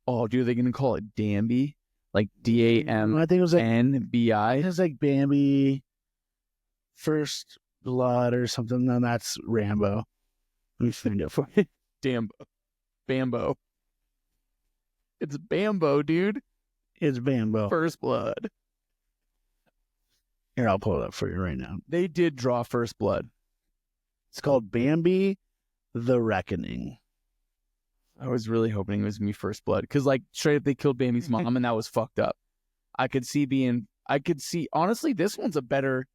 Oh, dude, are they going to call it Dambi? Like DAMNBI? I think it was like Bambi, First Blood or something. No, that's Rambo. Let me find it for you. Bambo. It's Bambo, dude. It's Bambo. First Blood. Here, I'll pull it up for you right now. They did draw First Blood. It's called Bambi the Reckoning. I was really hoping it was going to be First Blood. Because, like, straight up, they killed Bambi's mom, and that was fucked up. Honestly, this one's a better,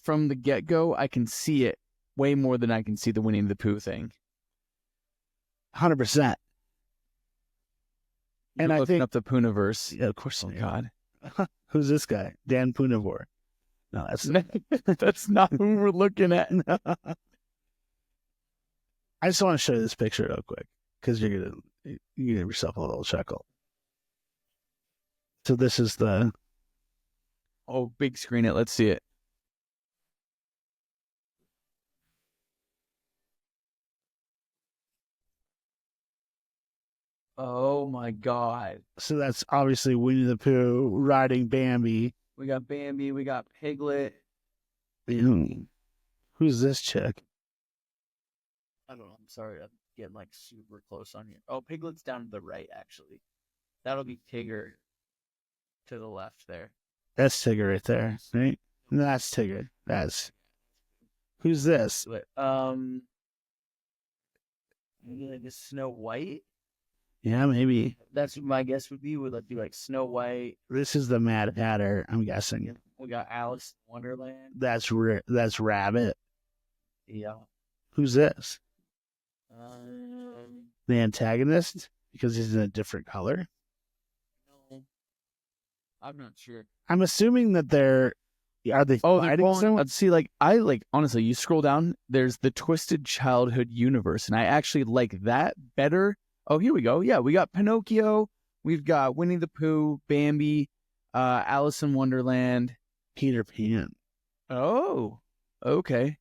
from the get-go, I can see it way more than I can see the Winnie the Pooh thing. 100%. And I looking think up the Poohniverse. Yeah, of course. Oh, I am. God. Who's this guy? Dan Punivore. No, That's not who we're looking at. I just want to show you this picture real quick because you're gonna give yourself a little chuckle. So this is the Oh, big screen it. Let's see it. Oh my God. so that's obviously Winnie the Pooh riding Bambi. We got Bambi, we got Piglet. Who's this chick? I don't know. I'm sorry. I'm getting like super close on here. Oh, Piglet's down to the right, actually. That'll be Tigger to the left there. That's Tigger right there, right? No, that's Tigger. Who's this? Maybe like a Snow White. Yeah, maybe. That's what my guess would be. Would like be like Snow White. This is the Mad Hatter, I'm guessing. We got Alice in Wonderland. That's Rabbit. Yeah. Who's this? Um, The antagonist? Because he's in a different color? no, I'm not sure. I'm assuming that are they Oh, they're fighting calling. someone? Let's see. Like honestly, you scroll down. There's the Twisted Childhood universe, and I actually like that better. Oh, here we go. Yeah, we got Pinocchio. We've got Winnie the Pooh, Bambi, Alice in Wonderland, Peter Pan. Oh, okay.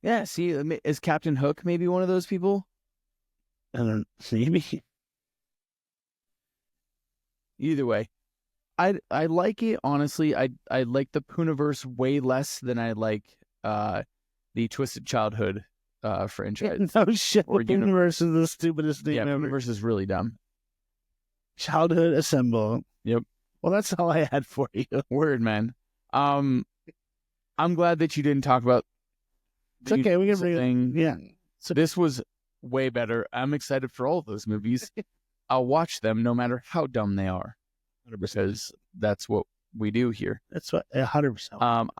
Yeah. See, is Captain Hook maybe one of those people? Maybe. Either way, I like it honestly. I like the Poohniverse way less than I like the Twisted Childhood franchise. No shit. Or Universe is the stupidest name Yeah, ever. Poohniverse is really dumb. Childhood Assemble. Yep. Well, that's all I had for you. Word, man. I'm glad that you didn't talk about. It's okay. We can bring thing. it. Yeah. So this was way better. I'm excited for all of those movies. I'll watch them no matter how dumb they are, because that's what we do here. That's what 100%.